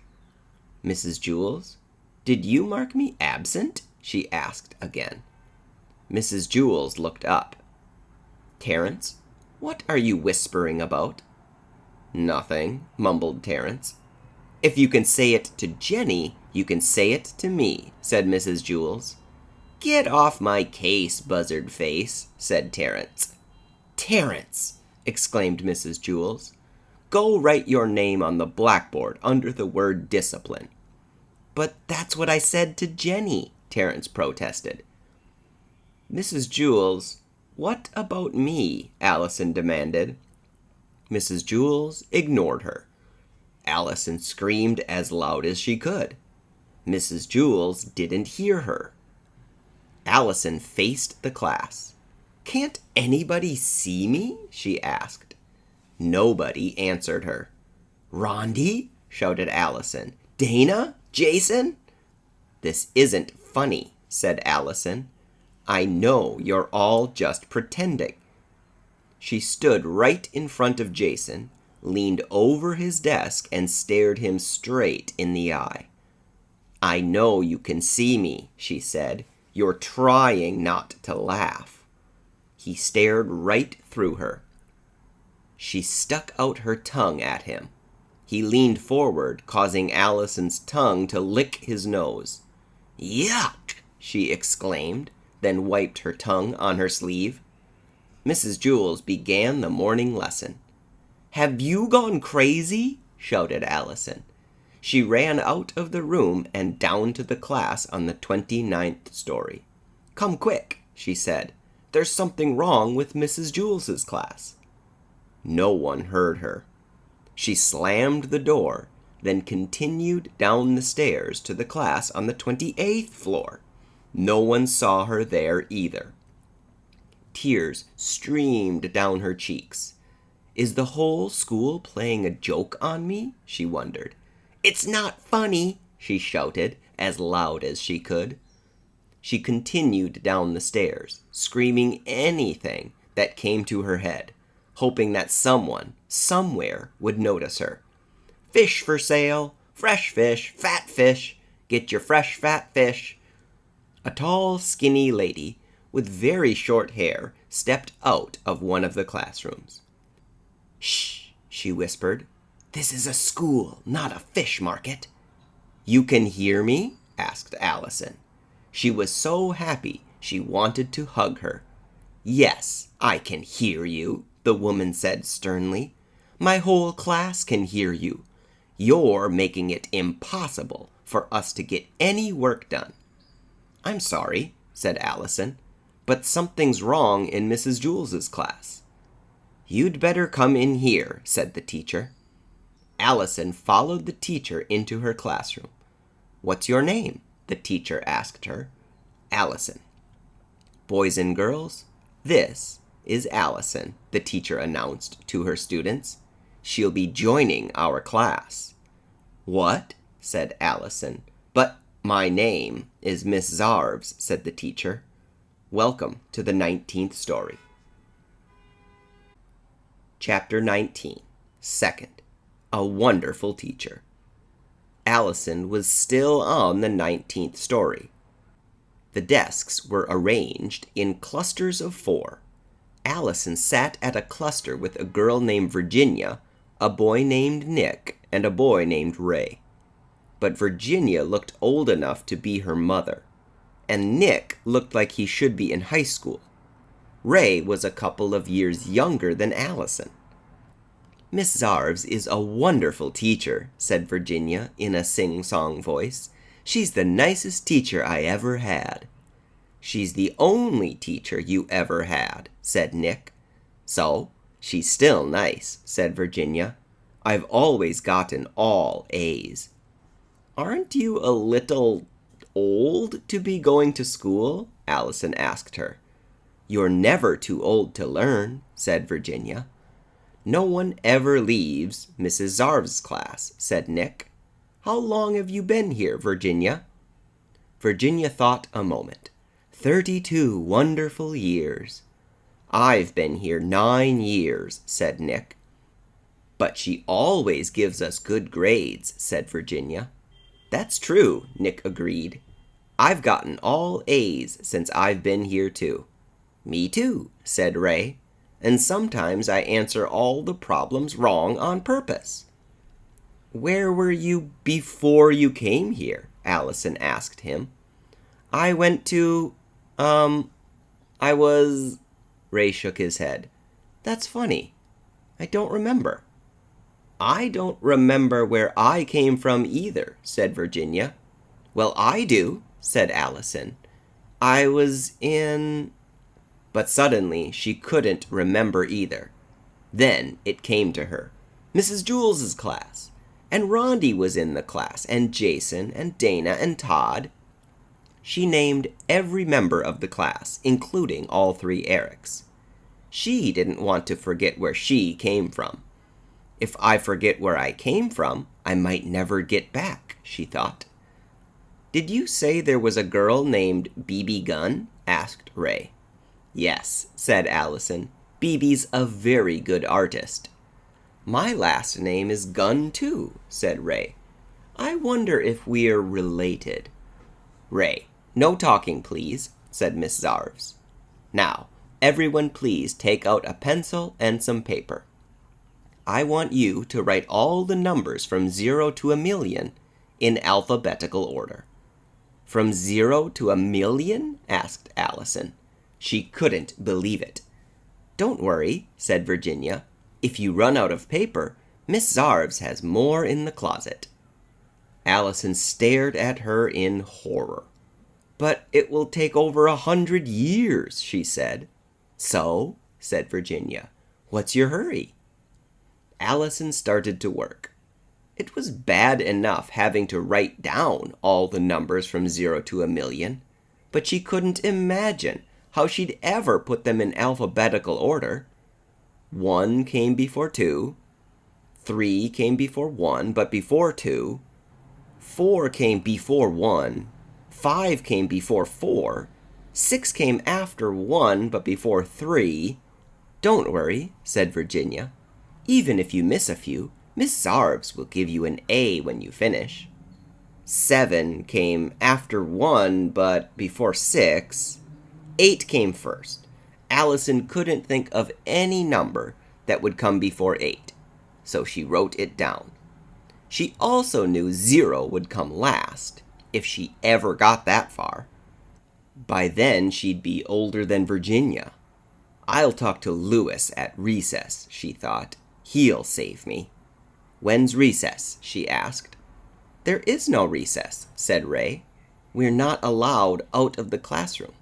"Mrs. Jewls, did you mark me absent?" she asked again. Mrs. Jewls looked up. "Terence, what are you whispering about?" "Nothing," mumbled Terence. "If you can say it to Jenny, you can say it to me," said Mrs. Jewls. "Get off my case, buzzard face," said Terence. "Terence!" exclaimed Mrs. Jewls. "Go write your name on the blackboard under the word discipline." "But that's what I said to Jenny," Terence protested. "Mrs. Jewls, what about me?" Allison demanded. Mrs. Jewls ignored her. Allison screamed as loud as she could. Mrs. Jewls didn't hear her. Allison faced the class. "Can't anybody see me?" she asked. Nobody answered her. "Rondi?" shouted Allison. "Dana? Jason?" "This isn't funny," said Allison. "I know you're all just pretending." She stood right in front of Jason, leaned over his desk, and stared him straight in the eye. "I know you can see me," she said. "You're trying not to laugh." He stared right through her. She stuck out her tongue at him. He leaned forward, causing Allison's tongue to lick his nose. "Yuck!" she exclaimed, then wiped her tongue on her sleeve. Mrs. Jewls began the morning lesson. "Have you gone crazy?" shouted Allison. She ran out of the room and down to the class on the 29th story. "Come quick," she said. "There's something wrong with Mrs. Jewls's class." No one heard her. She slammed the door, then continued down the stairs to the class on the 28th floor. No one saw her there either. Tears streamed down her cheeks. "Is the whole school playing a joke on me?" she wondered. "It's not funny," she shouted as loud as she could. She continued down the stairs, screaming anything that came to her head, hoping that someone, somewhere, would notice her. "Fish for sale! Fresh fish! Fat fish! Get your fresh fat fish!" A tall, skinny lady with very short hair stepped out of one of the classrooms. "Shh," she whispered. "This is a school, not a fish market." "You can hear me?" asked Allison. She was so happy she wanted to hug her. "Yes, I can hear you," the woman said sternly. "My whole class can hear you. You're making it impossible for us to get any work done." "I'm sorry," said Allison, "but something's wrong in Mrs. Jewls's class." "You'd better come in here," said the teacher. Allison followed the teacher into her classroom. "What's your name?" the teacher asked her. "Allison." "Boys and girls, this is Allison," the teacher announced to her students. "She'll be joining our class." "What?" said Allison. "But my name is Miss Zarves," said the teacher. "Welcome to the 19th story." Chapter 19, Second, A Wonderful Teacher. Allison was still on the 19th story. The desks were arranged in clusters of 4. Allison sat at a cluster with a girl named Virginia, a boy named Nick, and a boy named Ray. But Virginia looked old enough to be her mother, and Nick looked like he should be in high school. Ray was a couple of years younger than Allison. "Miss Zarves is a wonderful teacher," said Virginia in a sing-song voice. "She's the nicest teacher I ever had." "She's the only teacher you ever had," said Nick. "So, she's still nice," said Virginia. "I've always gotten all A's." "Aren't you a little old to be going to school?" Allison asked her. "You're never too old to learn," said Virginia. "No one ever leaves Mrs. Zarves' class," said Nick. "How long have you been here, Virginia?" Virginia thought a moment. 32 wonderful years." "I've been here 9 years," said Nick. "But she always gives us good grades," said Virginia. "That's true," Nick agreed. "I've gotten all A's since I've been here too." "Me too," said Ray. and sometimes I answer all the problems wrong on purpose." "Where were you before you came here?" Allison asked him. "I went to, I was..." Ray shook his head. "That's funny. I don't remember." "I don't remember where I came from either," said Virginia. "Well, I do," said Allison. "I was in..." But suddenly she couldn't remember either. Then it came to her. Mrs. Jewls' class. And Rondi was in the class, and Jason, and Dana, and Todd. She named every member of the class, including all three Erics. She didn't want to forget where she came from. "If I forget where I came from, I might never get back," she thought. "Did you say there was a girl named Bebe Gunn?" asked Ray. "Yes," said Allison. "Bebe's a very good artist." "My last name is Gunn too," said Ray. "I wonder if we're related." "Ray, no talking, please," said Miss Zarves. "Now, everyone please take out a pencil and some paper. I want you to write all the numbers from 0 to 1,000,000 in alphabetical order." "From 0 to 1,000,000? asked Allison. She couldn't believe it. "Don't worry," said Virginia. "If you run out of paper, Miss Zarves has more in the closet." Allison stared at her in horror. "But it will take over 100 years," she said. "So?" said Virginia. "What's your hurry?" Allison started to work. It was bad enough having to write down all the numbers from 0 to 1,000,000, but she couldn't imagine how she'd ever put them in alphabetical order. 1 came before 2, 3 came before 1, but before 2, 4 came before 1, 5 came before 4, 6 came after 1, but before 3. "Don't worry," said Virginia. "Even if you miss a few, Miss Zarves will give you an A when you finish." 7 came after 1, but before 6. 8 came first. Allison couldn't think of any number that would come before 8, so she wrote it down. She also knew 0 would come last, if she ever got that far. By then she'd be older than Virginia. "I'll talk to Lewis at recess," she thought. "He'll save me." "When's recess?" she asked. "There is no recess," said Ray. "We're not allowed out of the classroom."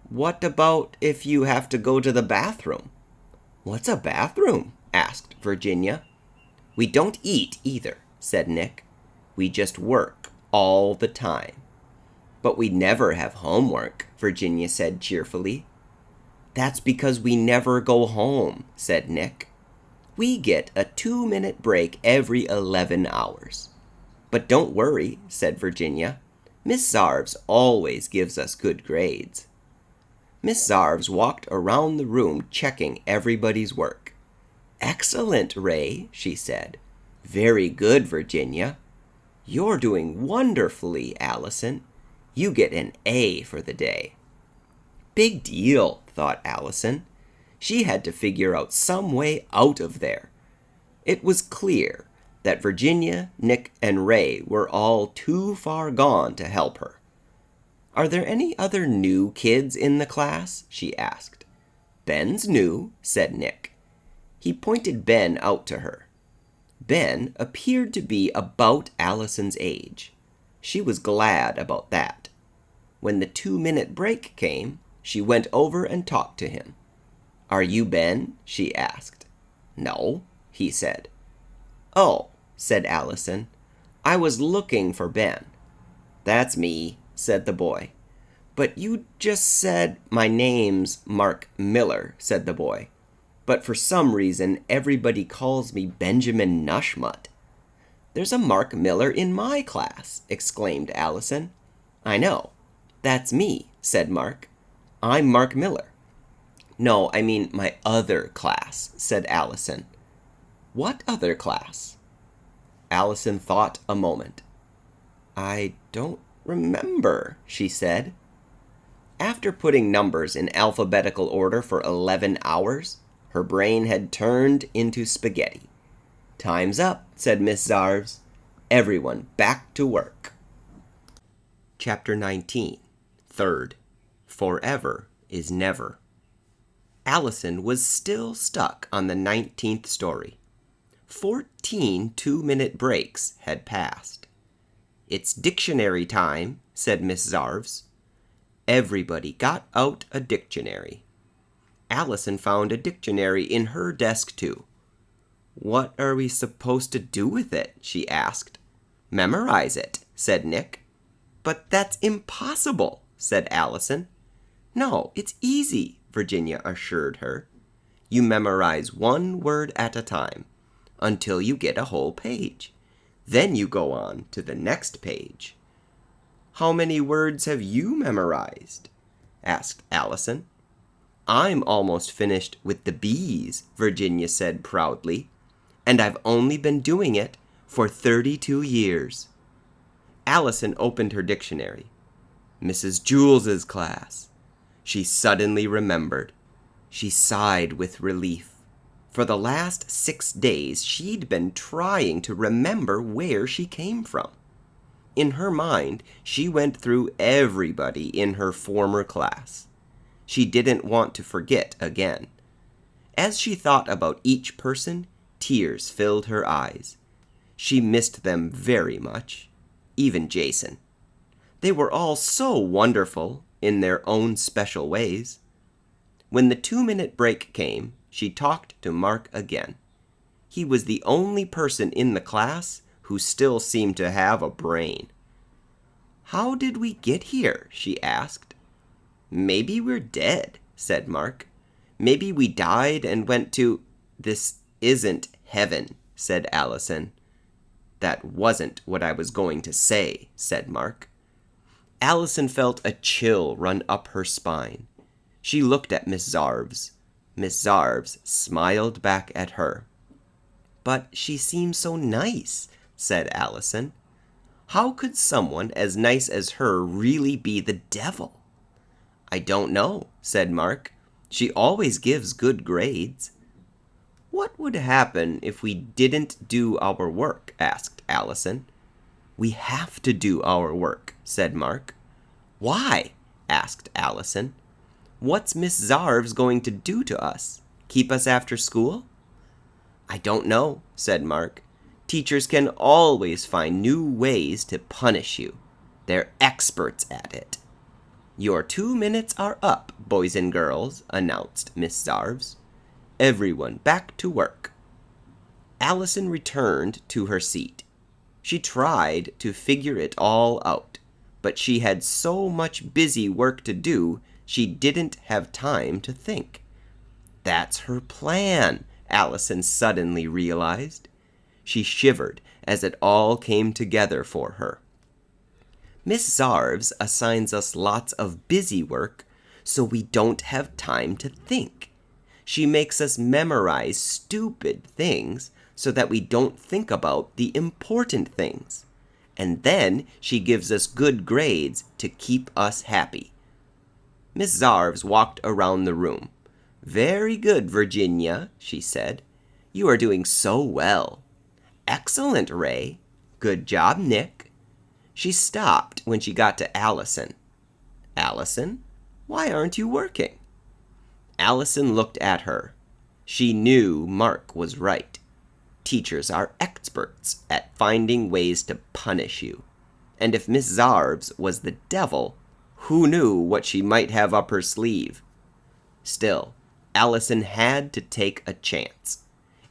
"What about if you have to go to the bathroom?" "What's a bathroom?" asked Virginia. "We don't eat either," said Nick. "We just work all the time." "But we never have homework," Virginia said cheerfully. "That's because we never go home," said Nick. "We get a 2-minute break every 11 hours. "But don't worry," said Virginia. "Miss Zarves always gives us good grades." Miss Zarves walked around the room checking everybody's work. "Excellent, Ray," she said. "Very good, Virginia." "You're doing wonderfully, Allison. You get an A for the day." Big deal, thought Allison. She had to figure out some way out of there. It was clear that Virginia, Nick, and Ray were all too far gone to help her. "Are there any other new kids in the class?" she asked. "Ben's new," said Nick. He pointed Ben out to her. Ben appeared to be about Allison's age. She was glad about that. When the 2-minute break came, she went over and talked to him. "Are you Ben?" she asked. "No," he said. "Oh," said Allison. "I was looking for Ben." "That's me," said the boy. "But you just said..." "My name's Mark Miller," said the boy. "But for some reason everybody calls me Benjamin Nushmut." "There's a Mark Miller in my class," exclaimed Allison. "I know. That's me," said Mark. "I'm Mark Miller." "No, I mean my other class," said Allison. "What other class?" Allison thought a moment. "I don't remember," she said. After putting numbers in alphabetical order for 11 hours, Her brain had turned into spaghetti. "Time's up," said Miss Zarves. "Everyone back to work." Chapter 19. Third. Forever is Never. Allison was still stuck on the 19th story. 14 two-minute breaks had passed. "It's dictionary time," said Miss Zarves. Everybody got out a dictionary. Allison found a dictionary in her desk, too. "What are we supposed to do with it?" she asked. "Memorize it," said Nick. "But that's impossible," said Allison. "No, it's easy," Virginia assured her. "You memorize one word at a time until you get a whole page. Then you go on to the next page." "How many words have you memorized?" asked Allison. "I'm almost finished with the bees," Virginia said proudly, "and I've only been doing it for 32 years. Allison opened her dictionary. Mrs. Jewls's class. She suddenly remembered. She sighed with relief. For the last 6 days, she'd been trying to remember where she came from. In her mind, she went through everybody in her former class. She didn't want to forget again. As she thought about each person, tears filled her eyes. She missed them very much, even Jason. They were all so wonderful in their own special ways. When the 2-minute break came, she talked to Mark again. He was the only person in the class who still seemed to have a brain. "How did we get here?" she asked. "Maybe we're dead," said Mark. "Maybe we died and went to—" "This isn't heaven," said Allison. "That wasn't what I was going to say," said Mark. Allison felt a chill run up her spine. She looked at Miss Zarves. Miss Zarves smiled back at her. "But she seems so nice," said Allison. "How could someone as nice as her really be the devil?" "I don't know," said Mark. "She always gives good grades." "What would happen if we didn't do our work?" asked Allison. "We have to do our work," said Mark. "Why?" asked Allison. "What's Miss Zarves going to do to us? Keep us after school?" "I don't know," said Mark. "Teachers can always find new ways to punish you. They're experts at it." "Your 2 minutes are up, boys and girls," announced Miss Zarves. "Everyone back to work." Allison returned to her seat. She tried to figure it all out, but she had so much busy work to do, she didn't have time to think. That's her plan, Allison suddenly realized. She shivered as it all came together for her. Miss Zarves assigns us lots of busy work, so we don't have time to think. She makes us memorize stupid things so that we don't think about the important things. And then she gives us good grades to keep us happy. Miss Zarves walked around the room. "Very good, Virginia," she said. "You are doing so well." "Excellent, Ray." "Good job, Nick." She stopped when she got to Allison. "Allison, why aren't you working?" Allison looked at her. She knew Mark was right. Teachers are experts at finding ways to punish you. And if Miss Zarves was the devil, who knew what she might have up her sleeve? Still, Allison had to take a chance.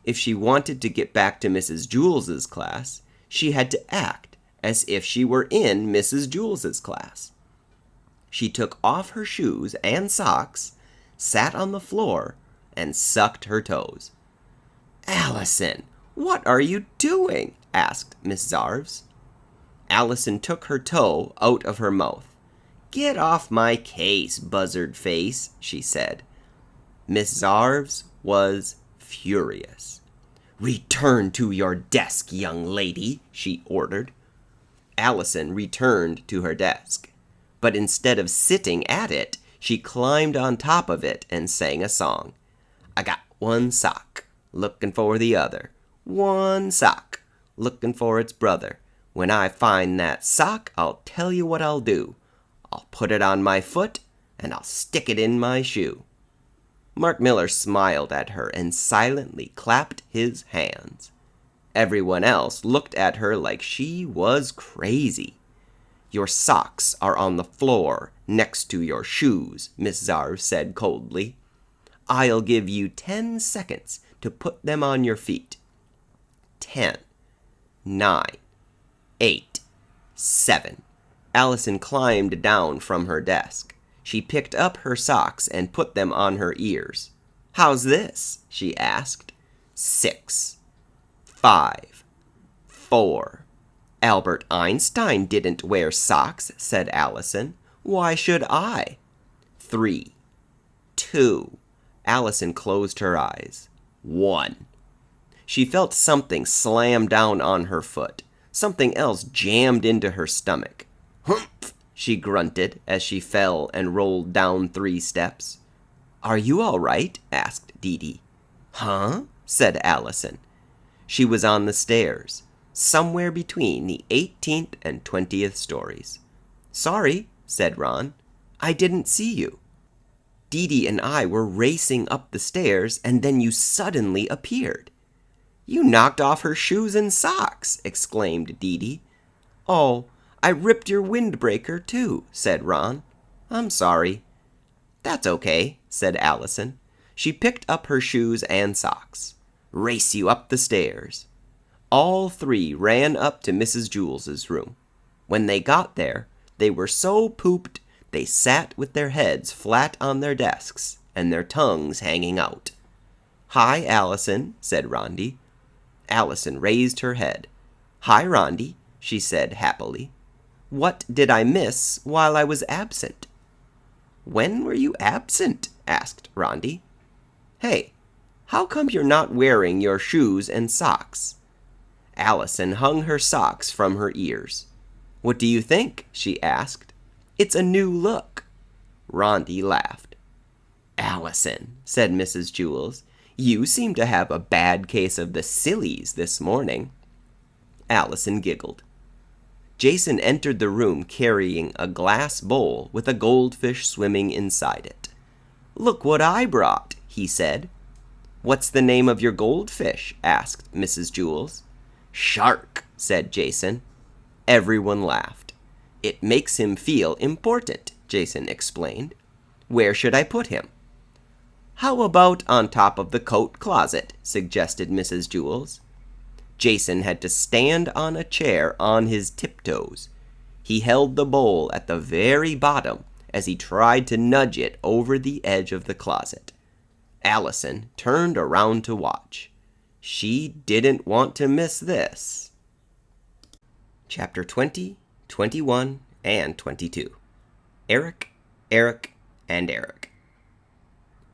If she wanted to get back to Mrs. Jewls's class, she had to act as if she were in Mrs. Jewls's class. She took off her shoes and socks, sat on the floor, and sucked her toes. "Allison, what are you doing?" asked Miss Zarves. Allison took her toe out of her mouth. "Get off my case, buzzard face," she said. Miss Zarves was furious. "Return to your desk, young lady," she ordered. Allison returned to her desk, but instead of sitting at it, she climbed on top of it and sang a song. "I got one sock, looking for the other. One sock, looking for its brother. When I find that sock, I'll tell you what I'll do. I'll put it on my foot, and I'll stick it in my shoe. Mark Miller smiled at her and silently clapped his hands. Everyone else looked at her like she was crazy. Your socks are on the floor next to your shoes, Miss Zarv said coldly. I'll give you 10 seconds to put them on your feet. 10, 9, 8, 7. Allison climbed down from her desk. She picked up her socks and put them on her ears. How's this? She asked. 6, 5, 4. Albert Einstein didn't wear socks, said Allison. Why should I? 3, 2. Allison closed her eyes. 1. She felt something slam down on her foot. Something else jammed into her stomach. Humph! She grunted as she fell and rolled down 3 steps. Are you all right? Asked Dee Dee. Huh? Said Allison. She was on the stairs, somewhere between the 18th and 20th stories. Sorry, said Ron. I didn't see you. Dee Dee and I were racing up the stairs, and then you suddenly appeared. You knocked off her shoes and socks, exclaimed Dee Dee. Oh, I ripped your windbreaker, too, said Ron. I'm sorry. That's okay, said Allison. She picked up her shoes and socks. Race you up the stairs. All 3 ran up to Mrs. Jewls's room. When they got there, they were so pooped they sat with their heads flat on their desks and their tongues hanging out. Hi, Allison, said Rondi. Allison raised her head. Hi, Rondi, she said happily. What did I miss while I was absent? When were you absent? Asked Rondi. Hey, how come you're not wearing your shoes and socks? Allison hung her socks from her ears. What do you think? She asked. It's a new look. Rondi laughed. Allison, said Mrs. Jewls, you seem to have a bad case of the Sillies this morning. Allison giggled. Jason entered the room carrying a glass bowl with a goldfish swimming inside it. Look what I brought, he said. What's the name of your goldfish? Asked Mrs. Jewls. Shark, said Jason. Everyone laughed. It makes him feel important, Jason explained. Where should I put him? How about on top of the coat closet, suggested Mrs. Jewls. Jason had to stand on a chair on his tiptoes. He held the bowl at the very bottom as he tried to nudge it over the edge of the closet. Allison turned around to watch. She didn't want to miss this. Chapter 20, 21, and 22. Eric, Eric, and Eric.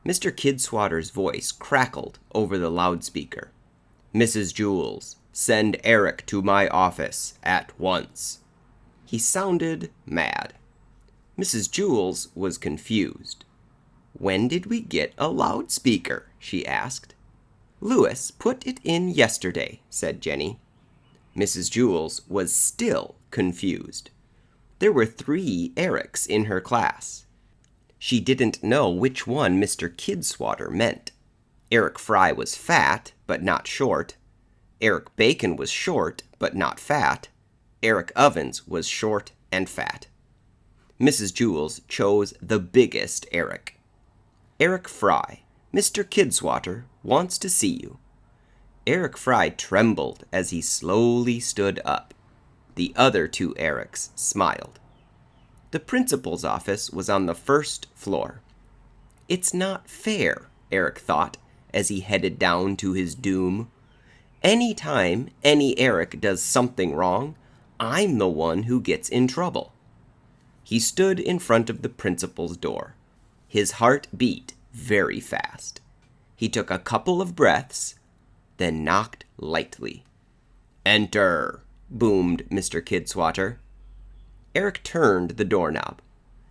Mr. Kidswatter's voice crackled over the loudspeaker. Mrs. Jewls, send Eric to my office at once. He sounded mad. Mrs. Jewls was confused. When did we get a loudspeaker? She asked. Louis put it in yesterday, said Jenny. Mrs. Jewls was still confused. There were 3 Erics in her class. She didn't know which one Mr. Kidswatter meant. Eric Fry was fat, but not short. Eric Bacon was short, but not fat. Eric Ovens was short and fat. Mrs. Jewls chose the biggest Eric. Eric Fry, Mr. Kidswatter wants to see you. Eric Fry trembled as he slowly stood up. The other 2 Erics smiled. The principal's office was on the 1st floor. It's not fair, Eric thought, as he headed down to his doom. Any time any Eric does something wrong, I'm the one who gets in trouble. He stood in front of the principal's door. His heart beat very fast. He took a couple of breaths, then knocked lightly. Enter, boomed Mr. Kidswatter. Eric turned the doorknob.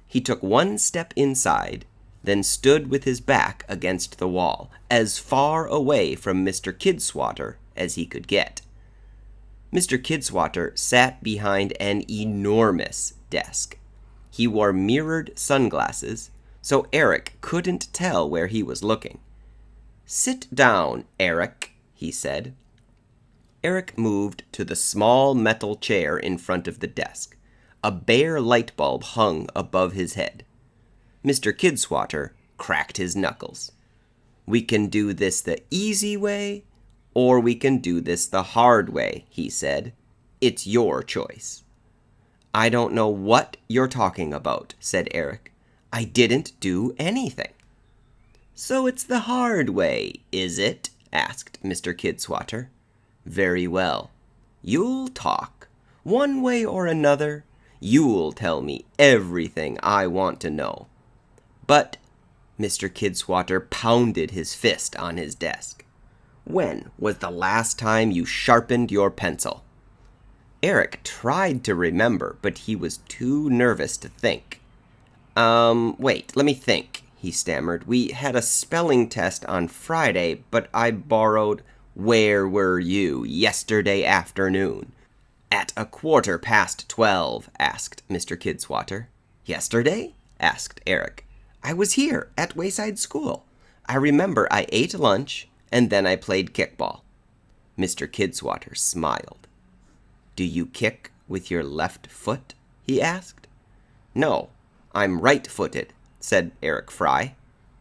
He took 1 step inside, then stood with his back against the wall, as far away from Mr. Kidswatter as he could get. Mr. Kidswatter sat behind an enormous desk. He wore mirrored sunglasses, so Eric couldn't tell where he was looking. "Sit down, Eric," he said. Eric moved to the small metal chair in front of the desk. A bare light bulb hung above his head. Mr. Kidswatter cracked his knuckles. "We can do this the easy way, or we can do this the hard way," he said. "It's your choice." "I don't know what you're talking about," said Eric. "I didn't do anything." "So it's the hard way, is it?" asked Mr. Kidswatter. "Very well. You'll talk. One way or another, you'll tell me everything I want to know. But," Mr. Kidswatter pounded his fist on his desk, "when was the last time you sharpened your pencil?" Eric tried to remember, but he was too nervous to think. Wait, let me think," he stammered. "We had a spelling test on Friday, but I borrowed—" "Where were you yesterday afternoon?" "At 12:15, asked Mr. Kidswatter. "Yesterday?" asked Eric. "I was here at Wayside School. I remember I ate lunch, and then I played kickball." Mr. Kidswatter smiled. "Do you kick with your left foot?" he asked. "No, I'm right-footed," said Eric Fry.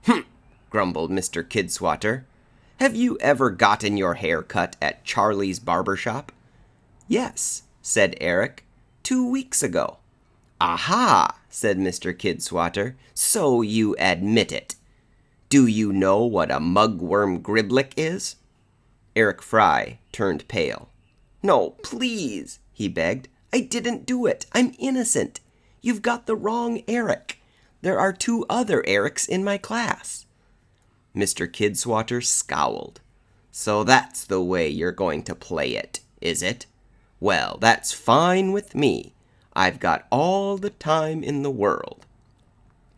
"Humph," grumbled Mr. Kidswatter. "Have you ever gotten your hair cut at Charlie's barber shop?" "Yes," said Eric, 2 weeks ago." "Aha," said Mr. Kidswatter, "so you admit it. Do you know what a mugworm griblick is?" Eric Fry turned pale. "No, please," he begged. "I didn't do it. I'm innocent. You've got the wrong Eric. There are 2 other Erics in my class." Mr. Kidswatter scowled. "So that's the way you're going to play it, is it? Well, that's fine with me. I've got all the time in the world."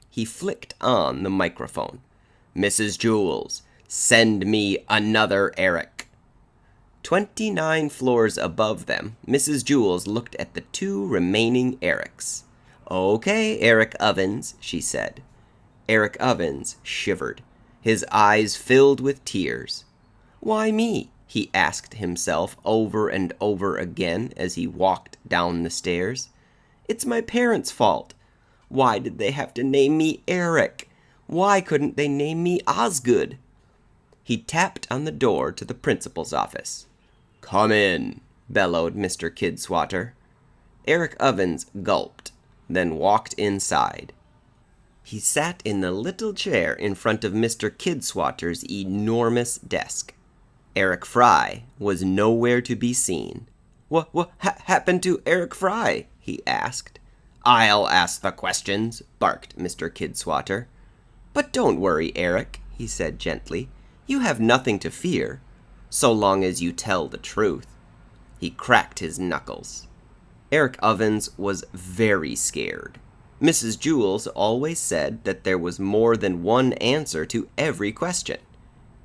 He flicked on the microphone. "Mrs. Jewls, send me another Eric." 29 floors above them, Mrs. Jewls looked at the 2 remaining Erics. "Okay, Eric Ovens," she said. Eric Ovens shivered. His eyes filled with tears. "Why me?" he asked himself over and over again as he walked down the stairs. "It's my parents' fault. Why did they have to name me Eric? Why couldn't they name me Osgood?" He tapped on the door to the principal's office. "Come in," bellowed Mr. Kidswatter. Eric Ovens gulped, then walked inside. He sat in the little chair in front of Mr. Kidswatter's enormous desk. Eric Fry was nowhere to be seen. What happened to Eric Fry?" he asked. "I'll ask the questions," barked Mr. Kidswatter. "But don't worry, Eric," he said gently. "You have nothing to fear, so long as you tell the truth." He cracked his knuckles. Eric Ovens was very scared. Mrs. Jewls always said that there was more than one answer to every question.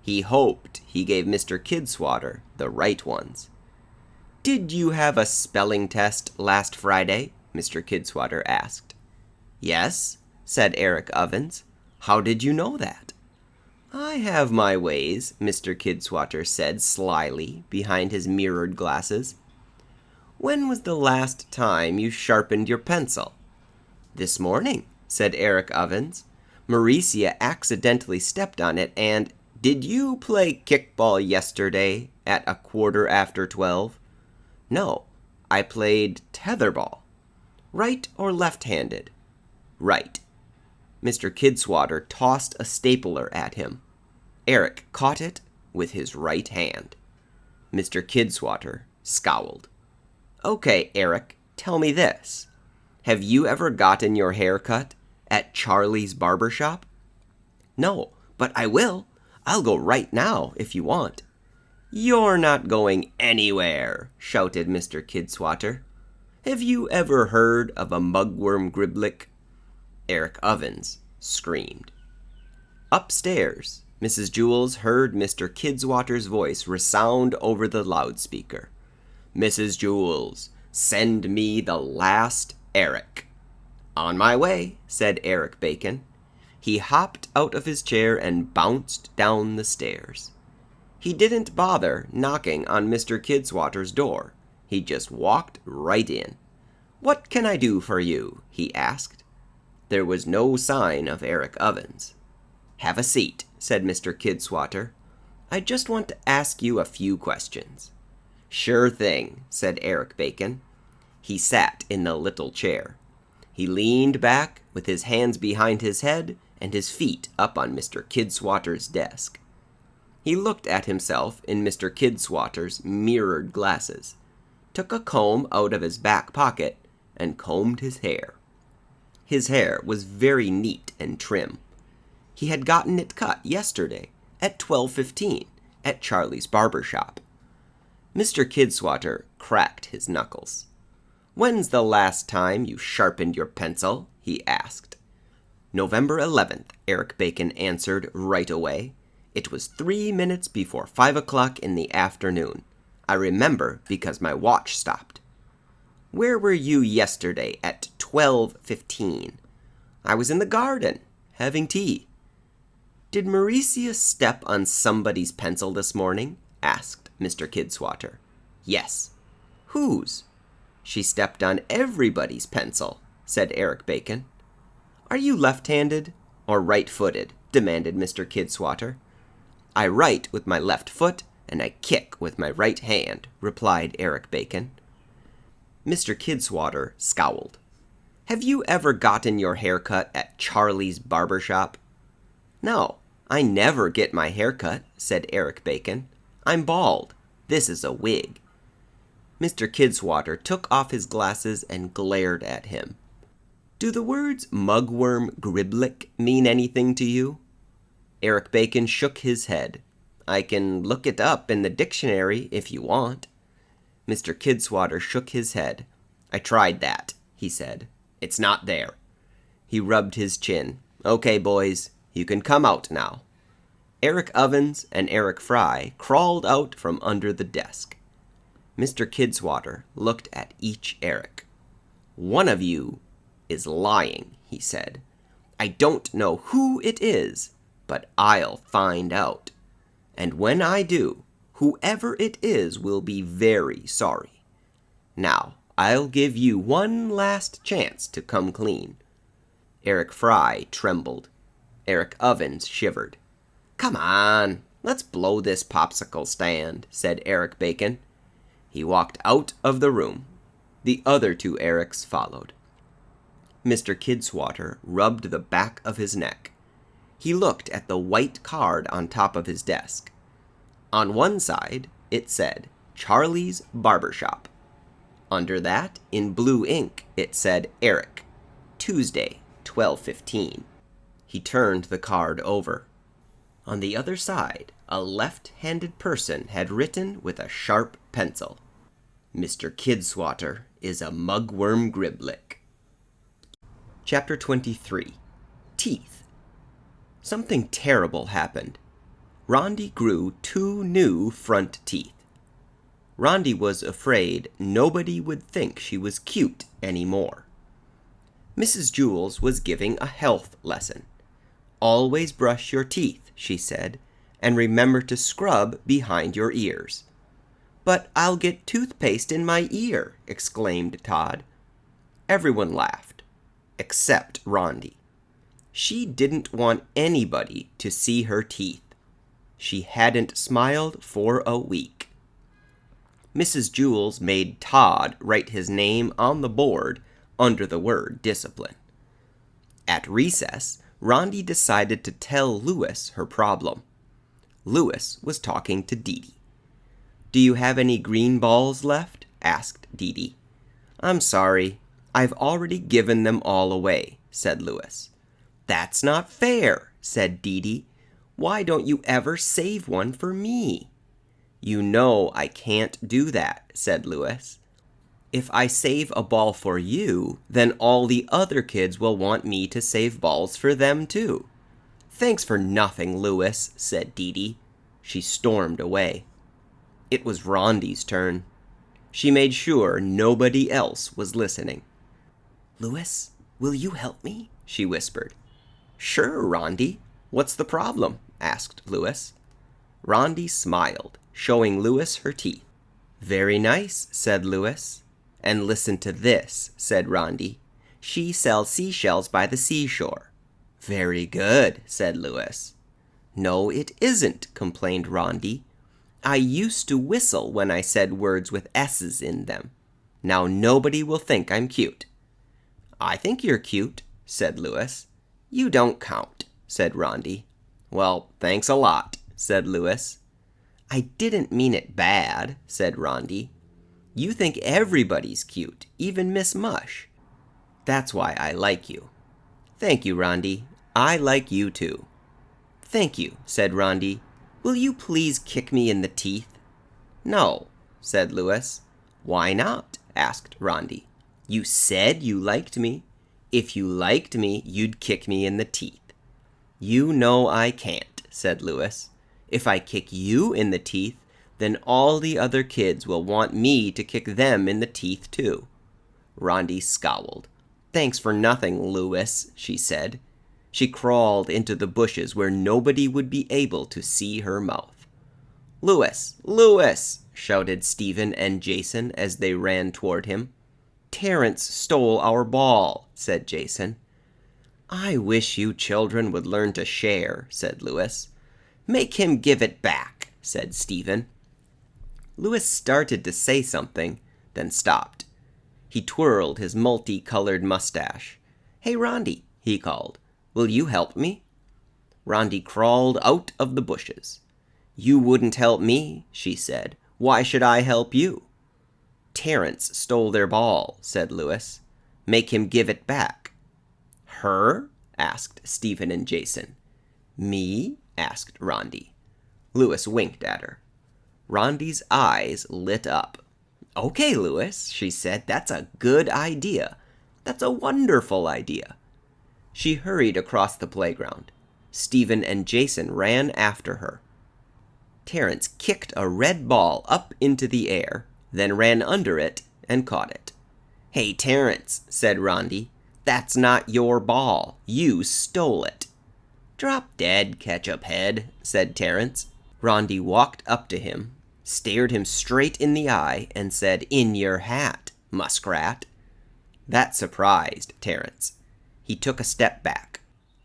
He hoped he gave Mr. Kidswatter the right ones. "Did you have a spelling test last Friday?" Mr. Kidswatter asked. "Yes," said Eric Ovens. "How did you know that?" "I have my ways," Mr. Kidswatter said slyly behind his mirrored glasses. "When was the last time you sharpened your pencil?" "This morning," said Eric Ovens. "Mauricia accidentally stepped on it and—" "Did you play kickball yesterday at 12:15?" "No, I played tetherball." "Right or left-handed?" "Right." Mr. Kidswatter tossed a stapler at him. Eric caught it with his right hand. Mr. Kidswatter scowled. "Okay, Eric, tell me this. Have you ever gotten your hair cut at Charlie's barber shop?" "No, but I will. I'll go right now if you want." "You're not going anywhere," shouted Mr. Kidswatter. "Have you ever heard of a mugworm griblick?" Eric Ovens screamed. Upstairs, Mrs. Jewls heard Mr. Kidswater's voice resound over the loudspeaker. "Mrs. Jewls, send me the last Eric." "On my way," said Eric Bacon. He hopped out of his chair and bounced down the stairs. He didn't bother knocking on Mr. Kidswater's door. He just walked right in. "What can I do for you?" he asked. There was no sign of Eric Ovens. "Have a seat," said Mr. Kidswater. "I just want to ask you a few questions." "Sure thing," said Eric Bacon. He sat in the little chair. He leaned back with his hands behind his head and his feet up on Mr. Kidswater's desk. He looked at himself in Mr. Kidswater's mirrored glasses, took a comb out of his back pocket, and combed his hair. His hair was very neat and trim. He had gotten it cut yesterday at 12:15 at Charlie's barber shop. Mr. Kidswater cracked his knuckles. "When's the last time you sharpened your pencil?" he asked. "November 11th, Eric Bacon answered right away. "It was 3 minutes before 5 o'clock in the afternoon. I remember because my watch stopped." "Where were you yesterday at 12:15? "I was in the garden, having tea." "Did Mauricia step on somebody's pencil this morning?" asked Mr. Kidswater. "Yes." "Whose?" "She stepped on everybody's pencil," said Eric Bacon. "Are you left-handed or right-footed?" demanded Mr. Kidswater. "I write with my left foot and I kick with my right hand," replied Eric Bacon. Mr. Kidswater scowled. "Have you ever gotten your hair cut at Charlie's barber shop?" "No, I never get my hair cut," said Eric Bacon. "I'm bald. This is a wig." Mr. Kidswater took off his glasses and glared at him. "Do the words mugworm griblick mean anything to you?" Eric Bacon shook his head. "I can look it up in the dictionary if you want." Mr. Kidswater shook his head. "I tried that," he said. "It's not there." He rubbed his chin. "Okay, boys, you can come out now." Eric Ovens and Eric Fry crawled out from under the desk. Mr. Kidswater looked at each Eric. "One of you is lying," he said. "I don't know who it is, but I'll find out. And when I do, whoever it is will be very sorry. Now, I'll give you one last chance to come clean." Eric Fry trembled. Eric Ovens shivered. "Come on, let's blow this popsicle stand," said Eric Bacon. He walked out of the room. The other two Erics followed. Mr. Kidswater rubbed the back of his neck. He looked at the white card on top of his desk. On one side, it said, "Charlie's Barber Shop." Under that, in blue ink, it said, "Eric, Tuesday, 12:15. He turned the card over. On the other side, a left-handed person had written with a sharp pencil, "Mr. Kidswater is a mugworm griblick." Chapter 23. Teeth. Something terrible happened. Rondi grew 2 new front teeth. Rondi was afraid nobody would think she was cute anymore. Mrs. Jewls was giving a health lesson. "Always brush your teeth," she said, "and remember to scrub behind your ears." "But I'll get toothpaste in my ear," exclaimed Todd. Everyone laughed, except Rondi. She didn't want anybody to see her teeth. She hadn't smiled for a week. Mrs. Jewls made Todd write his name on the board under the word discipline. At recess, Rondi decided to tell Louis her problem. Louis was talking to Dee. "Do you have any green balls left?" asked Dee. "I'm sorry, I've already given them all away," said Louis. "That's not fair," said Dee. "Why don't you ever save one for me?" "You know I can't do that," said Louis. "If I save a ball for you, then all the other kids will want me to save balls for them too." Thanks for nothing, Louis, said Dee Dee. She stormed away. It was Rondy's turn. She made sure nobody else was listening. Louis, will you help me? She whispered. Sure, Rondy. What's the problem? Asked Louis. Rondy smiled, showing Louis her teeth. Very nice, said Louis. And listen to this, said Rondy. She sells seashells by the seashore. Very good, said Louis. No, it isn't, complained Rondy. I used to whistle when I said words with S's in them. Now nobody will think I'm cute. I think you're cute, said Louis. You don't count, said Rondy. Well, thanks a lot, said Louis. I didn't mean it bad, said Rondy. You think everybody's cute, even Miss Mush. That's why I like you. Thank you, Rondy. I like you too. Thank you, said Rondy. Will you please kick me in the teeth? No, said Louis. Why not? Asked Rondy. You said you liked me. If you liked me, you'd kick me in the teeth. You know I can't, said Louis. If I kick you in the teeth, then all the other kids will want me to kick them in the teeth too. Rondy scowled. Thanks for nothing, Louis, she said. She crawled into the bushes where nobody would be able to see her mouth. Louis, Louis, shouted Stephen and Jason as they ran toward him. Terrence stole our ball, said Jason. I wish you children would learn to share, said Louis. Make him give it back, said Stephen. Louis started to say something, then stopped. He twirled his multicolored mustache. Hey, Rondy, he called. Will you help me? Rondy crawled out of the bushes. You wouldn't help me, she said. Why should I help you? Terrence stole their ball, said Louis. Make him give it back. Her? Asked Stephen and Jason. Me? Asked Rondy. Louis winked at her. Rondy's eyes lit up. Okay, Louis, she said, that's a good idea. That's a wonderful idea. She hurried across the playground. Stephen and Jason ran after her. Terrence kicked a red ball up into the air, then ran under it and caught it. Hey, Terrence, said Rondy, that's not your ball. You stole it. Drop dead, ketchup head, said Terrence. Rondy walked up to him, stared him straight in the eye, and said, In your hat, muskrat. That surprised Terrence. He took a step back.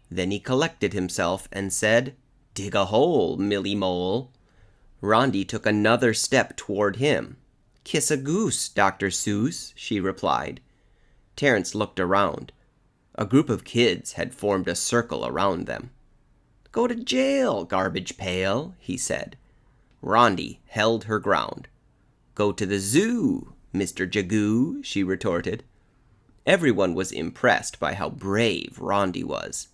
Then he collected himself and said, Dig a hole, Millie Mole. Rondy took another step toward him. Kiss a goose, Dr. Seuss, she replied. Terrence looked around. A group of kids had formed a circle around them. Go to jail, garbage pail, he said. Rondy held her ground. Go to the zoo, Mr. Jagoo, she retorted. Everyone was impressed by how brave Rondy was.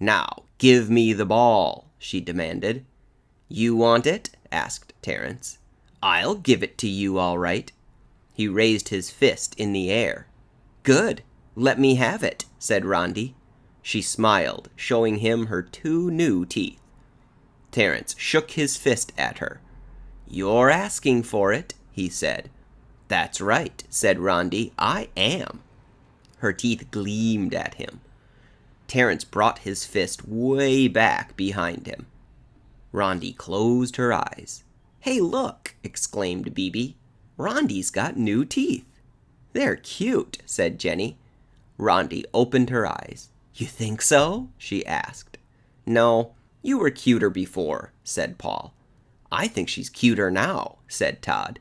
Now, give me the ball, she demanded. You want it? Asked Terrence. I'll give it to you, all right. He raised his fist in the air. Good. Let me have it, said Rondy. She smiled, showing him her 2 new teeth. Terrence shook his fist at her. You're asking for it, he said. That's right, said Rondy. I am. Her teeth gleamed at him. Terrence brought his fist way back behind him. Rondy closed her eyes. Hey, look, exclaimed Bebe. Rondy's got new teeth. They're cute, said Jenny. Rondy opened her eyes. You think so? She asked. No, you were cuter before, said Paul. I think she's cuter now, said Todd.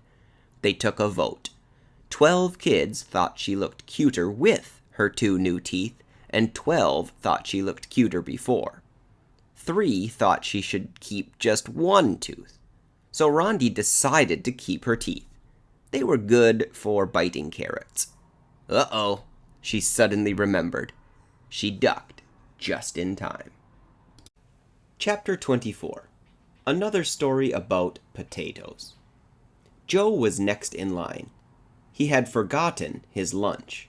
They took a vote. 12 kids thought she looked cuter with her 2 new teeth, and 12 thought she looked cuter before. 3 thought she should keep just 1 tooth. So Rondy decided to keep her teeth. They were good for biting carrots. Uh-oh, she suddenly remembered. She ducked just in time. Chapter 24. Another story about potatoes. Joe was next in line. He had forgotten his lunch.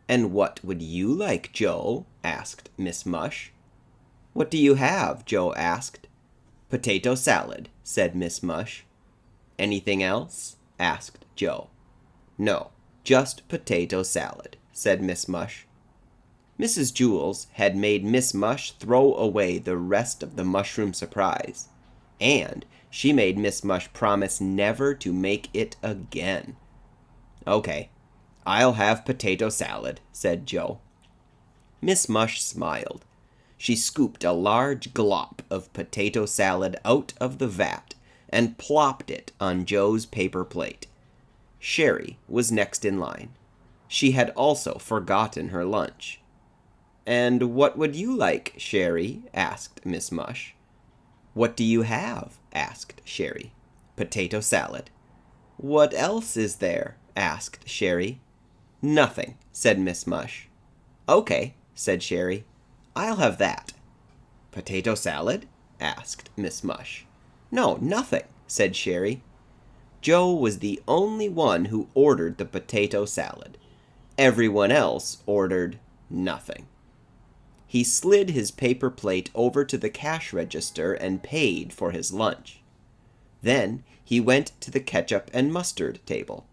And what would you like, Joe? Asked Miss Mush. "What do you have?" Joe asked. "Potato salad," said Miss Mush. "Anything else?" asked Joe. "No, just potato salad," said Miss Mush. Mrs. Jewls had made Miss Mush throw away the rest of the mushroom surprise, and she made Miss Mush promise never to make it again. "Okay, I'll have potato salad," said Joe. Miss Mush smiled. She scooped a large glop of potato salad out of the vat and plopped it on Joe's paper plate. Sherry was next in line. She had also forgotten her lunch. "And what would you like, Sherry?" asked Miss Mush. "What do you have?" asked Sherry. "Potato salad." "What else is there?" asked Sherry. "Nothing," said Miss Mush. "Okay," said Sherry. "I'll have that." "Potato salad?" asked Miss Mush. "No, nothing," said Sherry. Joe was the only one who ordered the potato salad. Everyone else ordered nothing. He slid his paper plate over to the cash register and paid for his lunch. Then he went to the ketchup and mustard table.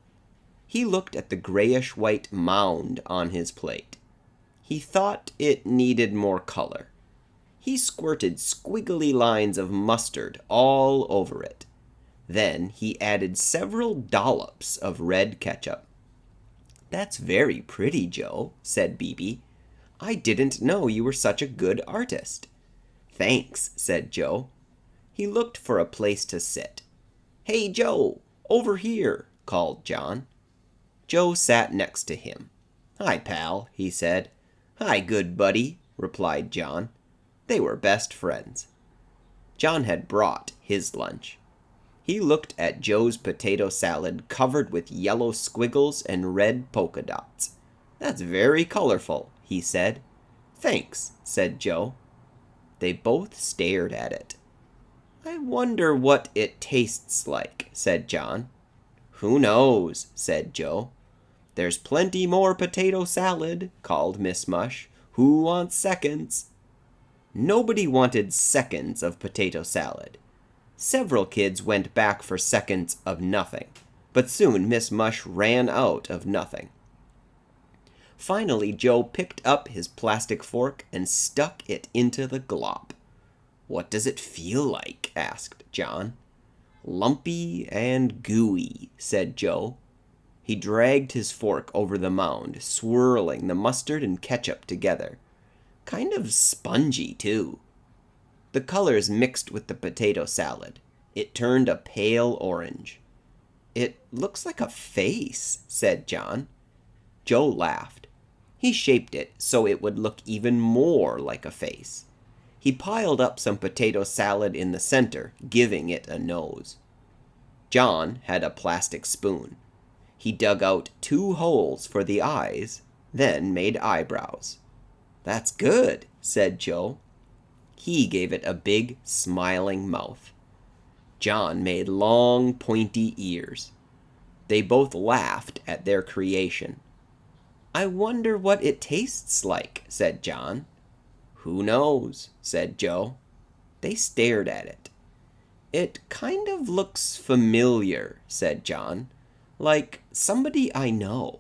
He looked at the grayish-white mound on his plate. He thought it needed more color. He squirted squiggly lines of mustard all over it. Then he added several dollops of red ketchup. "That's very pretty, Joe," said Bebe. "I didn't know you were such a good artist." "Thanks," said Joe. He looked for a place to sit. "Hey, Joe, over here," called John. Joe sat next to him. "Hi, pal," he said. "Hi, good buddy," replied John. They were best friends. John had brought his lunch. He looked at Joe's potato salad covered with yellow squiggles and red polka dots. "That's very colorful," he said. "Thanks," said Joe. They both stared at it. "I wonder what it tastes like," said John. "Who knows?" said Joe. "There's plenty more potato salad," called Miss Mush. "Who wants seconds?" Nobody wanted seconds of potato salad. Several kids went back for seconds of nothing, but soon Miss Mush ran out of nothing. Finally, Joe picked up his plastic fork and stuck it into the glop. "What does it feel like?" asked John. "Lumpy and gooey," said Joe. He dragged his fork over the mound, swirling the mustard and ketchup together. "Kind of spongy, too." The colors mixed with the potato salad. It turned a pale orange. "It looks like a face," said John. Joe laughed. He shaped it so it would look even more like a face. He piled up some potato salad in the center, giving it a nose. John had a plastic spoon. He dug out 2 holes for the eyes, then made eyebrows. "That's good," said Joe. He gave it a big, smiling mouth. John made long, pointy ears. They both laughed at their creation. "I wonder what it tastes like," said John. "Who knows?" said Joe. They stared at it. "It kind of looks familiar," said John. "Like somebody I know."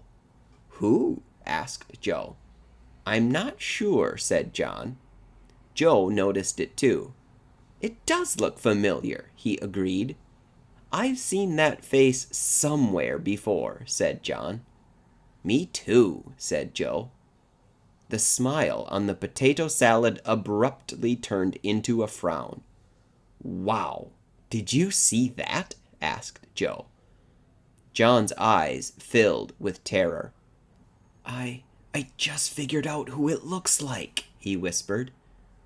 "Who?" asked Joe. "I'm not sure," said John. Joe noticed it too. "It does look familiar," he agreed. "I've seen that face somewhere before," said John. "Me too," said Joe. The smile on the potato salad abruptly turned into a frown. "Wow, did you see that?" asked Joe. John's eyes filled with terror. I just figured out who it looks like," he whispered.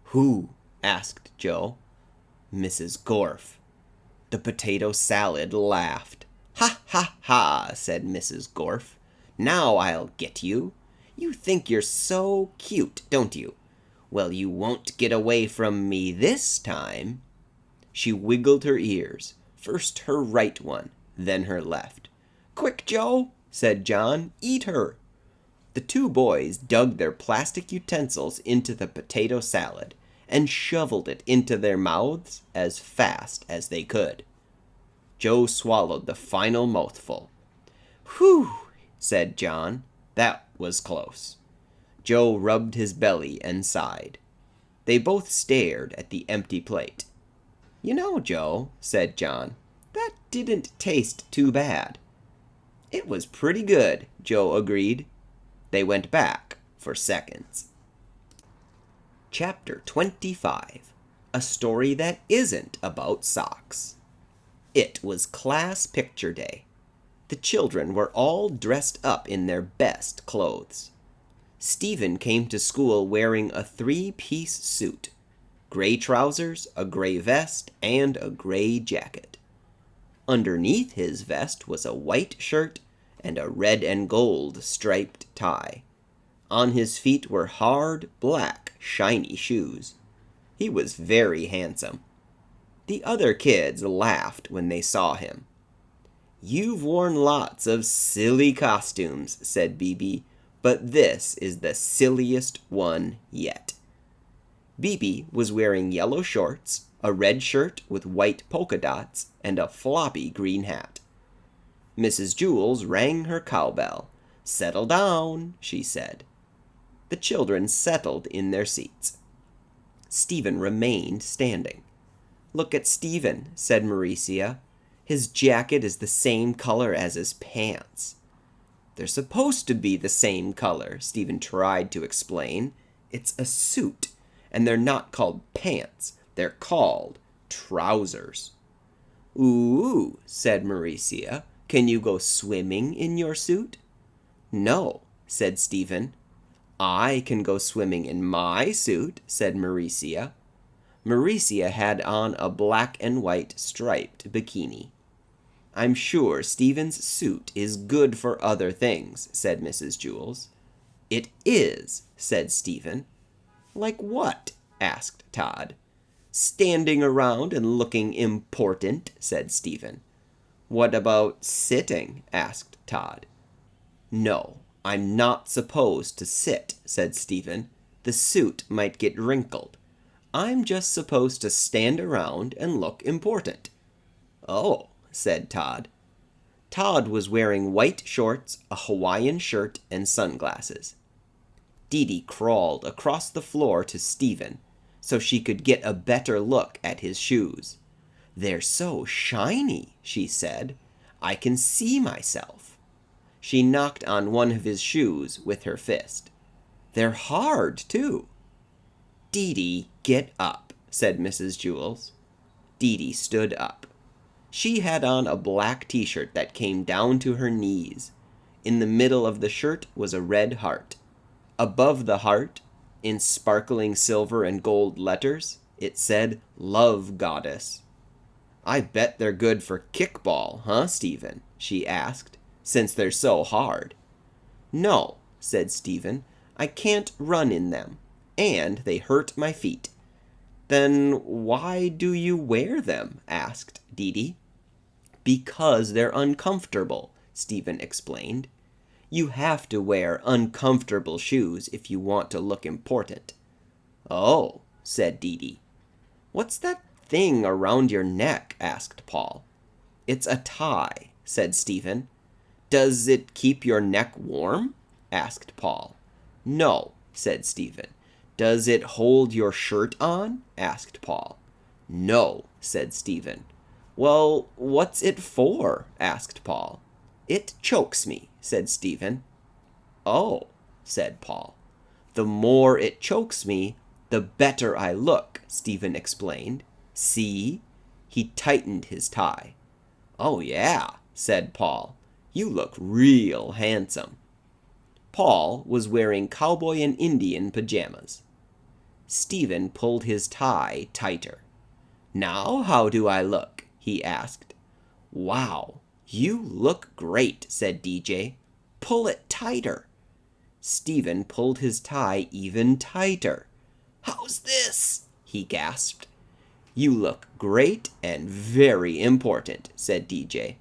"Who?" asked Joe. "Mrs. Gorf." The potato salad laughed. "Ha, ha, ha," said Mrs. Gorf. "Now I'll get you. You think you're so cute, don't you? Well, you won't get away from me this time." She wiggled her ears, first her right one, then her left. "Quick, Joe," said John, "eat her." The 2 boys dug their plastic utensils into the potato salad and shoveled it into their mouths as fast as they could. Joe swallowed the final mouthful. "Whew," said John. "That was close." Joe rubbed his belly and sighed. They both stared at the empty plate. "You know, Joe," said John, "that didn't taste too bad." "It was pretty good," Joe agreed. They went back for seconds. Chapter 25. A story that isn't about socks. It was class picture day. The children were all dressed up in their best clothes. Stephen came to school wearing a 3-piece suit: gray trousers, a gray vest, and a gray jacket. Underneath his vest was a white shirt and a red and gold striped tie. On his feet were hard, black, shiny shoes. He was very handsome. The other kids laughed when they saw him. "You've worn lots of silly costumes," said Bebe, "but this is the silliest one yet." Bebe was wearing yellow shorts, a red shirt with white polka dots, and a floppy green hat. Mrs. Jewls rang her cowbell. "Settle down," she said. The children settled in their seats. Stephen remained standing. "Look at Stephen," said Mauricia. "His jacket is the same color as his pants." "They're supposed to be the same color," Stephen tried to explain. "It's a suit, and they're not called pants. They're called trousers." "Ooh," said Mauricia. "Can you go swimming in your suit?" "No," said Stephen. "I can go swimming in my suit," said Mauricia. Mauricia had on a black and white striped bikini. "I'm sure Stephen's suit is good for other things," said Mrs. Jewls. "It is," said Stephen. "Like what?" asked Todd. "Standing around and looking important," said Stephen. "What about sitting?" asked Todd. "No, I'm not supposed to sit," said Stephen. "The suit might get wrinkled. I'm just supposed to stand around and look important." "Oh," said Todd. Todd was wearing white shorts, a Hawaiian shirt, and sunglasses. Dee crawled across the floor to Stephen so she could get a better look at his shoes. "They're so shiny," she said. "I can see myself." She knocked on one of his shoes with her fist. "They're hard, too." "Dee, get up," said Mrs. Jewls. Dee stood up. She had on a black t-shirt that came down to her knees. In the middle of the shirt was a red heart. Above the heart, in sparkling silver and gold letters, it said, "Love Goddess." "I bet they're good for kickball, huh, Stephen?" she asked, "since they're so hard." "No," said Stephen, "I can't run in them, and they hurt my feet." "Then why do you wear them?" asked Dee. "Because they're uncomfortable," Stephen explained. "You have to wear uncomfortable shoes if you want to look important." "Oh," said Dee. "What's that thing around your neck?" asked Paul. "It's a tie," said Stephen. "Does it keep your neck warm?" asked Paul. "No," said Stephen. "Does it hold your shirt on?" asked Paul. "No," said Stephen. "Well, what's it for?" asked Paul. "It chokes me," said Stephen. "Oh," said Paul. "The more it chokes me, the better I look," Stephen explained. "See?" He tightened his tie. "Oh, yeah," said Paul. "You look real handsome." Paul was wearing cowboy and Indian pajamas. Stephen pulled his tie tighter. "Now how do I look?" he asked. "Wow, you look great," said DJ. "Pull it tighter." Stephen pulled his tie even tighter. "How's this?" he gasped. "You look great and very important," said DJ.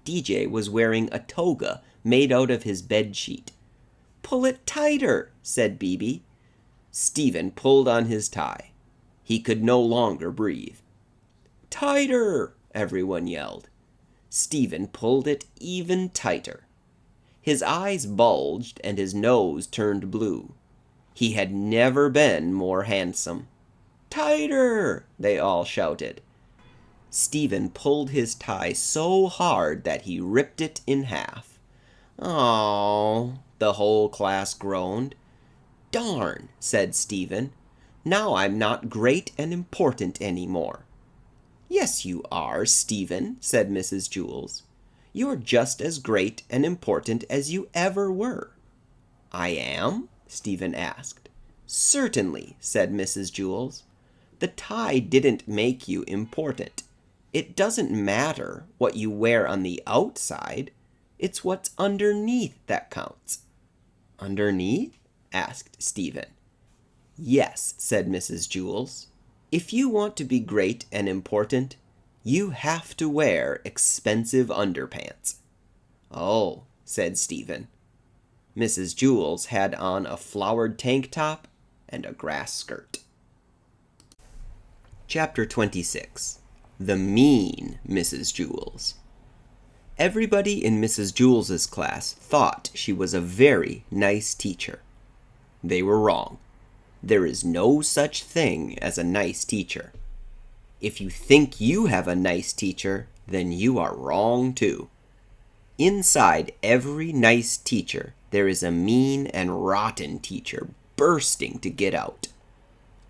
DJ was wearing a toga made out of his bed sheet. "Pull it tighter," said Bebe. Stephen pulled on his tie. He could no longer breathe. "Tighter!" everyone yelled. Stephen pulled it even tighter. His eyes bulged and his nose turned blue. He had never been more handsome. "Tighter!" they all shouted. Stephen pulled his tie so hard that he ripped it in half. "Aww," the whole class groaned. "Darn," said Stephen. "Now I'm not great and important anymore." "Yes, you are, Stephen," said Mrs. Jewls. "You're just as great and important as you ever were." "I am?" Stephen asked. "Certainly," said Mrs. Jewls. "The tie didn't make you important. It doesn't matter what you wear on the outside. It's what's underneath that counts." "Underneath?" asked Stephen. "Yes," said Mrs. Jewls. "If you want to be great and important, you have to wear expensive underpants." "Oh," said Stephen. Mrs. Jewls had on a flowered tank top and a grass skirt. Chapter 26. The Mean Mrs. Jewls. Everybody in Mrs. Jewls's class thought she was a very nice teacher. They were wrong. There is no such thing as a nice teacher. If you think you have a nice teacher, then you are wrong too. Inside every nice teacher, there is a mean and rotten teacher bursting to get out.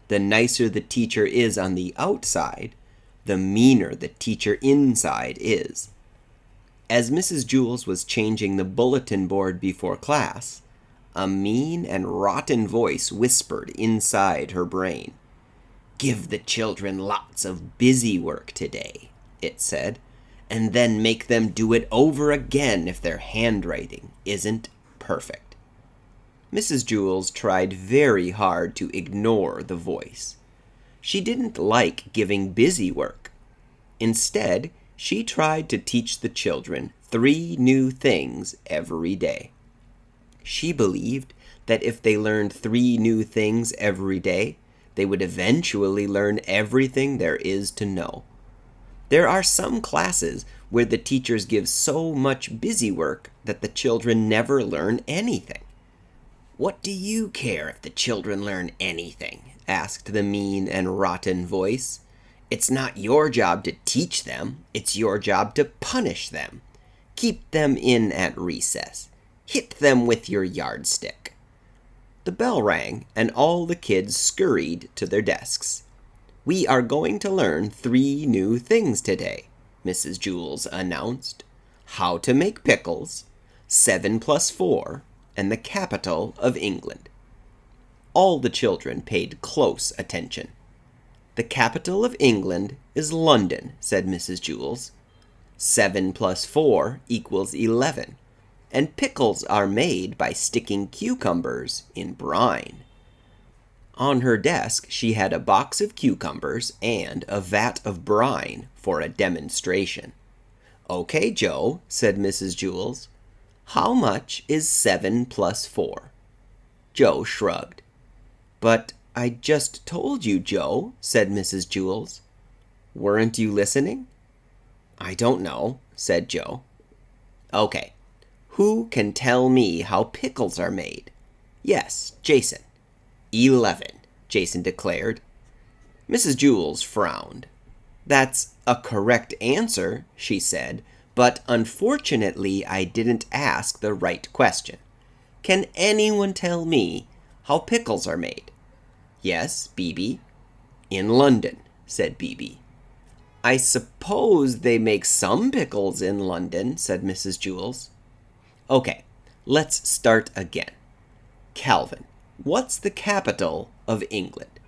The nicer the teacher is on the outside, the meaner the teacher inside is. As Mrs. Jewls was changing the bulletin board before class, a mean and rotten voice whispered inside her brain. "Give the children lots of busy work today," it said, "and then make them do it over again if their handwriting isn't perfect." Mrs. Jewls tried very hard to ignore the voice. She didn't like giving busy work. Instead, she tried to teach the children 3 new things every day. She believed that if they learned 3 new things every day, they would eventually learn everything there is to know. There are some classes where the teachers give so much busy work that the children never learn anything. "What do you care if the children learn anything?" asked the mean and rotten voice. "It's not your job to teach them. It's your job to punish them. Keep them in at recess. Hit them with your yardstick." The bell rang, and all the kids scurried to their desks. "We are going to learn 3 new things today," Mrs. Jewls announced. "How to make pickles, 7 plus 4, and the capital of England." All the children paid close attention. "The capital of England is London," said Mrs. Jewls. 7 plus 4 equals 11. And pickles are made by sticking cucumbers in brine. On her desk, she had a box of cucumbers and a vat of brine for a demonstration. "Okay, Joe," said Mrs. Jewls. "How much is 7 plus 4? Joe shrugged. "But I just told you, Joe," said Mrs. Jewls. "Weren't you listening?" "I don't know," said Joe. "Okay. Who can tell me how pickles are made?" "Yes, Jason." 11, Jason declared. Mrs. Jewls frowned. "That's a correct answer," she said, "but unfortunately I didn't ask the right question. Can anyone tell me how pickles are made?" "Yes, Bebe." "In London," said Bebe. "I suppose they make some pickles in London," said Mrs. Jewls. "Okay, let's start again. Calvin, what's the capital of England?"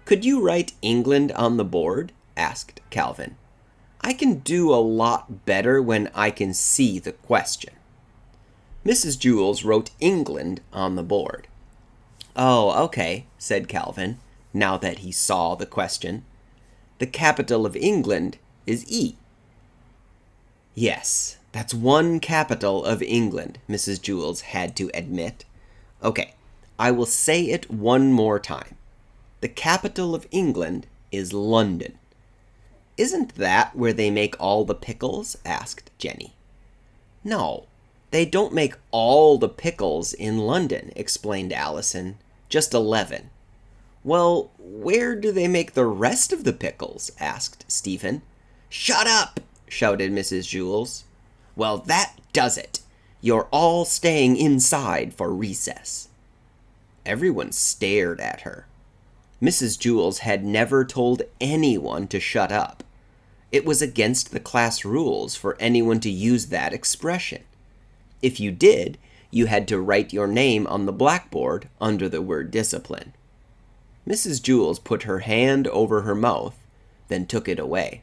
"Could you write England on the board?" asked Calvin. "I can do a lot better when I can see the question." Mrs. Jewls wrote England on the board. "Oh, okay," said Calvin, now that he saw the question. "The capital of England is E." "Yes, that's one capital of England," Mrs. Jewls had to admit. "Okay, I will say it one more time. The capital of England is London. Isn't that where they make all the pickles? Asked Jenny. No, they don't make all the pickles in London, explained Allison. Just 11. Well, where do they make the rest of the pickles? Asked Stephen. Shut up! Shouted Mrs. Jewls. Well, that does it. You're all staying inside for recess. Everyone stared at her. Mrs. Jewls had never told anyone to shut up. It was against the class rules for anyone to use that expression. If you did, you had to write your name on the blackboard under the word discipline. Mrs. Jewls put her hand over her mouth, then took it away.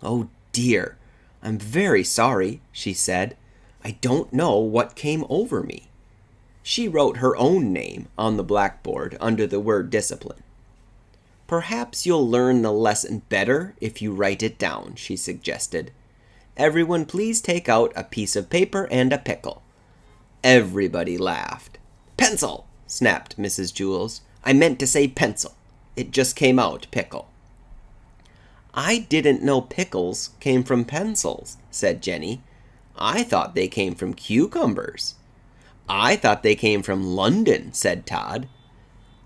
Oh dear, I'm very sorry, she said. I don't know what came over me. She wrote her own name on the blackboard under the word discipline. Perhaps you'll learn the lesson better if you write it down, she suggested. Everyone please take out a piece of paper and a pickle. Everybody laughed. Pencil, snapped Mrs. Jewls. I meant to say pencil. It just came out pickle. I didn't know pickles came from pencils, said Jenny. I thought they came from cucumbers. I thought they came from London, said Todd.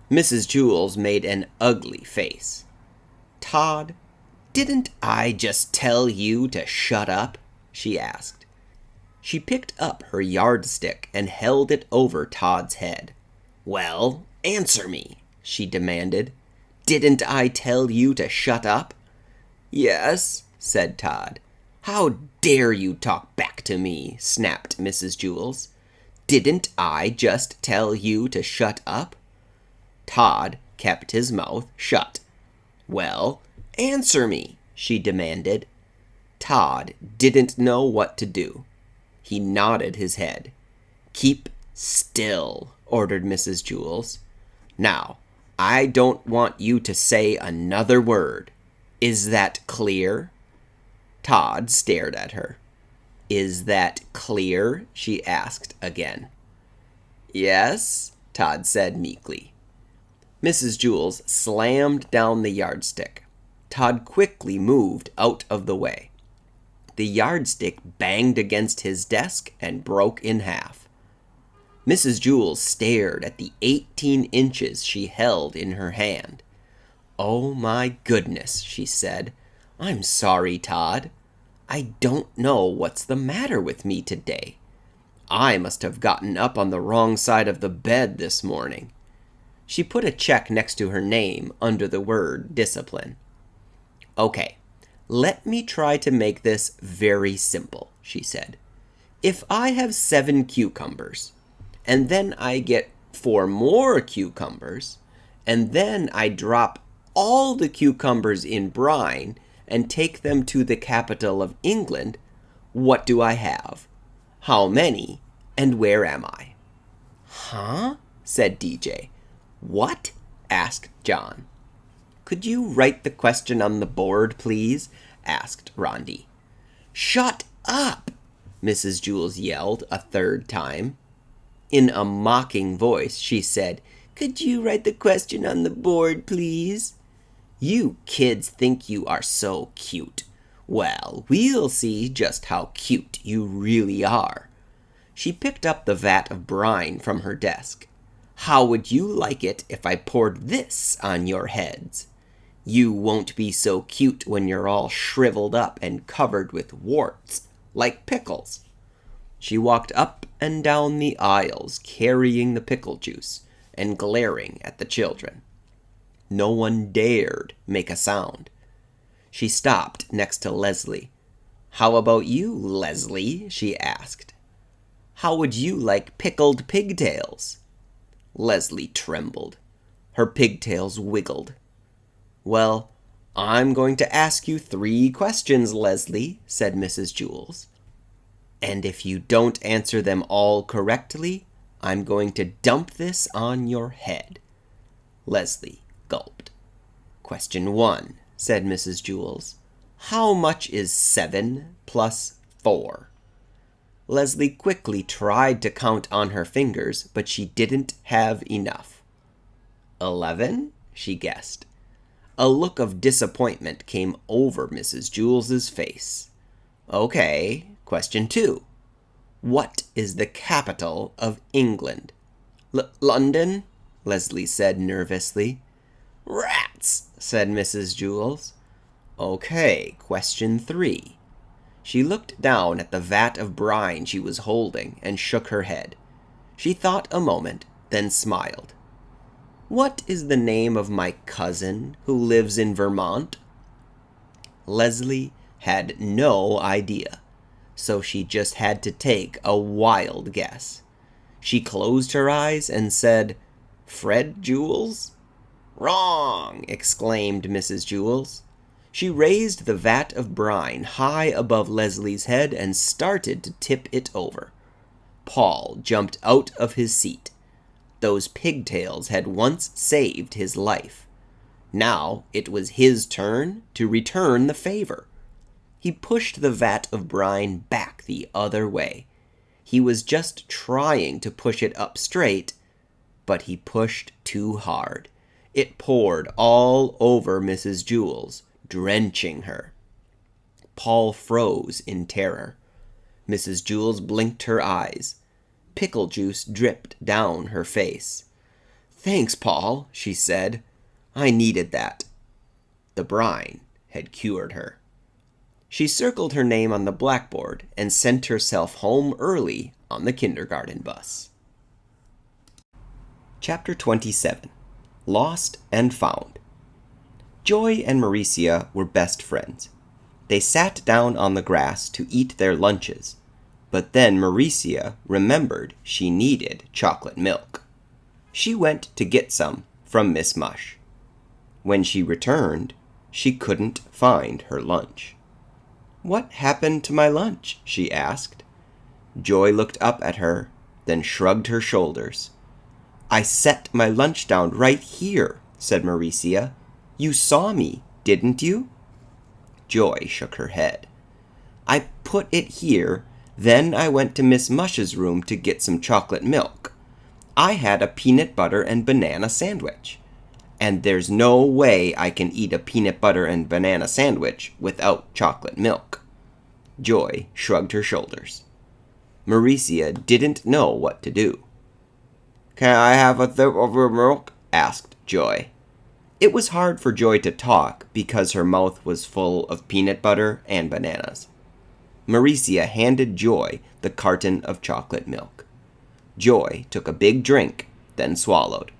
Mrs. Jewls made an ugly face. Todd, didn't I just tell you to shut up? She asked. She picked up her yardstick and held it over Todd's head. Well, answer me, she demanded. Didn't I tell you to shut up? Yes, said Todd. How dare you talk back to me, snapped Mrs. Jewls. Didn't I just tell you to shut up? Todd kept his mouth shut. Well, answer me, she demanded. Todd didn't know what to do. He nodded his head. Keep still, ordered Mrs. Jewls. Now, I don't want you to say another word. Is that clear? Todd stared at her. Is that clear? She asked again. Yes, Todd said meekly. Mrs. Jewls slammed down the yardstick. Todd quickly moved out of the way. The yardstick banged against his desk and broke in half. Mrs. Jewls stared at the 18 inches she held in her hand. Oh my goodness, she said. I'm sorry, Todd. I don't know what's the matter with me today. I must have gotten up on the wrong side of the bed this morning. She put a check next to her name under the word discipline. Okay, let me try to make this very simple, she said. If I have 7 cucumbers, and then I get 4 more cucumbers, and then I drop all the cucumbers in brine and take them to the capital of England, what do I have? How many, and where am I? Huh? Said DJ. What? Asked John. Could you write the question on the board, please? Asked Rondi. Shut up! Mrs. Jewls yelled a third time. In a mocking voice, she said, Could you write the question on the board, please? You kids think you are so cute. Well, we'll see just how cute you really are. She picked up the vat of brine from her desk. How would you like it if I poured this on your heads? You won't be so cute when you're all shriveled up and covered with warts, like pickles. She walked up and down the aisles carrying the pickle juice and glaring at the children. No one dared make a sound. She stopped next to Leslie. How about you, Leslie? She asked. How would you like pickled pigtails? Leslie trembled. Her pigtails wiggled. Well, I'm going to ask you 3 questions, Leslie, said Mrs. Jewls. And if you don't answer them all correctly, I'm going to dump this on your head. Leslie gulped. Question 1, said Mrs. Jewls. How much is 7 plus 4? Leslie quickly tried to count on her fingers, but she didn't have enough. 11, she guessed. A look of disappointment came over Mrs. Jewls's face. Okay, question 2. What is the capital of England? London, Leslie said nervously. Rats, said Mrs. Jewls. Okay, question 3. She looked down at the vat of brine she was holding and shook her head. She thought a moment, then smiled. What is the name of my cousin who lives in Vermont? Leslie had no idea, so she just had to take a wild guess. She closed her eyes and said, Fred Jewls? Wrong, exclaimed Mrs. Jewls. She raised the vat of brine high above Leslie's head and started to tip it over. Paul jumped out of his seat. Those pigtails had once saved his life. Now it was his turn to return the favor. He pushed the vat of brine back the other way. He was just trying to push it up straight, but he pushed too hard. It poured all over Mrs. Jewls, drenching her. Paul froze in terror. Mrs. Jewls blinked her eyes. Pickle juice dripped down her face. Thanks, Paul, she said. I needed that. The brine had cured her. She circled her name on the blackboard and sent herself home early on the kindergarten bus. Chapter 27. Lost and Found. Joy and Mauricia were best friends. They sat down on the grass to eat their lunches, but then Mauricia remembered she needed chocolate milk. She went to get some from Miss Mush. When she returned, she couldn't find her lunch. What happened to my lunch? She asked. Joy looked up at her, then shrugged her shoulders. I set my lunch down right here, said Mauricia. You saw me, didn't you? Joy shook her head. I put it here, then I went to Miss Mush's room to get some chocolate milk. I had a peanut butter and banana sandwich. And there's no way I can eat a peanut butter and banana sandwich without chocolate milk. Joy shrugged her shoulders. Mauricia didn't know what to do. Can I have a sip of your milk? Asked Joy. It was hard for Joy to talk because her mouth was full of peanut butter and bananas. Mauricia handed Joy the carton of chocolate milk. Joy took a big drink, then swallowed.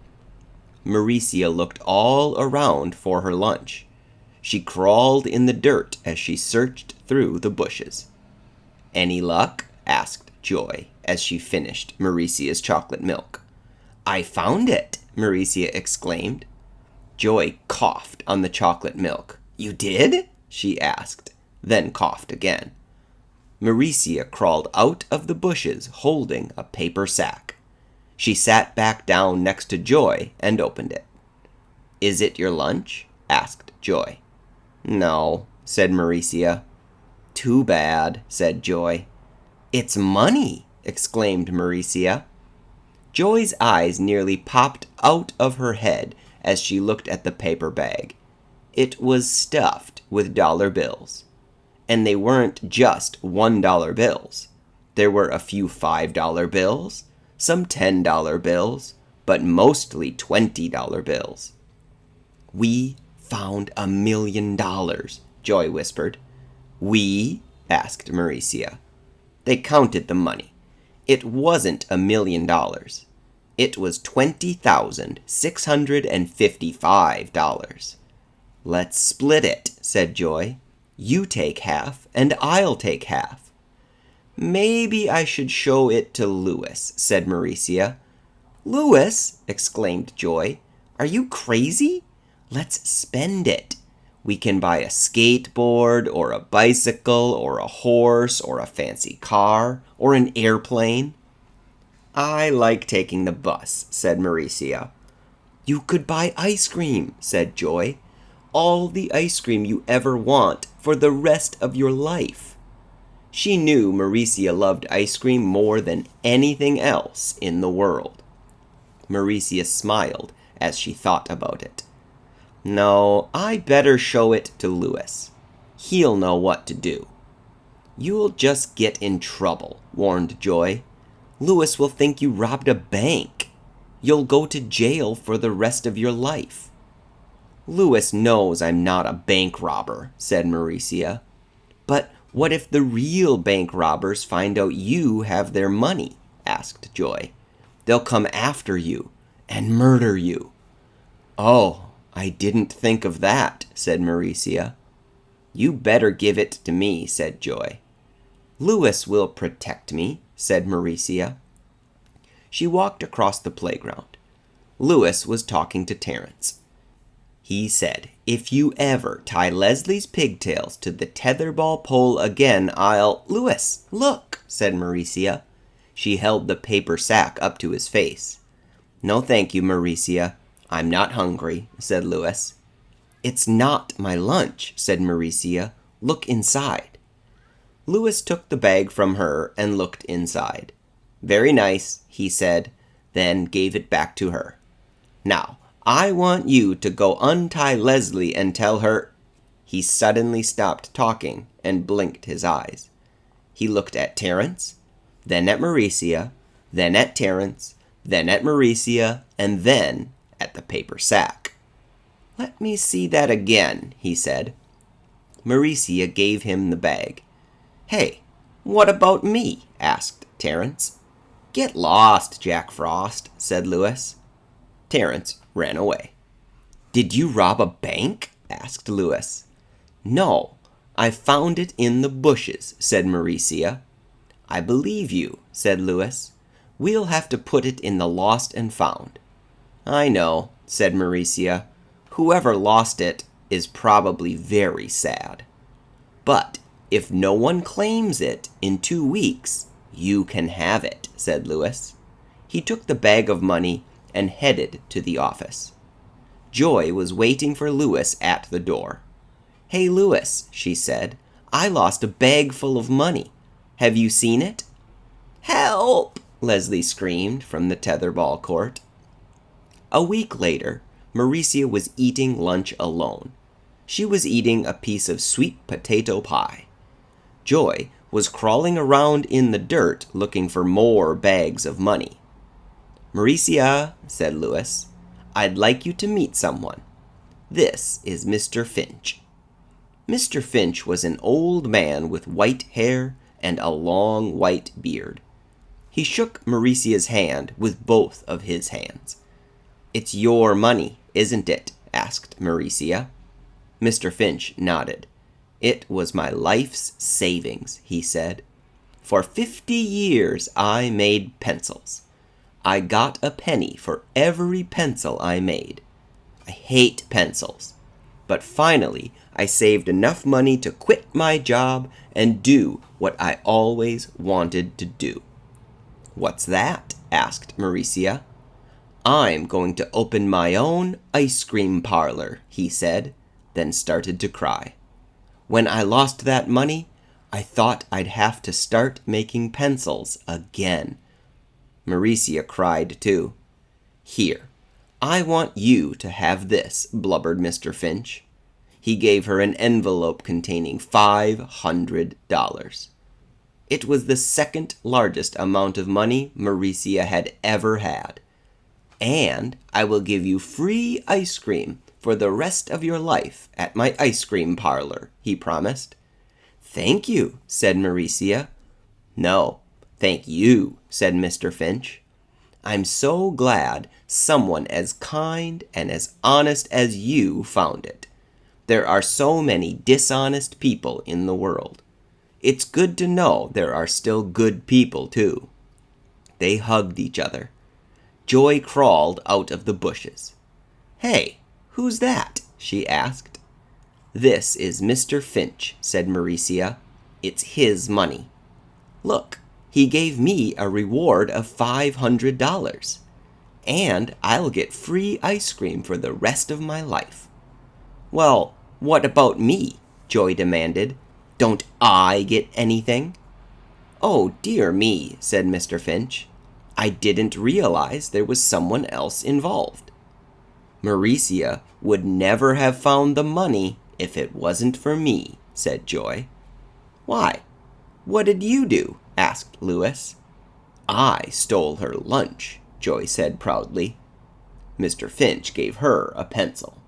Mauricia looked all around for her lunch. She crawled in the dirt as she searched through the bushes. Any luck? Asked Joy as she finished Mauricia's chocolate milk. I found it, Mauricia exclaimed. Joy coughed on the chocolate milk. You did? She asked, then coughed again. Mauricia crawled out of the bushes holding a paper sack. She sat back down next to Joy and opened it. Is it your lunch? Asked Joy. No, said Mauricia. Too bad, said Joy. It's money, exclaimed Mauricia. Joy's eyes nearly popped out of her head as she looked at the paper bag. It was stuffed with dollar bills. And they weren't just $1 bills. There were a few $5 bills, some $10 bills, but mostly $20 bills. We found $1 million, Joy whispered. We? Asked Mauricia. They counted the money. It wasn't $1 million. It was $20,655. Let's split it, said Joy. You take half, and I'll take half. Maybe I should show it to Louis, said Mauricia. Louis, exclaimed Joy, are you crazy? Let's spend it. We can buy a skateboard, or a bicycle, or a horse, or a fancy car, or an airplane. I like taking the bus, said Mauricia. You could buy ice cream, said Joy. All the ice cream you ever want for the rest of your life. She knew Maurecia loved ice cream more than anything else in the world. Maurecia smiled as she thought about it. No, I better show it to Louis. He'll know what to do. You'll just get in trouble, warned Joy. Louis will think you robbed a bank. You'll go to jail for the rest of your life. Louis knows I'm not a bank robber, said Maurecia. But what if the real bank robbers find out you have their money? Asked Joy. They'll come after you and murder you. Oh, I didn't think of that, said Maurecia. You better give it to me, said Joy. Louis will protect me, said Maurecia. She walked across the playground. Louis was talking to Terence. He said, if you ever tie Leslie's pigtails to the tetherball pole again, I'll... Louis, look, said Maurecia. She held the paper sack up to his face. No thank you, Maurecia. I'm not hungry, said Louis. It's not my lunch, said Maurecia. Look inside. Louis took the bag from her and looked inside. Very nice, he said, then gave it back to her. Now, I want you to go untie Leslie and tell her... He suddenly stopped talking and blinked his eyes. He looked at Terence, then at Maurecia, then at Terence, then at Maurecia, and then at the paper sack. Let me see that again, he said. Maurecia gave him the bag. Hey, what about me? Asked Terence. Get lost, Jack Frost, said Louis. Terence ran away. Did you rob a bank? Asked Louis. No, I found it in the bushes, said Maurecia. I believe you, said Louis. We'll have to put it in the lost and found. I know, said Maurecia. Whoever lost it is probably very sad. But if no one claims it in 2 weeks, you can have it, said Louis. He took the bag of money and headed to the office. Joy was waiting for Louis at the door. Hey, Louis, she said, I lost a bag full of money. Have you seen it? Help! Leslie screamed from the tetherball court. A week later, Maurecia was eating lunch alone. She was eating a piece of sweet potato pie. Joy was crawling around in the dirt looking for more bags of money. Maurecia, said Louis, I'd like you to meet someone. This is Mr. Finch. Mr. Finch was an old man with white hair and a long white beard. He shook Maurecia's hand with both of his hands. It's your money, isn't it? Asked Maurecia. Mr. Finch nodded. It was my life's savings, he said. For 50 years I made pencils. I got a penny for every pencil I made. I hate pencils. But finally, I saved enough money to quit my job and do what I always wanted to do. What's that? Asked Maurecia. I'm going to open my own ice cream parlor, he said, then started to cry. When I lost that money, I thought I'd have to start making pencils again. Maurecia cried too. Here, I want you to have this, blubbered Mr. Finch. He gave her an envelope containing $500. It was the second largest amount of money Maurecia had ever had. And I will give you free ice cream for the rest of your life at my ice cream parlor, he promised. Thank you, said Maurecia. No, thank you, said Mr. Finch. I'm so glad someone as kind and as honest as you found it. There are so many dishonest people in the world. It's good to know there are still good people, too. They hugged each other. Joy crawled out of the bushes. Hey, who's that? She asked. This is Mr. Finch, said Maurecia. It's his money. Look, he gave me a reward of $500. And I'll get free ice cream for the rest of my life. Well, what about me? Joy demanded. Don't I get anything? Oh, dear me, said Mr. Finch. I didn't realize there was someone else involved. Maricia would never have found the money if it wasn't for me, said Joy. Why, what did you do? Asked Louis. I stole her lunch, Joy said proudly. Mr. Finch gave her a pencil.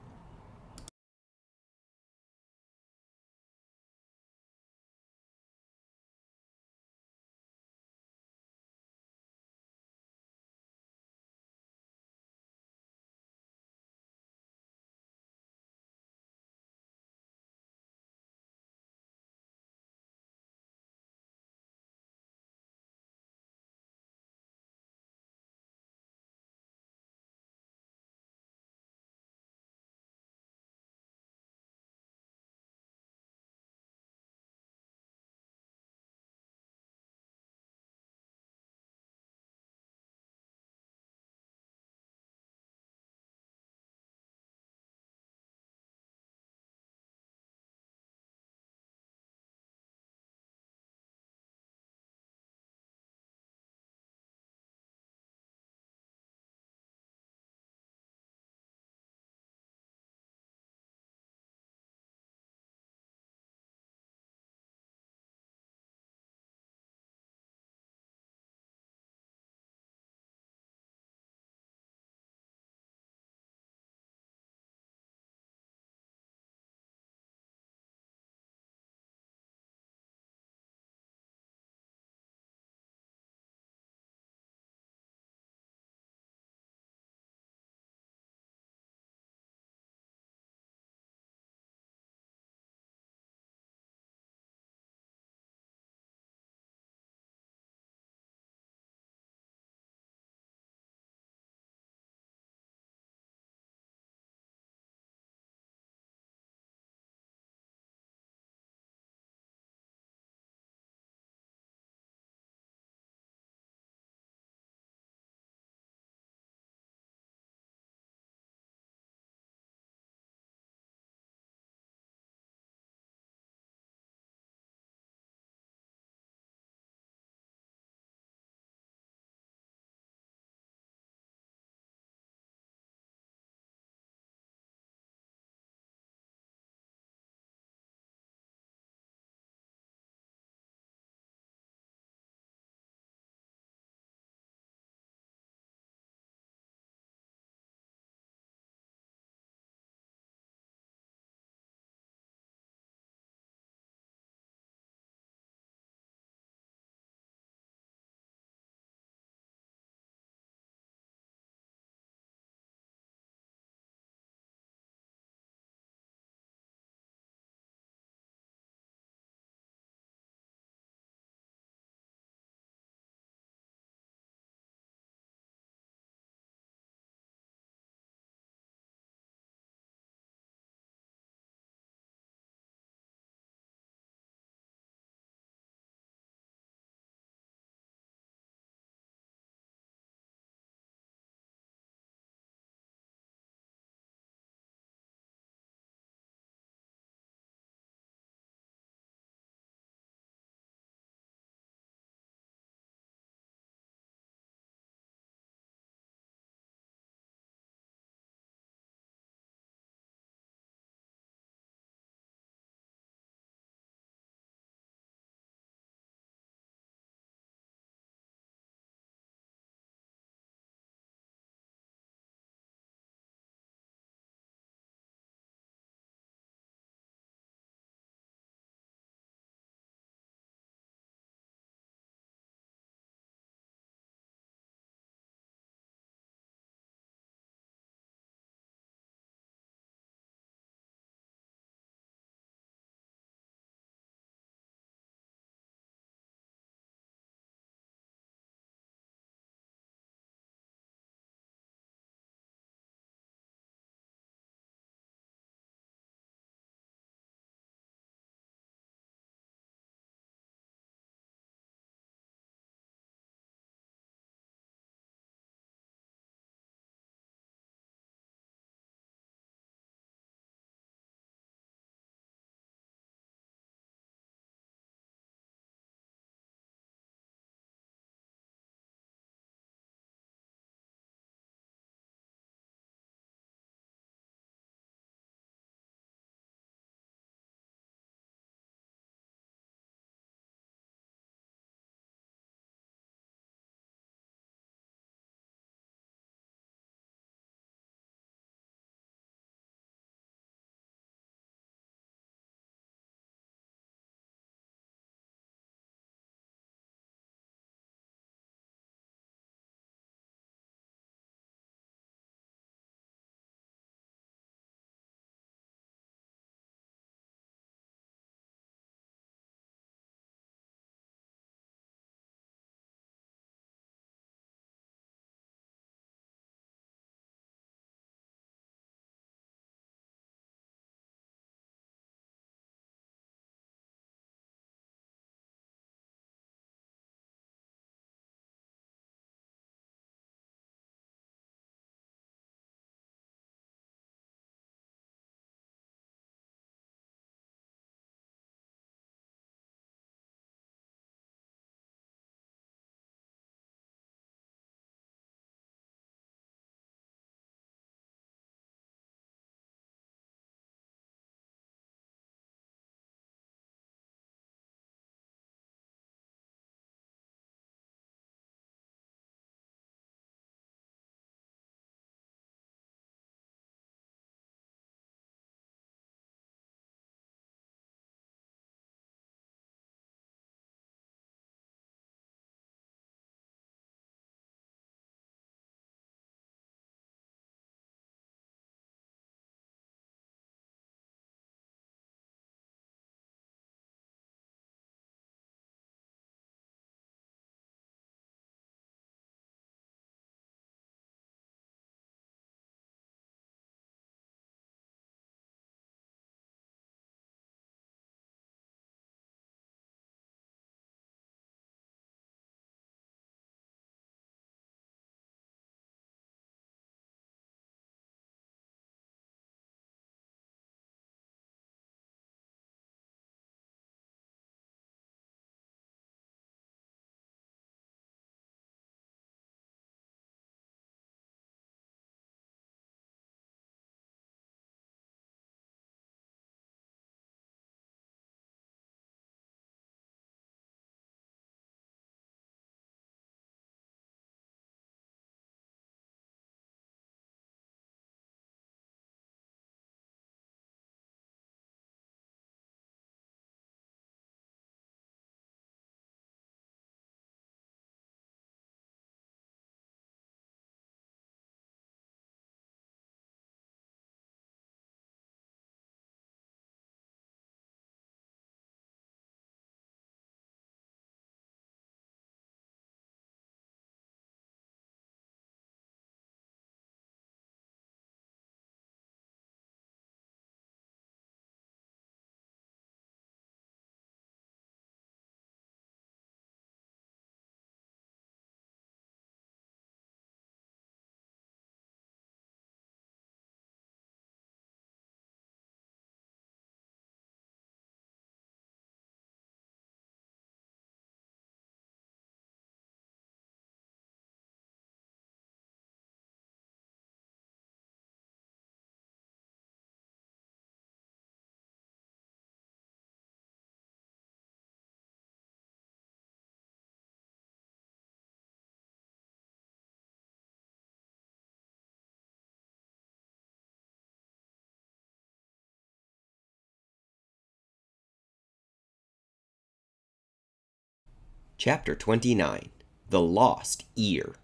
Chapter 29. The Lost Ear.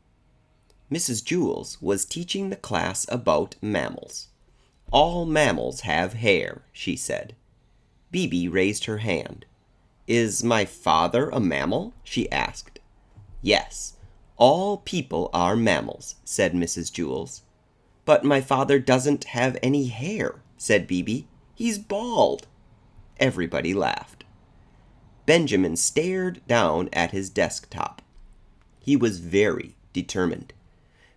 Mrs. Jewls was teaching the class about mammals. All mammals have hair, she said. Bebe raised her hand. Is my father a mammal? She asked. Yes, all people are mammals, said Mrs. Jewls. But my father doesn't have any hair, said Bebe. He's bald. Everybody laughed. Benjamin stared down at his desktop. He was very determined.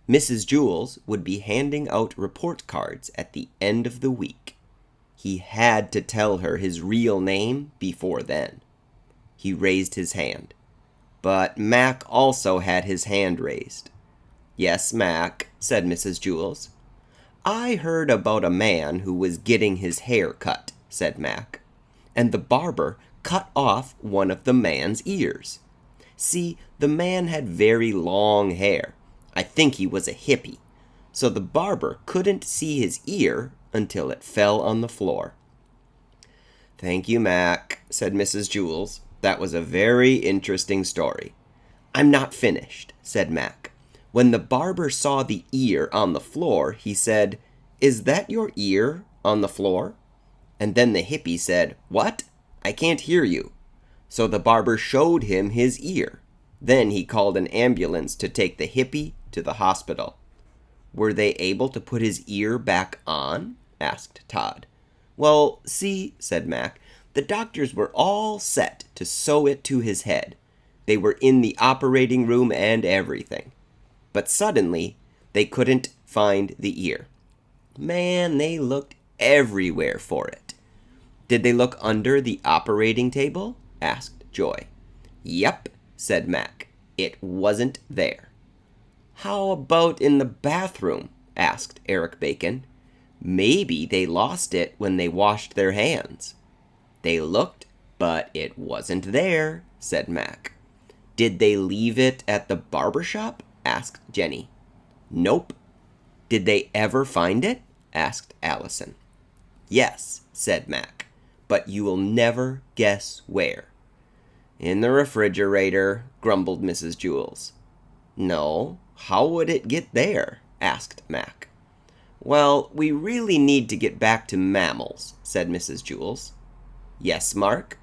Mrs. Jewls would be handing out report cards at the end of the week. He had to tell her his real name before then. He raised his hand. But Mac also had his hand raised. Yes, Mac, said Mrs. Jewls. I heard about a man who was getting his hair cut, said Mac, and the barber cut off one of the man's ears. See, the man had very long hair. I think he was a hippie, so the barber couldn't see his ear until it fell on the floor. Thank you, Mac, said Mrs. Jewls. That was a very interesting story. I'm not finished, said Mac. When the barber saw the ear on the floor, he said, Is that your ear on the floor? And then the hippie said, What? I can't hear you. So the barber showed him his ear. Then he called an ambulance to take the hippie to the hospital. Were they able to put his ear back on? Asked Todd. Well, see, said Mac, the doctors were all set to sew it to his head. They were in the operating room and everything. But suddenly, they couldn't find the ear. Man, they looked everywhere for it. Did they look under the operating table? Asked Joy. Yep, said Mac. It wasn't there. How about in the bathroom? Asked Eric Bacon. Maybe they lost it when they washed their hands. They looked, but it wasn't there, said Mac. Did they leave it at the barber shop? Asked Jenny. Nope. Did they ever find it? Asked Allison. Yes, said Mac, but you will never guess where. In the refrigerator, grumbled Mrs. Jewls. No, how would it get there? Asked Mac. Well, we really need to get back to mammals, said Mrs. Jewls. Yes, Mark?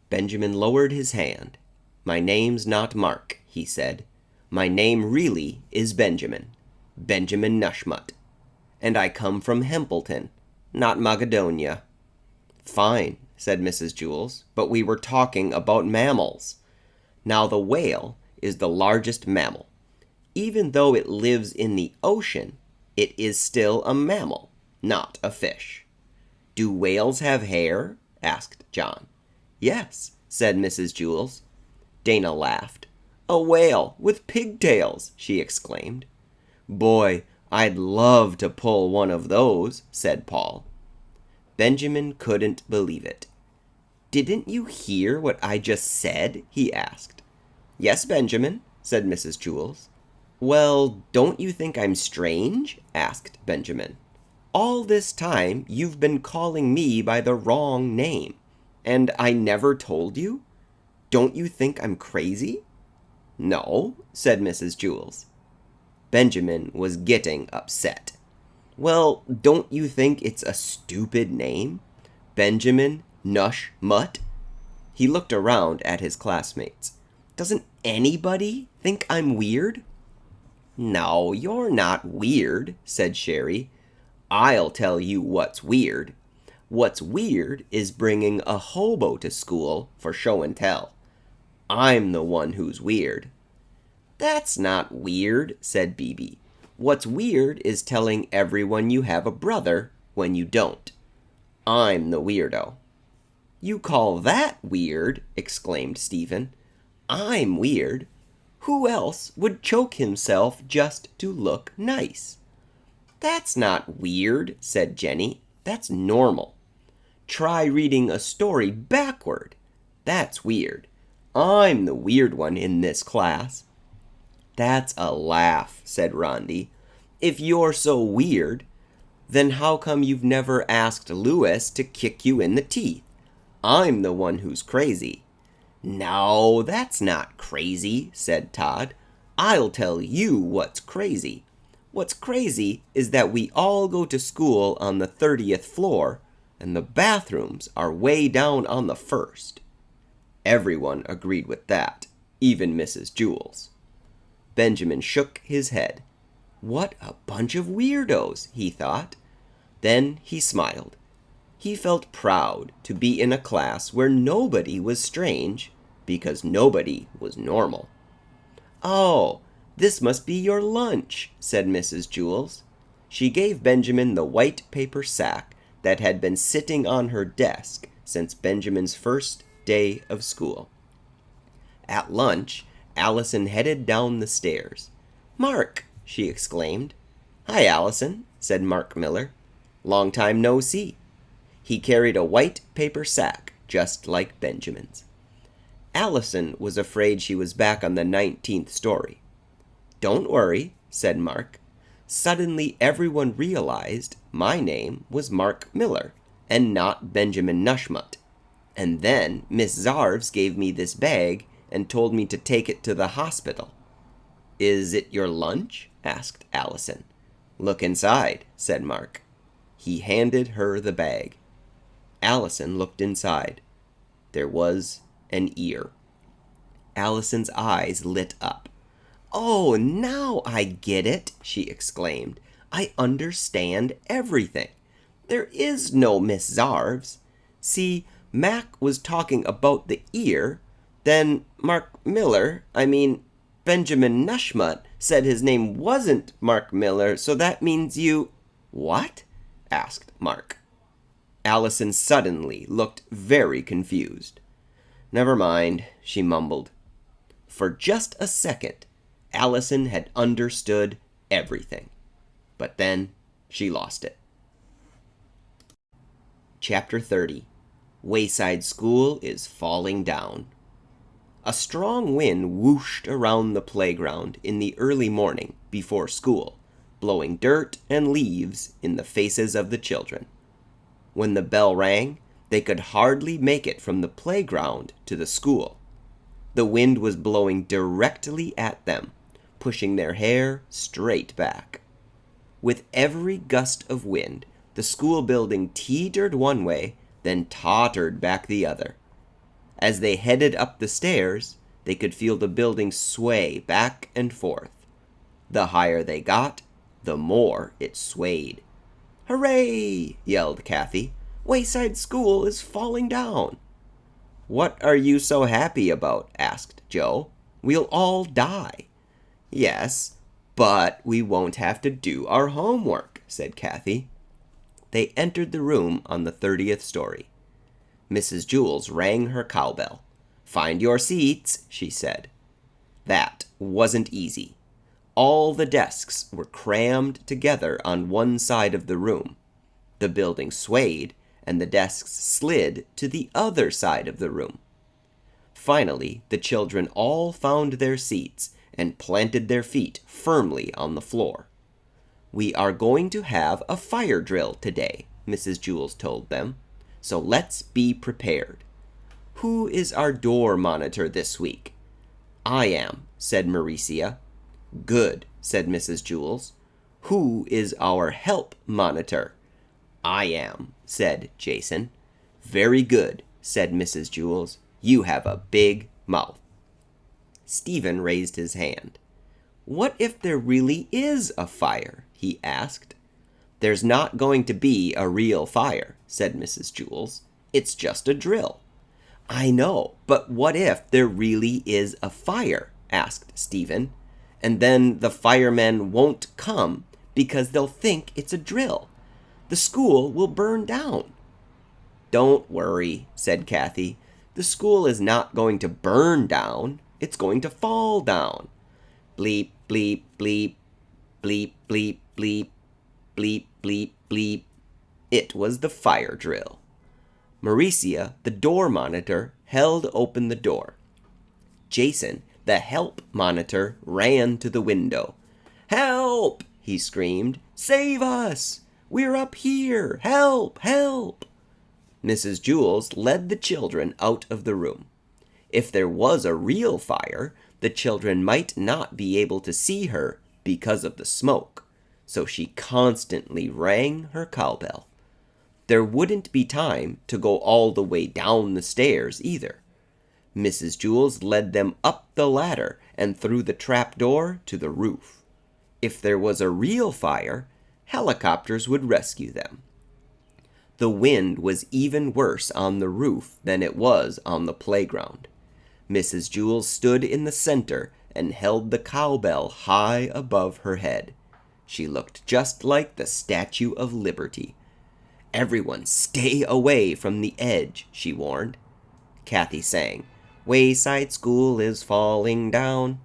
Benjamin lowered his hand. My name's not Mark, he said. My name really is Benjamin. Benjamin Nushmut. And I come from Hempleton, not Macedonia. Fine, said Mrs. Jewls, but we were talking about mammals. Now the whale is the largest mammal. Even though it lives in the ocean, it is still a mammal, not a fish. Do whales have hair? Asked John. Yes, said Mrs. Jewls. Dana laughed. A whale with pigtails, she exclaimed. Boy, I'd love to pull one of those, said Paul. Benjamin couldn't believe it. Didn't you hear what I just said? He asked. Yes, Benjamin, said Mrs. Jewls. Well, don't you think I'm strange? Asked Benjamin. All this time you've been calling me by the wrong name, and I never told you? Don't you think I'm crazy? No, said Mrs. Jewls. Benjamin was getting upset. Well, don't you think it's a stupid name? Benjamin Nushmut? He looked around at his classmates. Doesn't anybody think I'm weird? No, you're not weird, said Sherry. I'll tell you what's weird. What's weird is bringing a hobo to school for show and tell. I'm the one who's weird. That's not weird, said Bebe. What's weird is telling everyone you have a brother when you don't. I'm the weirdo. You call that weird, exclaimed Stephen. I'm weird. Who else would choke himself just to look nice? That's not weird, said Jenny. That's normal. Try reading a story backward. That's weird. I'm the weird one in this class. That's a laugh, said Rondi. If you're so weird, then how come you've never asked Lewis to kick you in the teeth? I'm the one who's crazy. "No, that's not crazy," said Todd. "I'll tell you what's crazy. What's crazy is that we all go to school on the 30th floor, and the bathrooms are way down on the first." Everyone agreed with that, even Mrs. Jewls. Benjamin shook his head. What a bunch of weirdos, he thought. Then he smiled. He felt proud to be in a class where nobody was strange, because nobody was normal. "Oh, this must be your lunch," said Mrs. Jewls. She gave Benjamin the white paper sack that had been sitting on her desk since Benjamin's first day of school. At lunch, Allison headed down the stairs. "Mark!" she exclaimed. "Hi, Allison," said Mark Miller. "Long time no see." He carried a white paper sack, just like Benjamin's. Allison was afraid she was back on the 19th story. "Don't worry," said Mark. Suddenly everyone realized my name was Mark Miller, and not Benjamin Nushmut. And then Miss Zarves gave me this bag and told me to take it to the hospital. "Is it your lunch?" asked Allison. "Look inside," said Mark. He handed her the bag. Allison looked inside. There was an ear. Allison's eyes lit up. "Oh, now I get it," she exclaimed. "I understand everything. There is no Miss Zarves. See, Mac was talking about the ear, then Benjamin Nushmut said his name wasn't Mark Miller, so that means you—" "What?" asked Mark. Allison suddenly looked very confused. "Never mind," she mumbled. For just a second, Allison had understood everything. But then she lost it. Chapter 30. Wayside School is Falling Down. A strong wind whooshed around the playground in the early morning before school, blowing dirt and leaves in the faces of the children. When the bell rang, they could hardly make it from the playground to the school. The wind was blowing directly at them, pushing their hair straight back. With every gust of wind, the school building teetered one way, then tottered back the other. As they headed up the stairs, they could feel the building sway back and forth. The higher they got, the more it swayed. "Hooray!" yelled Kathy. "Wayside School is falling down." "What are you so happy about?" asked Joe. "We'll all die." "Yes, but we won't have to do our homework," said Kathy. They entered the room on the 30th story. Mrs. Jewls rang her cowbell. "Find your seats," she said. That wasn't easy. All the desks were crammed together on one side of the room. The building swayed, and the desks slid to the other side of the room. Finally, the children all found their seats and planted their feet firmly on the floor. "We are going to have a fire drill today," Mrs. Jewls told them, "so let's be prepared. Who is our door monitor this week?" "I am," said Maricia. "Good," said Mrs. Jewls. "Who is our help monitor?" "I am," said Jason. "Very good," said Mrs. Jewls. "You have a big mouth." Stephen raised his hand. "What if there really is a fire?" he asked. "There's not going to be a real fire," said Mrs. Jewls. "It's just a drill." "I know, but what if there really is a fire?" asked Stephen. "And then the firemen won't come because they'll think it's a drill. The school will burn down." "Don't worry," said Kathy. "The school is not going to burn down. It's going to fall down. Bleep, bleep, bleep, bleep, bleep, bleep, bleep, bleep, bleep." It was the fire drill. Maricia, the door monitor, held open the door. Jason, the help monitor, ran to the window. "Help!" he screamed. "Save us! We're up here! Help! Help!" Mrs. Jewls led the children out of the room. If there was a real fire, the children might not be able to see her because of the smoke, so she constantly rang her cowbell. There wouldn't be time to go all the way down the stairs either. Mrs. Jewls led them up the ladder and through the trap door to the roof. If there was a real fire, helicopters would rescue them. The wind was even worse on the roof than it was on the playground. Mrs. Jewls stood in the center and held the cowbell high above her head. She looked just like the Statue of Liberty. "Everyone stay away from the edge," she warned. Kathy sang, "Wayside School is falling down."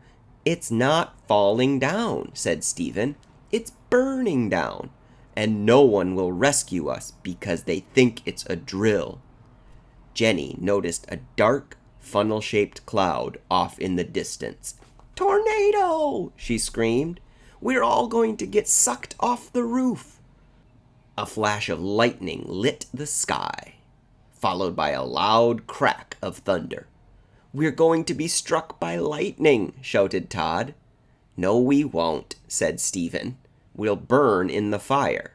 "It's not falling down," said Stephen. "It's burning down. And no one will rescue us because they think it's a drill." Jenny noticed a dark, funnel-shaped cloud off in the distance. "Tornado!" she screamed. "We're all going to get sucked off the roof." A flash of lightning lit the sky, followed by a loud crack of thunder. "We're going to be struck by lightning," shouted Todd. "No, we won't," said Stephen. "We'll burn in the fire."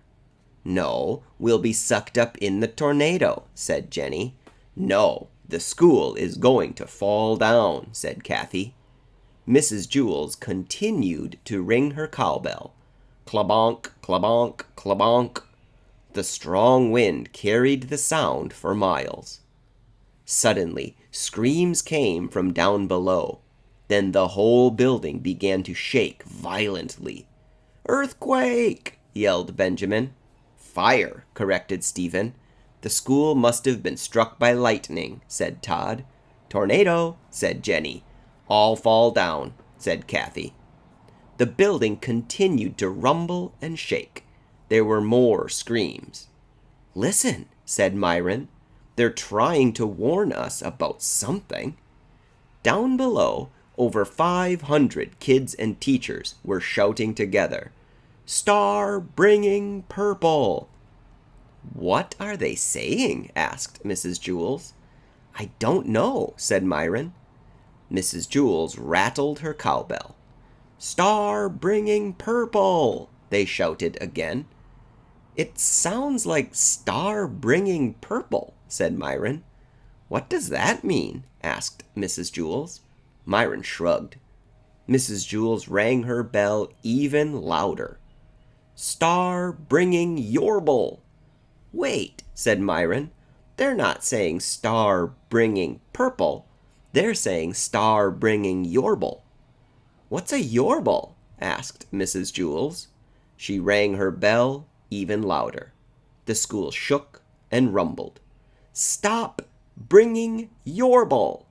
"No, we'll be sucked up in the tornado," said Jenny. "No, the school is going to fall down," said Kathy. Mrs. Jewls continued to ring her cowbell. Klabonk, klabonk, klabonk. The strong wind carried the sound for miles. Suddenly, screams came from down below. Then the whole building began to shake violently. "Earthquake!" yelled Benjamin. "Fire," corrected Stephen. "The school must have been struck by lightning," said Todd. "Tornado," said Jenny. "All fall down," said Kathy. The building continued to rumble and shake. There were more screams. "Listen," said Myron. "They're trying to warn us about something." Down below, over 500 kids and teachers were shouting together, "Star bringing purple!" "What are they saying?" asked Mrs. Jewls. "I don't know," said Myron. Mrs. Jewls rattled her cowbell. "Star bringing purple!" they shouted again. "It sounds like star bringing purple," said Myron. "What does that mean?" asked Mrs. Jewls. Myron shrugged. Mrs. Jewls rang her bell even louder. "Star bringing yorble!" "Wait," said Myron. "They're not saying star bringing purple. They're saying star bringing yorble." "What's a yorble?" asked Mrs. Jewls. She rang her bell even louder. The school shook and rumbled. "Stop bringing yorble!"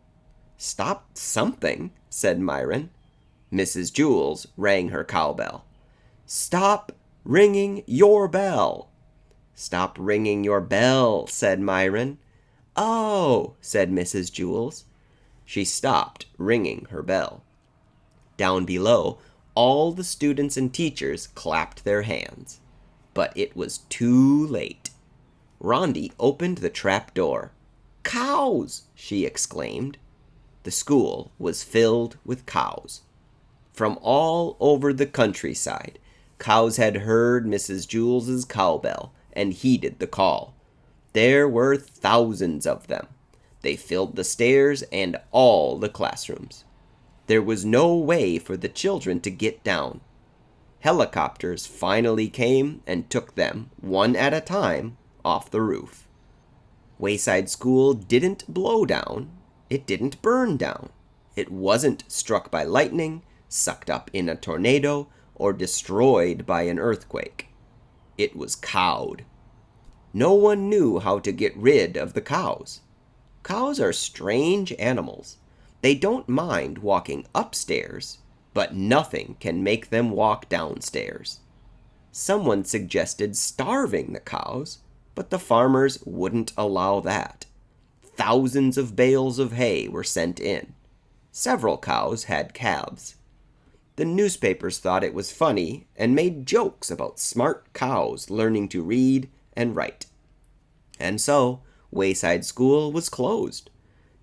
"Stop something," said Myron. Mrs. Jewls rang her cowbell. "Stop ringing your bell!" "Stop ringing your bell," said Myron. "Oh," said Mrs. Jewls. She stopped ringing her bell. Down below, all the students and teachers clapped their hands. But it was too late. Rondi opened the trap door. "Cows!" she exclaimed. The school was filled with cows. From all over the countryside, cows had heard Mrs. Jewls's cowbell and heeded the call. There were thousands of them. They filled the stairs and all the classrooms. There was no way for the children to get down. Helicopters finally came and took them, one at a time, off the roof. Wayside School didn't blow down. It didn't burn down. It wasn't struck by lightning, sucked up in a tornado, or destroyed by an earthquake. It was cowed. No one knew how to get rid of the cows. Cows are strange animals. They don't mind walking upstairs, but nothing can make them walk downstairs. Someone suggested starving the cows, but the farmers wouldn't allow that. Thousands of bales of hay were sent in. Several cows had calves. The newspapers thought it was funny and made jokes about smart cows learning to read and write. And so, Wayside School was closed.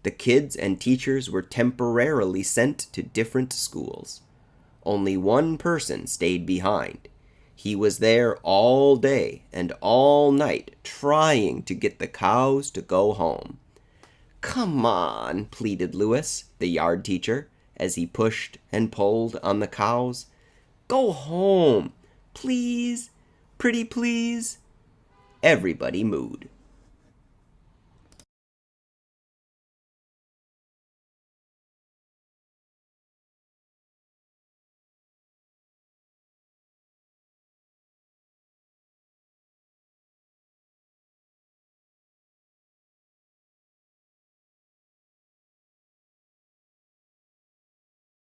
The kids and teachers were temporarily sent to different schools. Only one person stayed behind. He was there all day and all night trying to get the cows to go home. "Come on," pleaded Louis, the yard teacher, as he pushed and pulled on the cows. "Go home, please, pretty please." Everybody mooed.